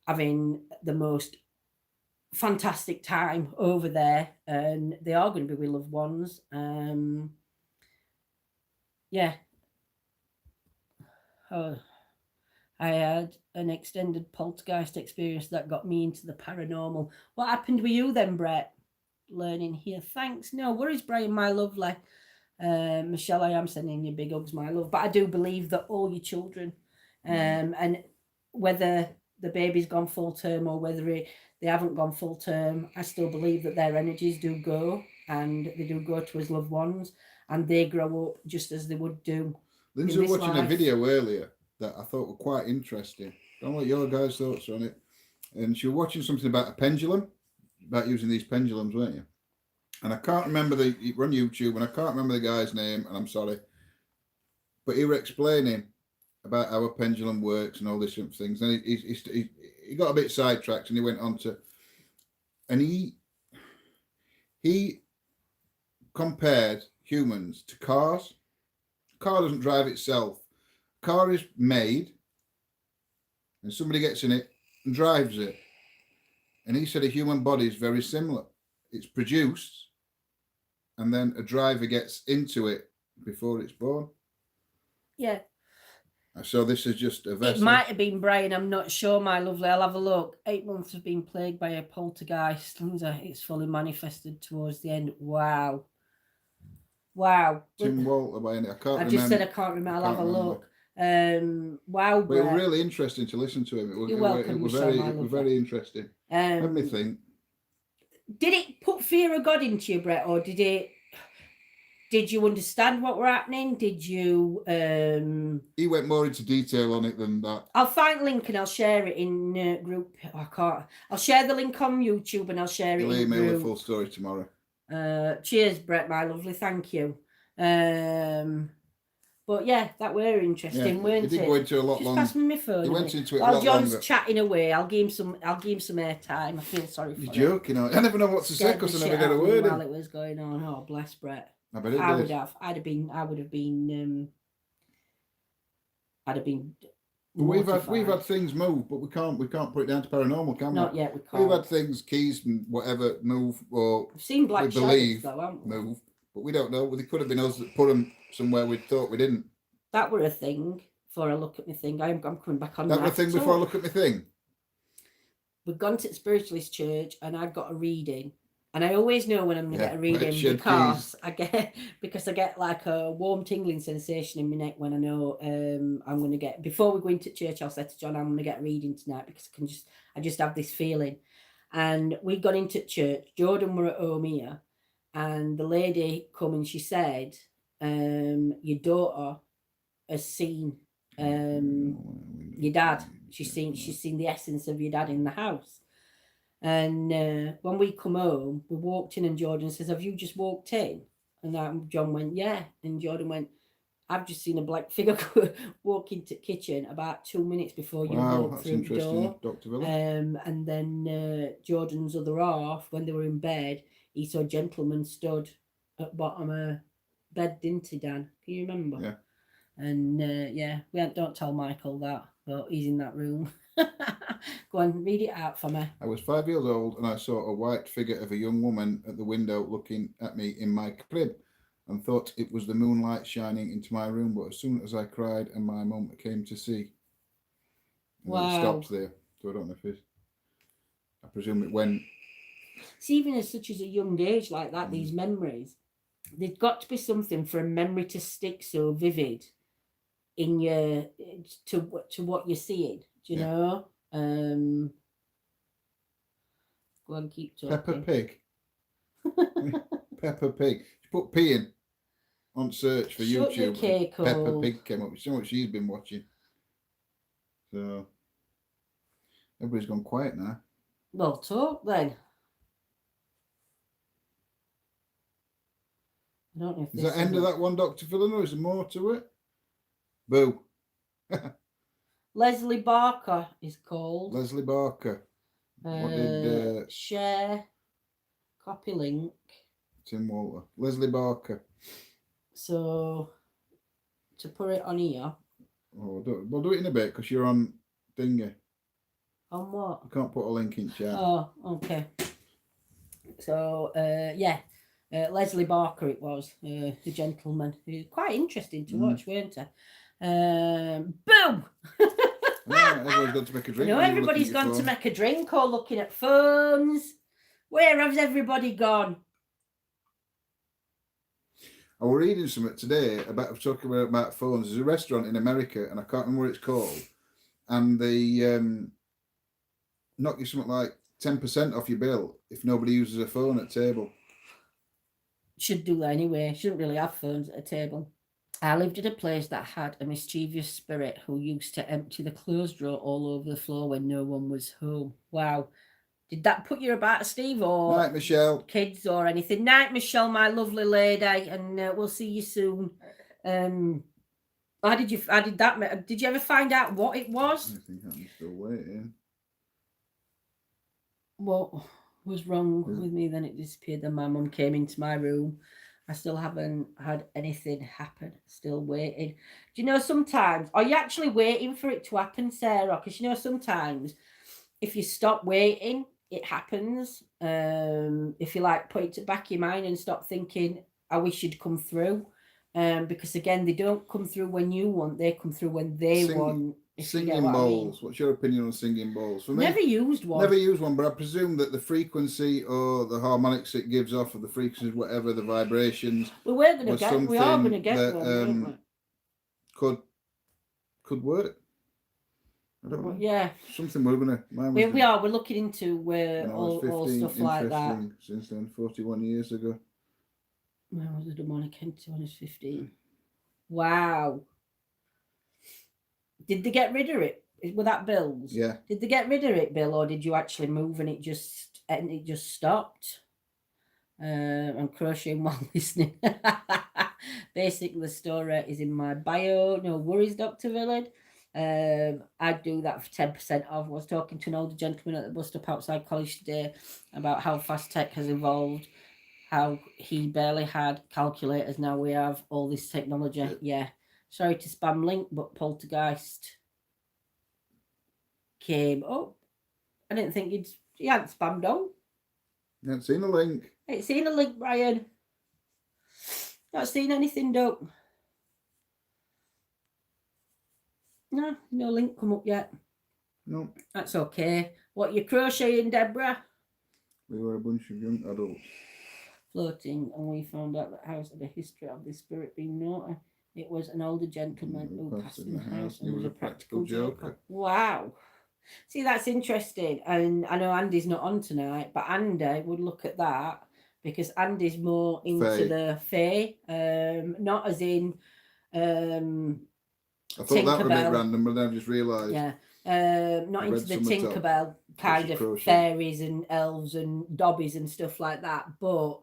having the most fantastic time over there, and they are going to be with loved ones. Yeah. Oh, I had an extended poltergeist experience that got me into the paranormal. What happened with you then, Brett? Learning here. Thanks. No worries, Brian, my lovely. Michelle, I am sending you big hugs, my love. But I do believe that all your children, and whether the baby's gone full term or whether they haven't gone full term, I still believe that their energies do go, and they do go to his loved ones, and they grow up just as they would do. Lindsay was watching a video earlier that I thought were quite interesting. I don't know what your guys' thoughts on it. And she was watching something about a pendulum, about using these pendulums, weren't you? And I can't remember we're on YouTube, and I can't remember the guy's name, and I'm sorry. But he was explaining about how a pendulum works and all these different things. And he got a bit sidetracked, and he went on to, and he compared humans to cars. A car doesn't drive itself. A car is made, and somebody gets in it and drives it. And he said a human body is very similar. It's produced, and then a driver gets into it before it's born. Yeah. So this is just a vessel. It might have been Brian, I'm not sure, my lovely. I'll have a look. 8 months have been plagued by a poltergeist. It's fully manifested towards the end. Wow. Tim Walter by any. I can't remember. I just said I can't remember. I'll have a look. Wow, but it was really interesting to listen to him. You're welcome, it was very interesting. Let me think. Did it put fear of God into you, Brett, or did you understand what were happening? Did you He went more into detail on it than that. I'll find a link and I'll share it in group. I'll share the link on YouTube and I'll share it in email group. The full story tomorrow. Cheers, Brett, my lovely. Thank you. But yeah, that were interesting, weren't it? He did go into a lot longer. Just pass me my phone. He went into it a lot longer. While John's chatting away, I'll give him some airtime. I feel sorry for him. You're joking. I never know what to say because I never get a word in. While it was going on. Oh, bless Brett. I bet it did. I'd have been. We've had things move, but we can't put it down to paranormal, can we? Not yet, we can't. We've had things, keys and whatever move, or I've seen black shadows, though, haven't we? Move, but we don't know. Well, it could have been us that put them somewhere we thought we didn't. That were a thing. Before I look at my thing, I'm coming back on. That were a thing before I look at my thing. We've gone to the spiritualist church, and I got a reading. And I always know when I'm going to get a reading because I get like a warm tingling sensation in my neck when I know I'm going to get, before we go into church, I'll say to John, I'm going to get a reading tonight because I just have this feeling. And we got into church. Jordan were at home here, and the lady come and she said, your daughter has seen your dad. She's seen the essence of your dad in the house. And when we come home, we walked in and Jordan says, have you just walked in? And John went, yeah. And Jordan went, I've just seen a black figure walk into the kitchen about 2 minutes before you walked through the door. Dr. Villa. And then Jordan's other half, when they were in bed, he saw a gentleman stood at the bottom of bed, didn't he, Dan? Can you remember? Yeah. And don't tell Michael that, but he's in that room. Go on, read it out for me. I was 5 years old and I saw a white figure of a young woman at the window looking at me in my crib and thought it was the moonlight shining into my room, but as soon as I cried and my mum came to see. And then it stops there. So I don't know if it's, I presume it went. See, even at such as a young age like that, these memories, there's got to be something for a memory to stick so vivid in your to what you're seeing. Do you know? Go on, keep talking. Peppa Pig. Peppa Pig. She put P in on search for Shut YouTube. Your cake Peppa hole. Pig came up. So much she's been watching. So everybody's gone quiet now. Well, talk then. I don't know if is that end of that one, Dr. Phil, or is there more to it? Boo. Leslie Barker is called. Leslie Barker. What did share copy link? Tim Walter. Leslie Barker. So to put it on here. Oh, we'll do it in a bit because you're on Dingy. On what? I can't put a link in chat. Oh, okay. So yeah. Leslie Barker it was, the gentleman. Quite interesting to watch, weren't he? Boom! Everybody's gone to make a drink. Everybody's gone to make a drink or looking at phones. Where has everybody gone? I was reading something today talking about phones. There's a restaurant in America, and I can't remember what it's called, and they knock you something like 10% off your bill if nobody uses a phone at table. Should do that anyway. Shouldn't really have phones at a table. I lived at a place that had a mischievous spirit who used to empty the clothes drawer all over the floor when no one was home. Wow. Did that put you about, Steve, or night, Michelle, kids or anything? Night, Michelle, my lovely lady, and we'll see you soon. How did that? Did you ever find out what it was? I think I'm still waiting. What was wrong with me? Then it disappeared. Then my mum came into my room. I still haven't had anything happen. Still waiting. Do you know sometimes? Are you actually waiting for it to happen, Sarah? Because you know sometimes if you stop waiting, it happens. If you like put it to back your mind and stop thinking, I wish you'd come through. Because again, they don't come through when you want, they come through when they want. Singing bowls. What's your opinion on singing bowls? For me, never used one. Never used one, but I presume that the frequency or the harmonics it gives off, or the frequencies, whatever the vibrations, we are going to get them. Could work. I don't know. Yeah, something we're gonna. We're looking into all stuff like that. Since then, 41 years ago. When was the demonic entity when I was 15? Wow. Did they get rid of it? Were that Bill's? Yeah. Did they get rid of it, Bill, or did you actually move and it just stopped? I'm crocheting while listening. Basically, the story is in my bio. No worries, Dr. Villard. I'd do that for 10% off. I was talking to an older gentleman at the bus stop outside college today about how fast tech has evolved, how he barely had calculators. Now we have all this technology. Yeah. Sorry to spam link, but Poltergeist came up. I didn't think you hadn't spammed on. You haven't seen a link. I ain't seen a link, Brian. Not seen anything, Doc. No link come up yet. No. That's okay. What, you crocheting, Deborah? We were a bunch of young adults. Floating, and we found out that house had a history of this spirit being naughty. It was an older gentleman who passed in the house and was a practical joker. Wow. See, that's interesting. And I know Andy's not on tonight, but Andy would look at that because Andy's more into the fae. Not as in I thought Tinkerbell. That was a bit random, but then I just realised. Yeah. Not into the Tinkerbell kind of fairies and elves and dobbies and stuff like that. But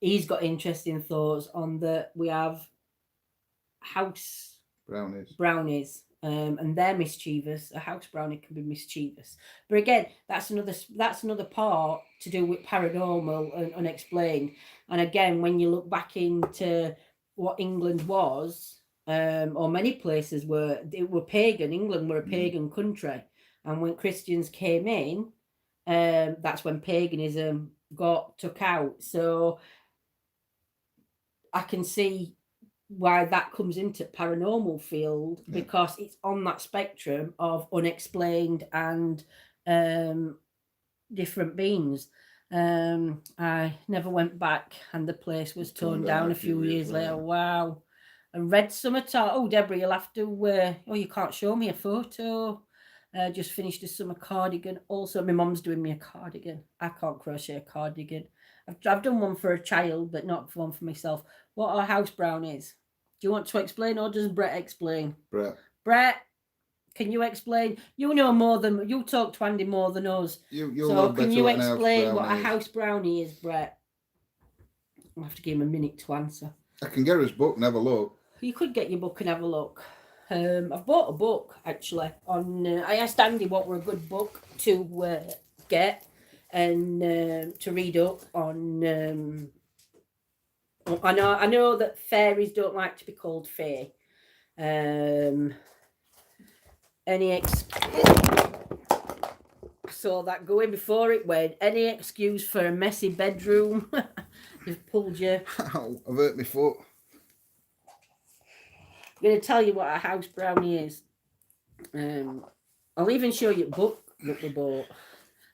he's got interesting thoughts on that. We have house brownies, and they're mischievous. A house brownie can be mischievous, but again, that's another part to do with paranormal and unexplained. And again, when you look back into what England was, or many places were pagan. England were a pagan country, and when Christians came in, that's when paganism took out. So I can see why that comes into paranormal field, because it's on that spectrum of unexplained and different beings. I never went back, and the place was torn down a few years later. Wow. And Red Summer Talk. Oh, Deborah, you'll have to. You can't show me a photo. Just finished a summer cardigan. Also, my mum's doing me a cardigan. I can't crochet a cardigan. I've done one for a child, but not one for myself. What are house brownies? Do you want to explain, or does Brett explain? Brett, can you explain? You know more than you talk to Andy more than us. So can you explain what a house brownie is, Brett? I'll have to give him a minute to answer. I can get his book and have a look. You could get your book and have a look. I've bought a book actually. I asked Andy what were a good book to get and to read up on. I know that fairies don't like to be called fae. So that going before it went. Any excuse for a messy bedroom? You've pulled your. Ow, I've hurt my foot. I'm going to tell you what a house brownie is. I'll even show you a book that we bought.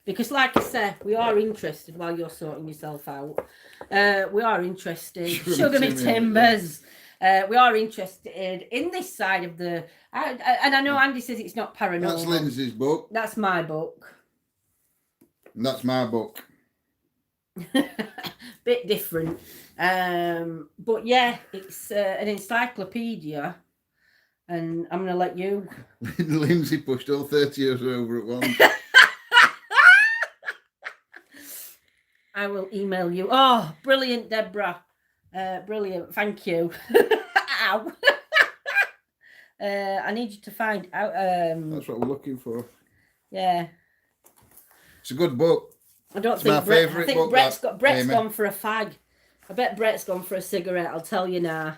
Because like I said, we are interested while you're sorting yourself out. We are interested. Sugar me timbers. We are interested in this side of the... and I know Andy says it's not paranormal. That's Lindsay's book. That's my book. And that's my book. Bit different. But yeah, it's an encyclopedia. And I'm going to let you... Lindsay pushed all 30 years over at once. I will email you. Oh, brilliant, Deborah. Brilliant. Thank you. Ow. I need you to find out. That's what we're looking for. Yeah. It's a good book. I don't think I think Brett's gone for a fag. I bet Brett's gone for a cigarette. I'll tell you now.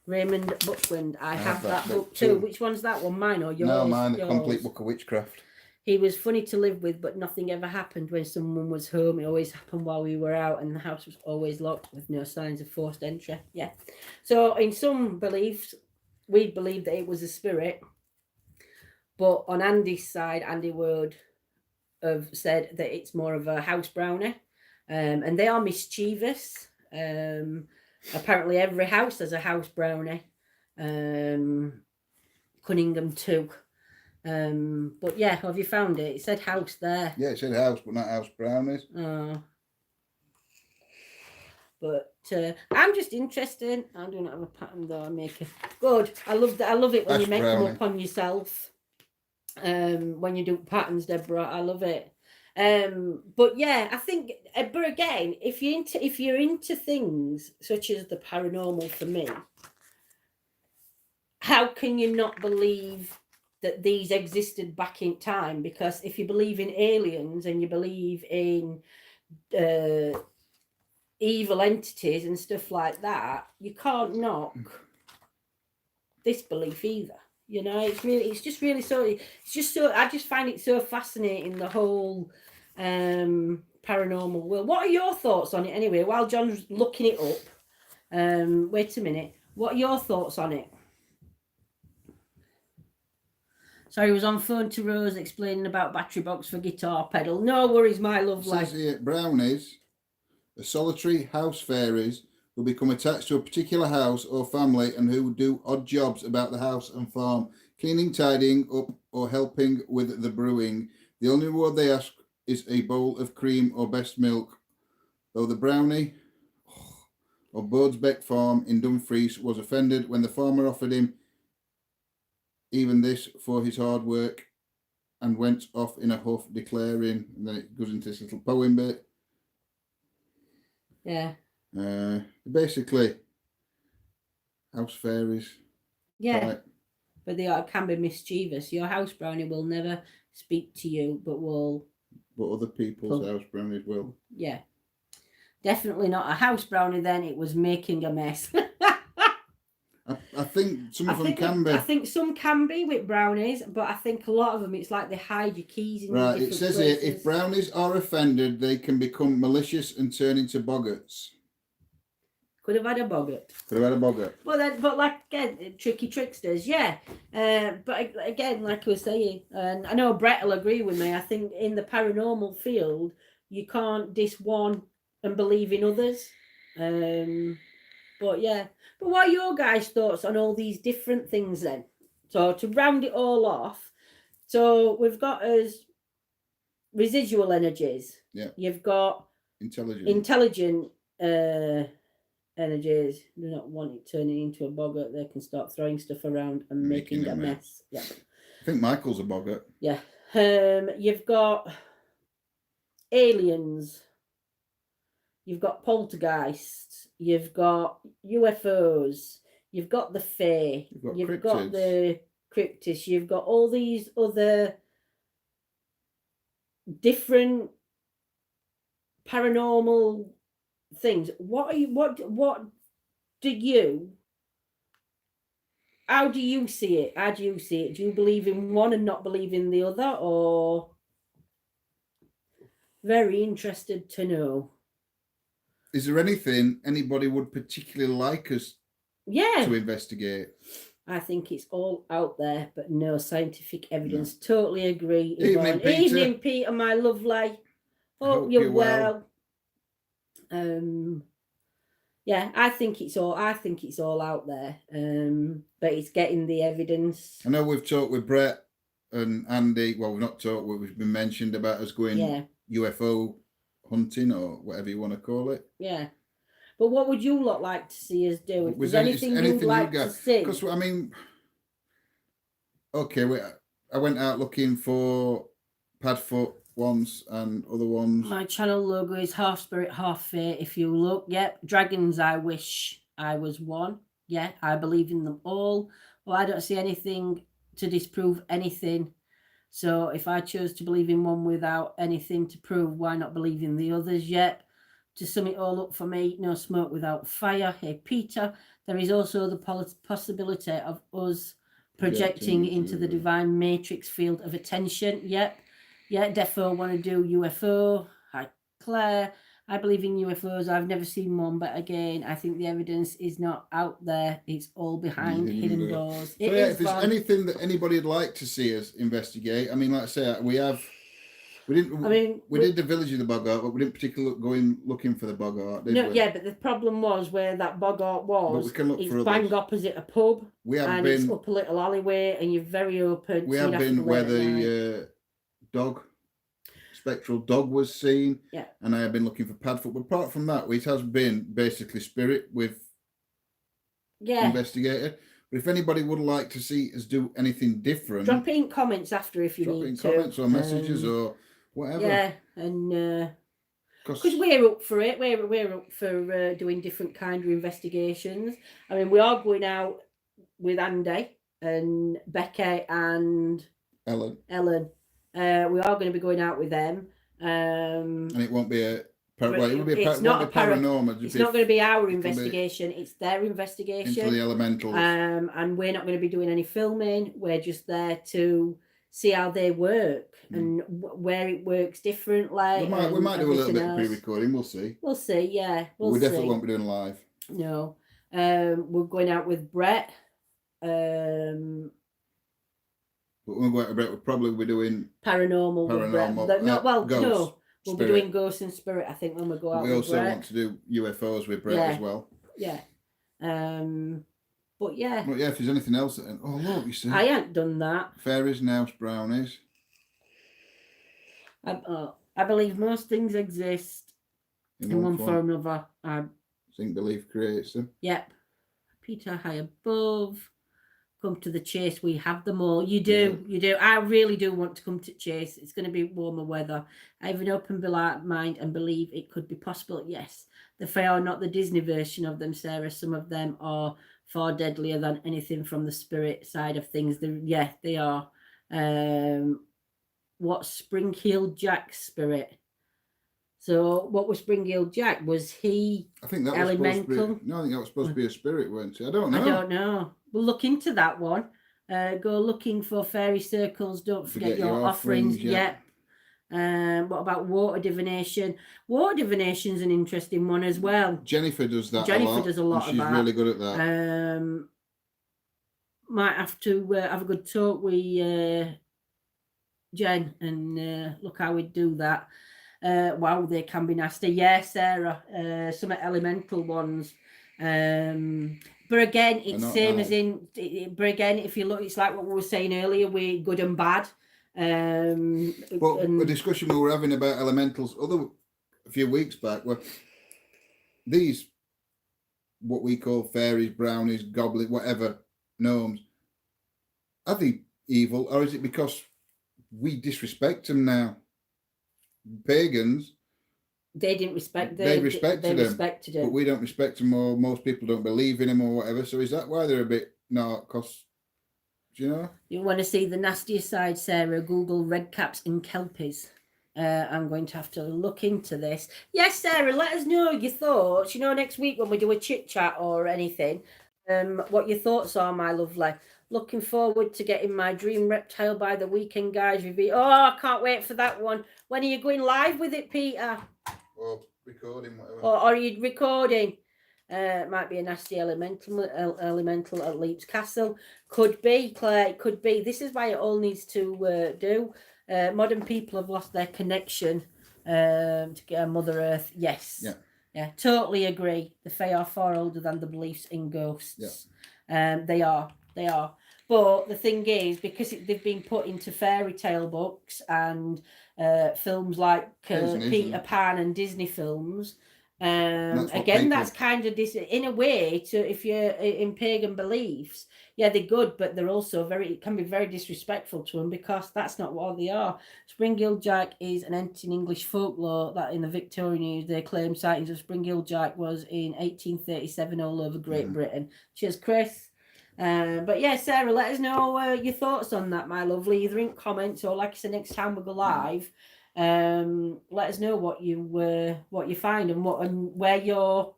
Raymond Buckland. I have that book too. Which one's that one? Mine or yours? No, mine. A complete book of witchcraft. He was funny to live with, but nothing ever happened when someone was home. It always happened while we were out, and the house was always locked with no signs of forced entry. Yeah. So in some beliefs, we believe that it was a spirit. But on Andy's side, Andy would have said that it's more of a house brownie. And they are mischievous. Apparently every house has a house brownie. Cunningham too. But yeah, have you found it? It said house there. Yeah, it said house, but not house brownies. Oh. But I'm just interested. I don't have a pattern though. I make it good. I love that. I love it when you make them up on yourself. When you do patterns, Deborah, I love it. But yeah, I think. But again, if you're into things such as the paranormal, for me, how can you not believe that these existed back in time? Because if you believe in aliens and you believe in evil entities and stuff like that, you can't knock this belief either. You know, I just find it so fascinating, the whole paranormal world. What are your thoughts on it anyway? While John's looking it up, wait a minute. What are your thoughts on it? Sorry, I was on phone to Rose explaining about battery box for guitar pedal. No worries, my lovely. It says here, brownies, the solitary house fairies, will become attached to a particular house or family and who do odd jobs about the house and farm, cleaning, tidying up, or helping with the brewing. The only reward they ask is a bowl of cream or best milk. Though the brownie of Boardsbeck Farm in Dumfries was offended when the farmer offered him even this for his hard work and went off in a huff, declaring, and then it goes into this little poem bit. Yeah. Basically, house fairies. Yeah. Right. But they can be mischievous. Your house brownie will never speak to you, but other people's house brownies will. Yeah. Definitely not a house brownie then. It was making a mess. I think some of them can be. I think some can be with brownies, but I think a lot of them, it's like they hide your keys in right, it says places. Here, if brownies are offended, they can become malicious and turn into boggarts. Could have had a boggart. But like, again, tricky tricksters, yeah. But again, like I was saying, and I know Brett will agree with me, I think in the paranormal field, you can't diss one and believe in others. But yeah. But what are your guys' thoughts on all these different things then? So to round it all off, so we've got as residual energies. Yeah. You've got intelligent energies. Do not want it turning into a boggart. They can start throwing stuff around and making a mess. Yeah. I think Michael's a boggart. Yeah. You've got aliens. You've got poltergeists. You've got UFOs. You've got the Fae. You've got the cryptids. You've got all these other different paranormal things. How do you see it? How do you see it? Do you believe in one and not believe in the other, or? Very interested to know. Is there anything anybody would particularly like us to investigate? I think it's all out there, but no scientific evidence. No. Totally agree. Evening, Peter. Evening, Peter, my lovely. Hope you're well. Yeah, I think it's all out there. But it's getting the evidence. I know we've talked with Brett and Andy. Well, we've not talked. We've been mentioned about us going UFO hunting or whatever you want to call it. Yeah. But what would you lot like to see us do? If there's anything you'd like to see? Because, I mean, okay, I went out looking for Padfoot ones and other ones. My channel logo is half spirit, half fae. If you look, dragons, I wish I was one. Yeah, I believe in them all. Well, I don't see anything to disprove anything. So if I chose to believe in one without anything to prove, why not believe in the others yet? To sum it all up for me, no smoke without fire. Hey, Peter, there is also the possibility of us projecting into the divine matrix field of attention. Yep. Yeah, defo want to do UFO. Hi, Claire. I believe in UFOs. I've never seen one, but again, I think the evidence is not out there. It's all behind hidden doors. So if there's anything that anybody would like to see us investigate, I mean, like I say, we did the Village of the Boggart, but we didn't particularly go in looking for the Boggart, did we? Yeah, but the problem was where that Boggart was, it's bang opposite a pub, it's up a little alleyway, and you're very open. We have been where the spectral dog was seen, and I have been looking for Padfoot. But apart from that, it has been basically spirit with investigated. But if anybody would like to see us do anything different, drop it in comments after if you need to. Drop in comments or messages or whatever. Yeah, and because we're up for it, we're up for doing different kind of investigations. I mean, we are going out with Andy and Becky and Ellen. We are going to be going out with them. And it won't be a paranormal. It's not going to be our investigation. It's their investigation. Into the elementals. And we're not going to be doing any filming. We're just there to see how they work and where it works differently. We might do a little bit of pre-recording. We'll see. We'll see. Yeah, we definitely won't be doing live. No. We're going out with Brett. But when we go out with Brett, we'll probably be doing paranormal. Ghosts. No. We'll be doing ghosts and spirit, I think, when we go out with Brett. We also want to do UFOs with Brett as well. Yeah. But yeah. But yeah, if there's anything else that... Oh, look, you see. I ain't done that. Fairies, Nouse, Brownies. I believe most things exist in one form or another. I think belief creates them. Yep. Peter, high above. Come to the chase. We have them all. You do. Yeah. You do. I really do want to come to chase. It's going to be warmer weather. I have an open mind and believe it could be possible. Yes. The Fae are not the Disney version of them, Sarah. Some of them are far deadlier than anything from the spirit side of things. They are. What's Spring-Heeled Jack's spirit? So what was Spring-Heeled Jack? Was he I think that elemental? I think that was supposed to be a spirit, weren't it? I don't know. We'll look into that one. Go looking for fairy circles. Don't forget your offerings. Yep. What about water divination? Water divination is an interesting one as well. Jennifer does that. Jennifer does a lot of that. She's really good at that. Might have to have a good talk with Jen and look how we do that. Wow, they can be nasty. Yeah, Sarah. Some elemental ones. But again, it's same as in. But again, if you look, it's like what we were saying earlier. We're good and bad. Well, a discussion we were having about elementals a few weeks back were these, what we call fairies, brownies, goblins, whatever, gnomes. Are they evil, or is it because we disrespect them now? Pagans, they didn't respect them. They respected them, but we don't respect them, or most people don't believe in them, or whatever. So is that why they're a bit because, you know? You want to see the nastier side, Sarah? Google red caps and kelpies. I'm going to have to look into this. Yes, Sarah, let us know your thoughts. You know, next week when we do a chit chat or anything, what your thoughts are, my lovely. Looking forward to getting my dream reptile by the weekend, guys. Oh, I can't wait for that one. When are you going live with it, Peter? Or recording, whatever. Or are you recording? Might be a nasty elemental at Leaps Castle. Could be, Claire. It could be. This is why it all needs to do. Modern people have lost their connection to Mother Earth. Yes. Yeah. Totally agree. The Fae are far older than the beliefs in ghosts. Yeah. They are. But the thing is, because they've been put into fairy tale books and films like Peter Pan and Disney films. Again, that's kind of in a way, if you're in pagan beliefs, yeah, they're good, but they're also it can be very disrespectful to them, because that's not what they are. Springhill Jack is an entity in English folklore that in the Victorian age, they claim sightings of Springhill Jack was in 1837 all over Great Britain. Cheers, Chris. But yeah, Sarah, let us know your thoughts on that, my lovely, either in comments or, like I said, next time we go live. Let us know what you find and where your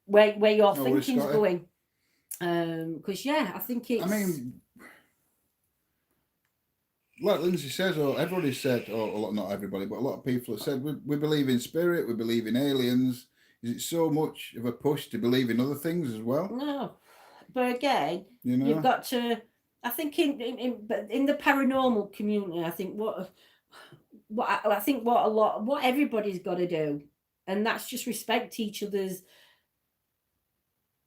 thinking's going. Because I think it's. I mean, like Lindsay says, or everybody said, or not everybody, but a lot of people have said, we believe in spirit, we believe in aliens. Is it so much of a push to believe in other things as well? No, but again, you've got to. I think in the paranormal community, I think what everybody's got to do, and that's just respect each other's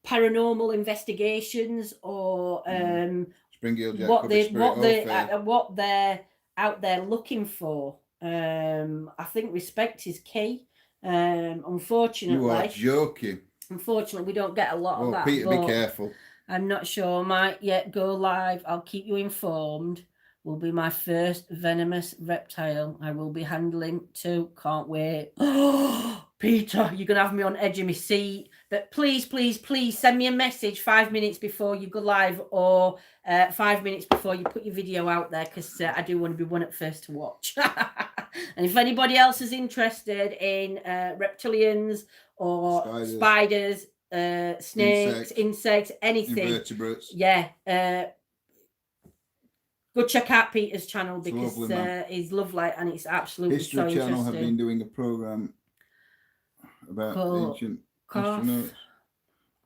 paranormal investigations or what they're out there looking for. I think respect is key. Unfortunately, you are joking. Unfortunately, we don't get a lot of that. Peter, be careful. I'm not sure. Might yet go live. I'll keep you informed. Will be my first venomous reptile. I will be handling too. Can't wait. Oh, Peter, you're going to have me on edge of my seat. But please, please, please send me a message 5 minutes before you go live, or 5 minutes before you put your video out there, because I do want to be one at first to watch. And if anybody else is interested in reptilians or spiders, snakes, insects, anything, invertebrates, go check out Peter's channel, because he's lovely and it's absolutely History so Channel interesting. have been doing a program about ancient astronauts,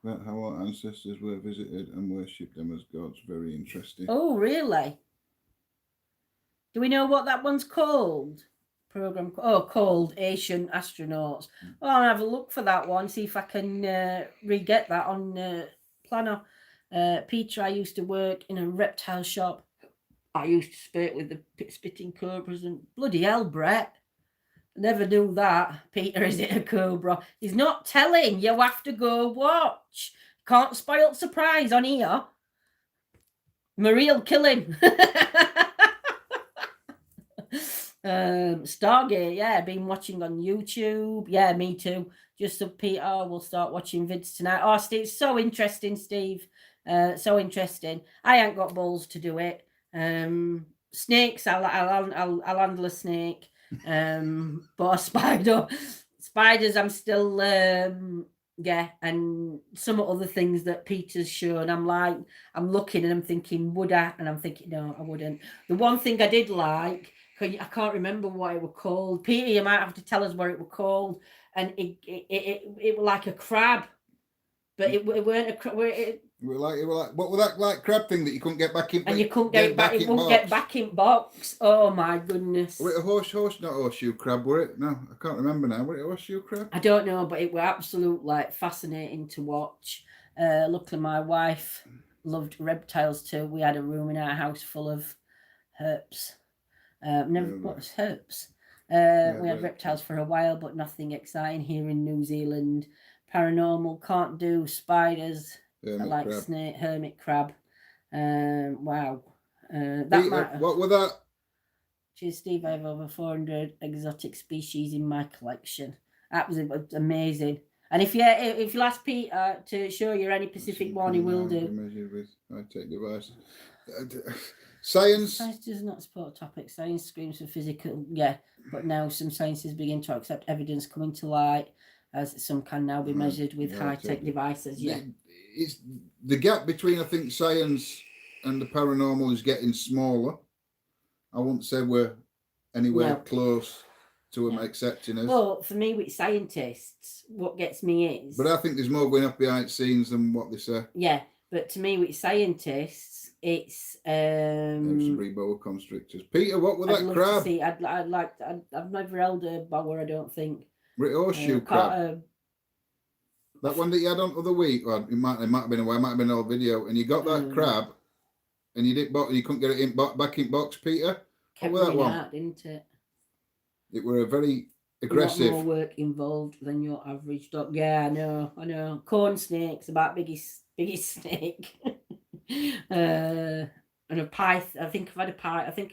about how our ancestors were visited and worshipped them as gods. Very interesting. Oh, really? Do we know what that one's called? Program called Asian Astronauts. Well, I'll have a look for that one, see if I can re-get that on Planner. Peter, I used to work in a reptile shop. I used to spit with the spitting cobras, and bloody hell, Brett. I never knew that. Peter, is it a cobra? He's not telling. You have to go watch. Can't spoil surprise on here. Marie'll kill him. Stargate, been watching on YouTube. Yeah, me too. Just so Peter, we'll start watching vids tonight. Oh, Steve, so interesting, Steve. So interesting. I ain't got balls to do it. Snakes, I'll handle a snake. But a spiders, I'm still and some other things that Peter's shown. I'm looking and I'm thinking, would I? And I'm thinking, no, I wouldn't. The one thing I did like, I can't remember what it was called. Peter, you might have to tell us what it was called. And it was like a crab, but it weren't a crab. What was that like crab thing that you couldn't get back in? And you couldn't get it back. It won't get back in box. Oh my goodness! Was it a not horseshoe crab? Were it? No, I can't remember now. Was it a horseshoe crab? I don't know, but it was absolute like fascinating to watch. Luckily, my wife loved reptiles too. We had a room in our house full of herps. What's herps? We had reptiles for a while, but nothing exciting here in New Zealand. Paranormal, can't do spiders. Hermit crab. Wow. What were that? Cheers, Steve. I have over 400 exotic species in my collection. That was amazing. And if you ask Peter to show you any Pacific one, he will do. Measured with high-tech device. Science does not support topic. Science screams for physical, but now some sciences begin to accept evidence coming to light, as some can now be measured with high-tech devices. It's the gap between, I think, science and the paranormal is getting smaller. I wouldn't say we're anywhere close to them accepting us. Well, for me, with scientists, what gets me is... But I think there's more going off behind the scenes than what they say. Yeah, but to me, with scientists, it's... some boa constrictors. Peter, what was that crab? I've never held a boa, I don't think. Horseshoe crab. That one that you had on the other week, well, it might have been away, it might have been an old video, and you got that crab, and you couldn't get it back in box, Peter. Kept what was that one? Out, didn't it? It were a very aggressive. A lot more work involved than your average dog. Yeah, I know. Corn snake's about biggest snake. And a python. I think I've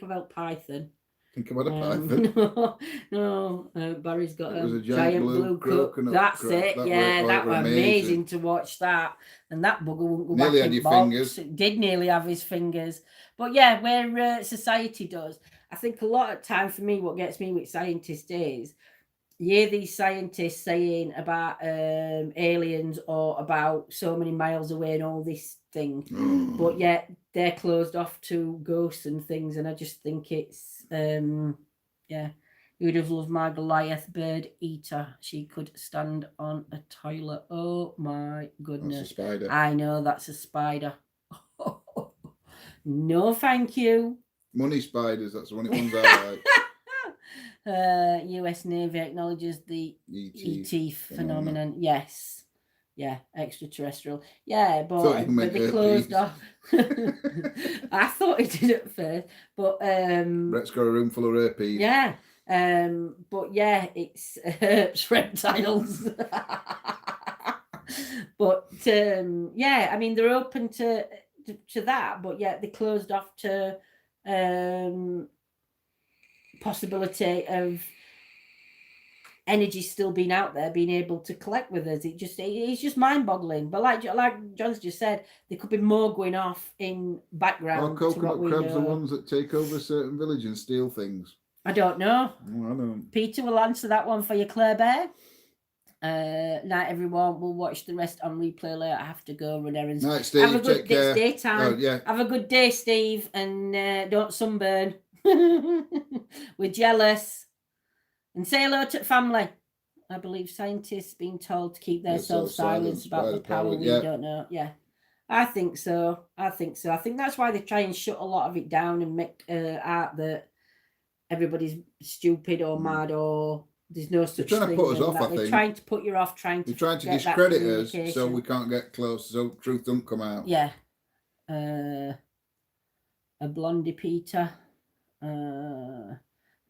held python. Think about a python. No. Barry's got a giant blue coconut. That's it. That was amazing to watch that. And that bugger wouldn't go nearly back in box. Fingers. It did nearly have his fingers. But yeah, where society does, I think a lot of time for me, what gets me with scientists is, you hear these scientists saying about aliens or about so many miles away and all this thing, but yet they're closed off to ghosts and things, and I just think it's you'd have loved my Goliath bird eater. She could stand on a toilet. Oh my goodness. That's a spider. I know, that's a spider. No thank you. Money spiders, that's the only ones I like. US Navy acknowledges the ET phenomenon. Yes. Yeah, extraterrestrial. Yeah, but they closed off. I thought it did at first, but Brett's got a room full of herpes. Yeah. But yeah, it's herps reptiles. But I mean, they're open to that, but yeah, they closed off to possibility of energy still being out there, being able to collect with us. It's just mind-boggling. But like John's just said, there could be more going off in background. Coconut crabs are ones that take over a certain village and steal things. I don't know. I don't. Peter will answer that one for you, Claire Bear. Night, everyone. We'll watch the rest on replay later. I have to go run errands. Night, Steve. Have a good daytime. Oh, yeah. Have a good day, Steve, and don't sunburn. We're jealous. And say hello to family. I believe scientists being told to keep their self silence about the power we don't know. Yeah, I think so. I think that's why they try and shut a lot of it down and make art that everybody's stupid or mad or there's no such thing. They're trying to put us off, I think. They're trying to put you off, they're trying to discredit us so we can't get close, so truth don't come out. Yeah. A blondie Peter.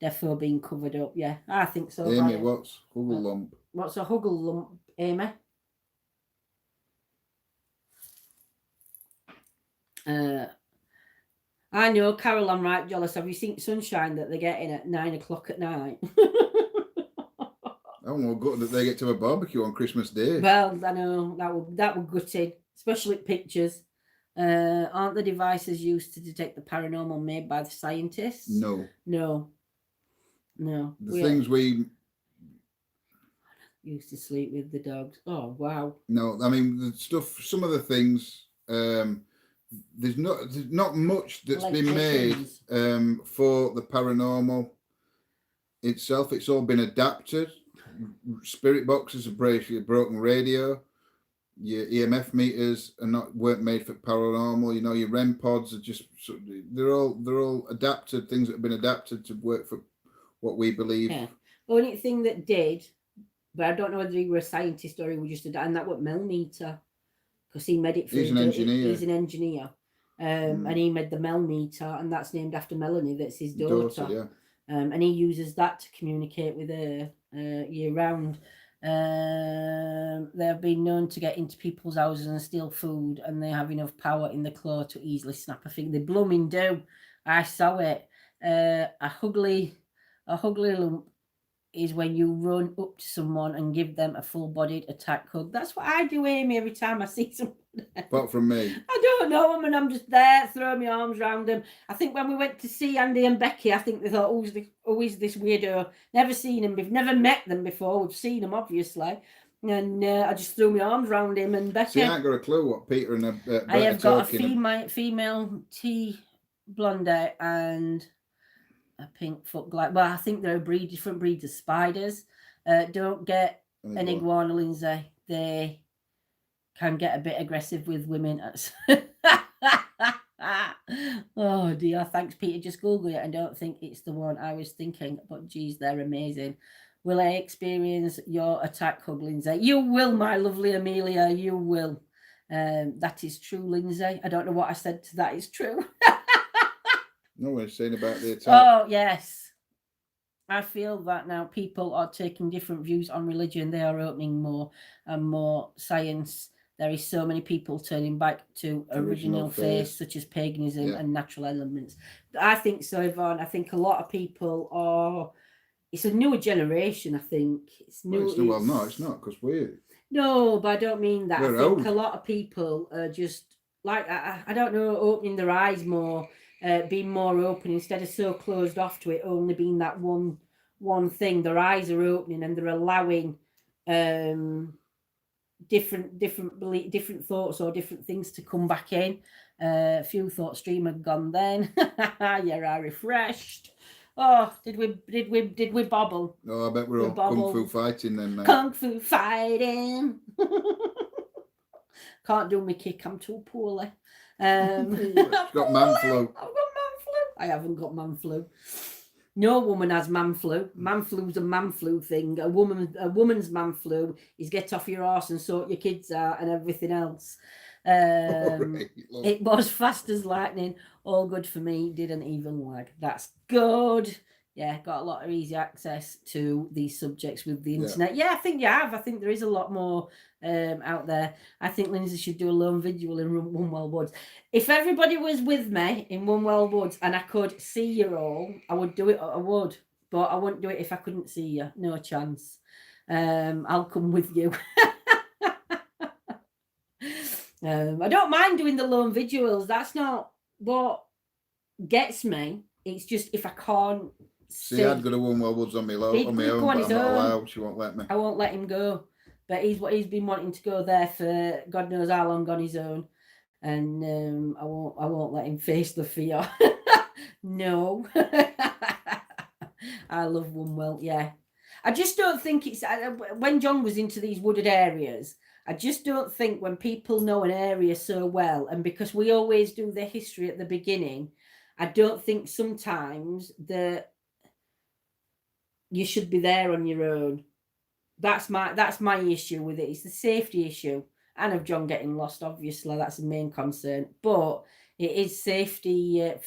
Defo being covered up. Yeah, I think so. Amy, what's huggle lump? What's a huggle lump, Amy? I know, Carol, I'm right jealous. Have you seen Sunshine that they're getting at 9:00 at night? Oh, well, good that they get to have a barbecue on Christmas Day. Well, I know that would gutted, especially pictures. Aren't the devices used to detect the paranormal made by the scientists? No. The things we used to sleep with the dogs. Oh wow. No, I mean the stuff. Some of the things. There's not much that's been made for the paranormal itself. It's all been adapted. Spirit boxes, a broken radio. your EMF meters weren't made for paranormal. You know, your REM pods are just they're all adapted things that have been adapted to work for what we believe. Yeah. The only thing that did, but I don't know whether he were a scientist or he was just and that was millimeter, because he made it for. He's an engineer. He's an engineer, and he made the millimeter, and that's named after Melanie. That's his daughter. Yeah. And he uses that to communicate with her year round. They have been known to get into people's houses and steal food, and they have enough power in the claw to easily snap a finger. They blooming do. I saw it. A ugly lump is when you run up to someone and give them a full-bodied attack hug. That's what I do, Amy, every time I see someone. Apart from me. I don't know them, and I'm just there throwing my arms around them. I think when we went to see Andy and Becky, I think they thought, who is this weirdo? Never seen him, we've never met them before. We've seen them, obviously. And I just threw my arms around him and Becky. See, I ain't got a clue what Peter and I have got a female tea blonde and a pink foot glide. Well, I think they're different breeds of spiders. Don't get an iguana, Lindsay. They can get a bit aggressive with women. Oh dear, thanks Peter. Just Google it. I don't think it's the one I was thinking, but geez, they're amazing. Will I experience your attack hug, Lindsay? You will, my lovely Amelia, you will. That is true, Lindsay. I don't know what I said to that is true. No one's saying about the attack. Oh, yes. I feel that now people are taking different views on religion. They are opening more and more science. There is so many people turning back to original faith, such as paganism and natural elements. I think so, Yvonne. I think a lot of people are... It's a newer generation, I think. It's new. Well, no, it's not, because we're... No, but I don't mean that. We're I think old. a lot of people are just, like, I don't know, opening their eyes more, being more open instead of so closed off to it, only being that one thing. Their eyes are opening and they're allowing different thoughts or different things to come back in. A few thought stream had gone then. Yeah, I refreshed. Oh, did we bobble? No, I bet we're all kung fu fighting then, mate. Kung fu fighting. Can't do my kick. I'm too poorly. Got man flu. I've got man flu. I haven't got man flu. No woman has man flu. Man flu's a man flu thing. A woman's man flu is get off your arse and sort your kids out and everything else. Right, it was fast as lightning. All good for me. Didn't even lag. That's good. Yeah, got a lot of easy access to these subjects with the internet. Yeah, I think you have. I think there is a lot more out there. I think Lindsay should do a lone visual in Wunwell Woods. If everybody was with me in Wunwell Woods and I could see you all, I would do it. I would, but I wouldn't do it if I couldn't see you. No chance. I'll come with you. I don't mind doing the lone visuals. That's not what gets me. It's just if I can't see. I'd go to Wunwell Woods on my own, but I'm not allowed. She won't let me. I won't let him go. But he's been wanting to go there for God knows how long on his own, and I won't let him face the fear. No. I love Wunwell. Yeah, I just don't think it's when John was into these wooded areas. I just don't think when people know an area so well, and because we always do the history at the beginning, I don't think sometimes that you should be there on your own. That's my issue with it. It's the safety issue. And of John getting lost, obviously, that's the main concern. But it is safety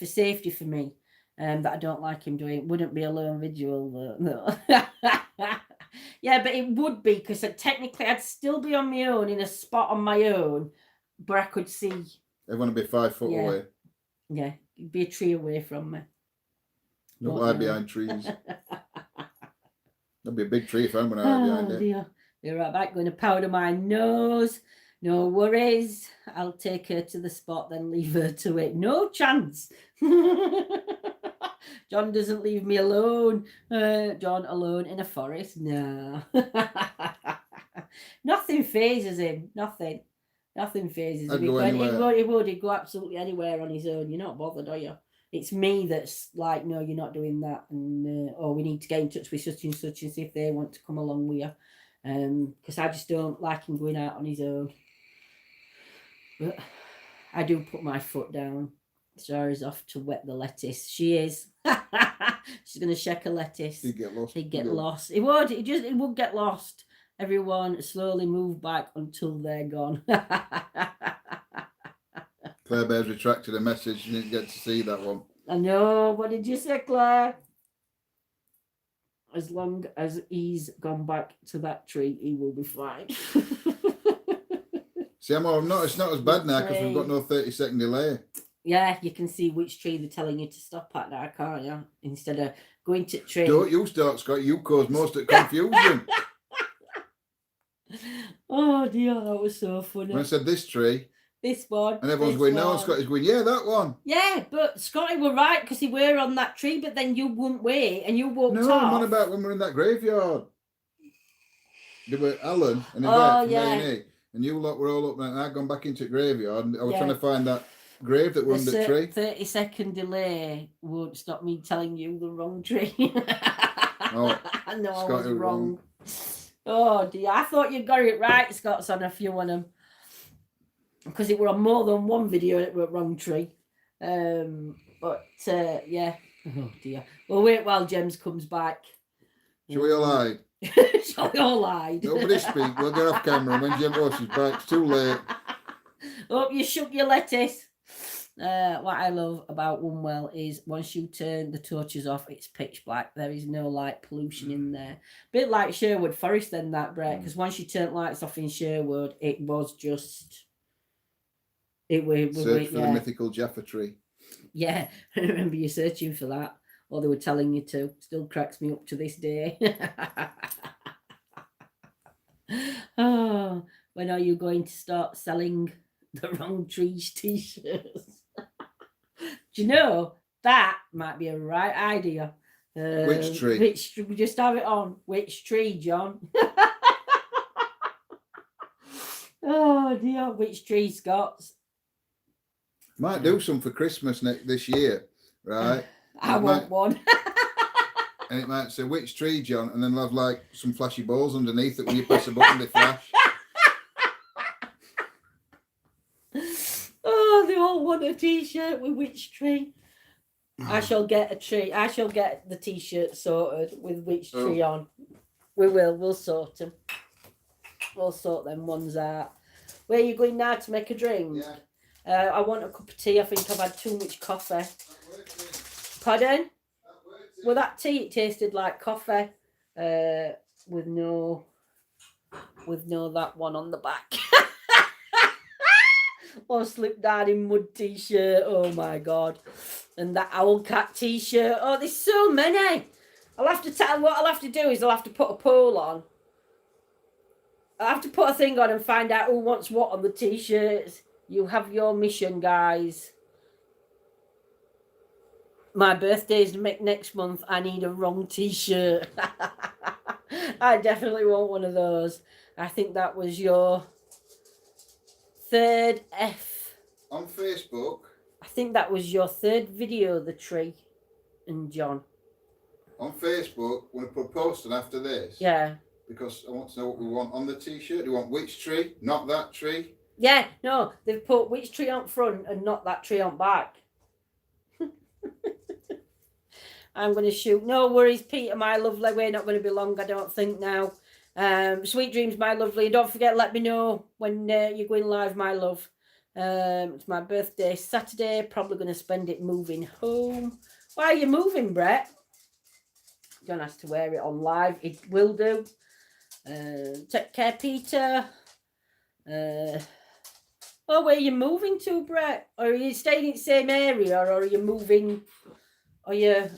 for me that I don't like him doing. It wouldn't be a lone visual, no. Yeah, but it would be, because technically I'd still be on my own in a spot on my own, but I could see. They want to be 5 foot away. Yeah, it'd be a tree away from me. Not hide behind trees. That'd be a big tree if I'm going to hide behind it. Dear. You're right back, going to powder my nose. No worries. I'll take her to the spot, then leave her to it. No chance. John doesn't leave me alone. John alone in a forest. No. Nothing phases him. Nothing phases him. He'd go absolutely anywhere on his own. You're not bothered, are you? It's me that's like, no, you're not doing that. And, we need to get in touch with such and such and see if they want to come along with you. Because I just don't like him going out on his own. But I do put my foot down. Sarah's off to wet the lettuce. She is. She's going to shake a lettuce. He'd get lost. He'd get lost. It would. It would get lost. Everyone slowly move back until they're gone. Claire Bear's retracted a message. She didn't get to see that one. I know. What did you say, Claire? As long as he's gone back to that tree, he will be fine. See, it's not as bad now because we've got no 30-second delay. Yeah, you can see which tree they're telling you to stop at now, can't you? Instead of going to tree. Don't you start, Scott. You cause most of the confusion. Oh dear, that was so funny. When I said this tree. This one. And everyone's going, no, Scotty's going, yeah, that one. Yeah, but Scotty were right because he were on that tree, but then you wouldn't wait and you walked off. No, I'm on about when we're in that graveyard. There were Alan and Yvette from A&E, and you lot were all up there, and I'd gone back into the graveyard, and I was trying to find that grave that were under the tree. 30-second delay won't stop me telling you the wrong tree. Oh, I know I Scotty was wrong. Oh dear, I thought you got it right, Scott's on a few of them. Because it were on more than one video it were wrong tree. But yeah. Oh dear. Well, wait while James comes back. Shall we all hide? Shall we all hide? Nobody speak. We'll get off camera. When Jim watches back, it's too late. Hope you shook your lettuce. What I love about Wombwell is once you turn the torches off, it's pitch black. There is no light pollution in there. Bit like Sherwood Forest then, that, Brett. Because once you turn lights off in Sherwood, it was just... Search for the mythical Jaffa tree. Yeah, I remember you searching for that. Or they were telling you to. Still cracks me up to this day. Oh, when are you going to start selling the wrong trees t-shirts? Do you know, that might be a right idea. Which tree? Which we just have it on. Which tree, John? Oh dear, which tree, Scots? Might do some for Christmas this year, right? I want one. And it might say, which tree, John? And then they'll have like some flashy balls underneath it when you press a button, they flash. Oh, they all want a t-shirt with which tree? I shall get a tree. I shall get the t-shirt sorted with which tree on. We will. We'll sort them. We'll sort them ones out. Where are you going now to make a drink? Yeah. I want a cup of tea. I think I've had too much coffee. Pardon? Well, that tea, it tasted like coffee with no that one on the back. Or slipped down in mud t-shirt. Oh my God. And that owl cat t-shirt. Oh, there's so many. I'll have to tell what I'll have to do is I'll have to put a poll on. I'll have to put a thing on and find out who wants what on the t-shirts. You have your mission, guys. My birthday's next month. I need a wrong t-shirt. I definitely want one of those. I think that was your third F. On Facebook. I think that was your third video, the tree and John. On Facebook, I'm going to put a post on after this. Yeah. Because I want to know what we want on the t-shirt. Do you want which tree? Not that tree? Yeah, no, they've put which tree on front and not that tree on back. I'm going to shoot. No worries, Peter, my lovely. We're not going to be long, I don't think, now. Sweet dreams, my lovely. Don't forget, let me know when you're going live, my love. It's my birthday Saturday. Probably going to spend it moving home. Why are you moving, Brett? You don't have to wear it on live. It will do. Take care, Peter. Oh, where are you moving to, Brett? Or are you staying in the same area, or are you moving? Are you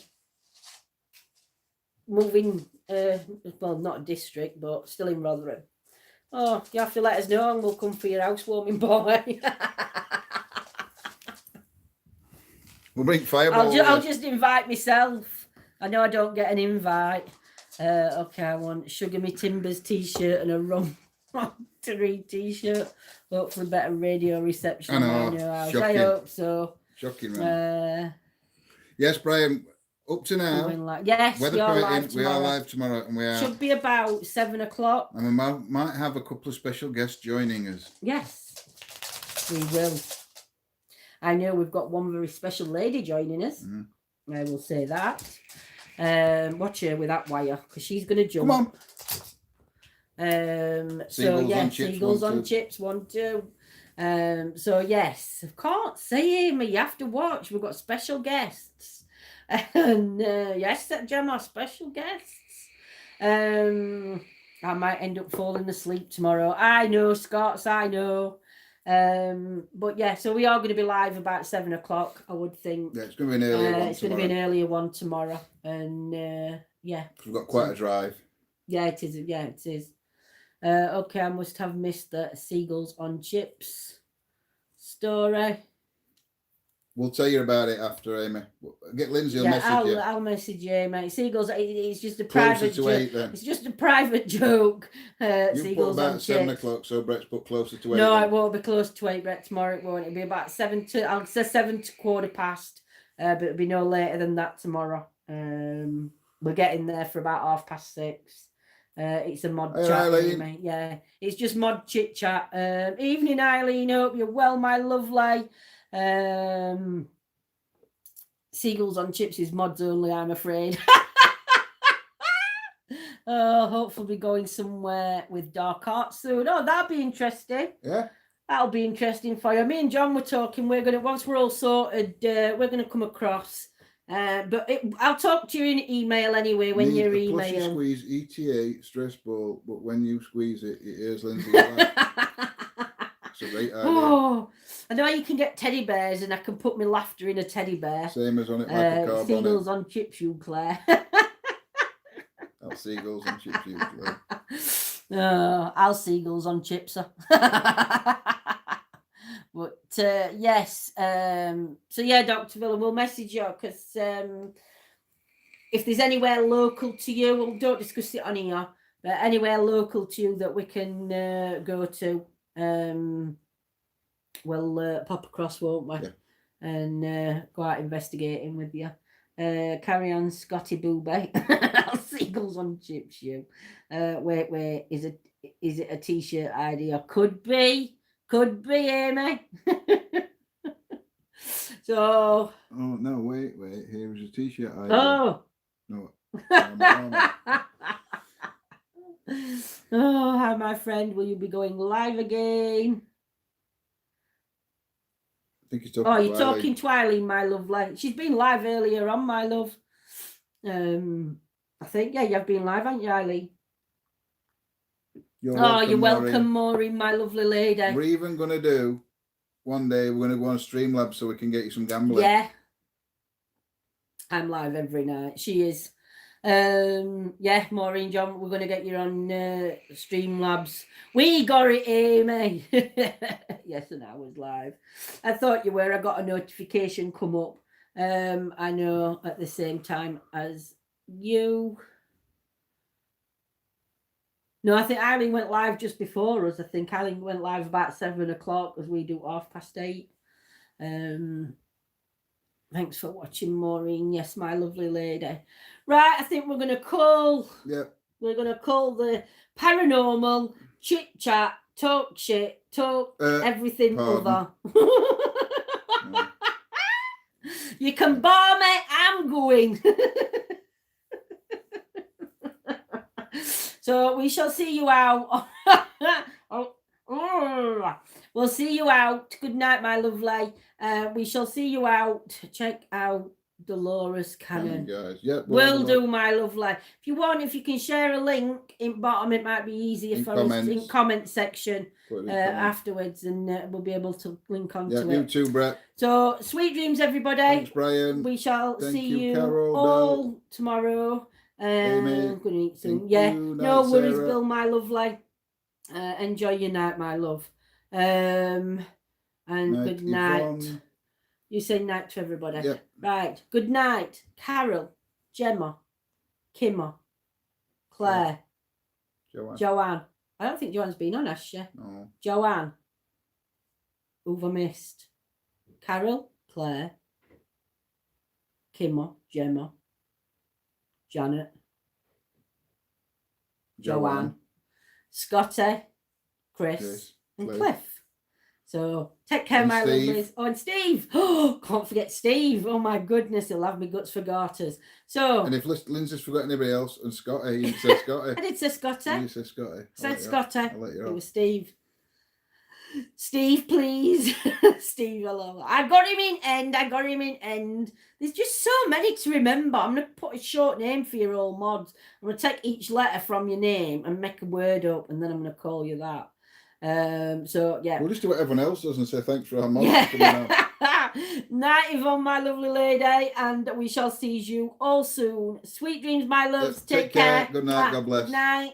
moving? Well, not a district, but still in Rotherham. Oh, you have to let us know, and we'll come for your housewarming, boy. We'll bring fireballs. I'll just invite myself. I know I don't get an invite. Okay, I want Sugar Me Timbers t-shirt and a rum tree t-shirt. Hopefully better radio reception. I know. I hope so. Shocking, man. Yes, Brian. Up to now. Yes, weather permitting, we are live tomorrow, and we are. Should be about 7 o'clock. And we might have a couple of special guests joining us. Yes. We will. I know we've got one very special lady joining us. I will say that. Watch her with that wire because she's going to jump. Come on. Seagulls on chips, 1, 2. So yes, I can't see him. You have to watch. We've got special guests. And yes, Gemma, special guests. I might end up falling asleep tomorrow. I know, Scots, I know. But yeah, so we are going to be live about 7 o'clock, I would think. Yeah, it's going to be an earlier one. It's going to be an earlier one tomorrow, and yeah, we've got quite a drive. Yeah, it is. Yeah, it is. Okay, I must have missed the seagulls on chips story. We'll tell you about it after, Amy. Get Lindsay a message you. I'll message you, mate. Seagulls, it's just a private joke. It's just a private joke. You seagulls put about on 7 chips. o'clock, so Brett's put closer to 8. No, then. it won't be close to 8, Brett. Tomorrow it won't. It'll be about 7 to 15:15. But it'll be no later than that tomorrow. We're getting there for about 6:30. It's a mod chat, Eileen. Yeah, it's just mod chit chat. Evening, Eileen. Hope you're well, my lovely. Seagulls on chips is mods only, I'm afraid. Hopefully going somewhere with dark arts soon. Oh, that'll be interesting. Yeah. That'll be interesting for you. Me and John were talking. Once we're all sorted, we're gonna come across. But I'll talk to you in email anyway when you're emailing. You squeeze ETA stress ball, but when you squeeze it, it is Lindsay. It's a great idea. Oh, I know you can get teddy bears, and I can put my laughter in a teddy bear. Same as on it, like a carb seagulls on on chips, you Claire. I'll seagulls on chips, you Claire. I'll seagulls on chips. But yes, so yeah, Dr. Villa, we'll message you because if there's anywhere local to you, well, don't discuss it on here, but anywhere local to you that we can go to, we'll pop across, won't we? Yeah. And go out investigating with you. Carry on, Scotty Booby. Seagulls on chips, you. Wait, is it a t-shirt idea? Could be, Amy. So. Oh no! Wait! Here is a t-shirt idea. Oh. No. Oh, hi, my friend. Will you be going live again? I think you're talking. You're talking to Eileen, my love. She's been live earlier on, my love. I think you've been live, haven't you, Eileen? You're welcome, Maureen, my lovely lady. We're even going to do one day. We're going to go on Streamlabs so we can get you some gambling. Yeah, I'm live every night. She is. Yeah, Maureen, John, we're going to get you on Streamlabs. We got it, Amy. Yes, and I was live. I thought you were. I got a notification come up. I know at the same time as you. No, I think Eileen went live just before us. I think Eileen went live about 7 o'clock as we do 8:30. Thanks for watching, Maureen. Yes, my lovely lady. Right, I think we're going to call. Yeah. We're going to call the paranormal chit chat, talk shit, talk everything other. No. You can bar me. I'm going. So we shall see you out. We'll see you out. Good night, my lovely. We shall see you out. Check out Dolores Cannon. Guys. Yep, Will do, my lovely. If you can share a link in bottom, it might be easier for us in comment section afterwards, and we'll be able to link onto it. You too, Brett. So sweet dreams, everybody. Thanks, Brian. We shall see you Carol, all Bell. Tomorrow. Amy, I'm going to eat soon. No worries, Bill, my lovely. Enjoy your night, my love. And good night. Yvonne. You say night to everybody. Yep. Right. Good night, Carol, Gemma, Kimmer, Claire, Joanne. I don't think Joanne's been on, has she? No. Joanne. Who've I missed? Carol, Claire, Kimmer, Gemma, Janet, Joanne, Scotty, Chris, and Cliff. So take care, my lovelies. Oh, and Steve. Oh, can't forget Steve. Oh my goodness, he'll have me guts for garters. So. And if Lindsay's forgot anybody else, and Scotty, you said Scotty. I did say Scotty. You said Scotty. Said Scotty. I'll let you It was Steve. Steve, please. Steve, hello. I got him in end. There's just so many to remember. I'm going to put a short name for your old mods. I'm going to take each letter from your name and make a word up, and then I'm going to call you that. So, yeah. We'll just do what everyone else does and say thanks for our mods. Yeah. Night, Yvonne, my lovely lady, and we shall see you all soon. Sweet dreams, my loves. Take care. Good night. God bless. Good night.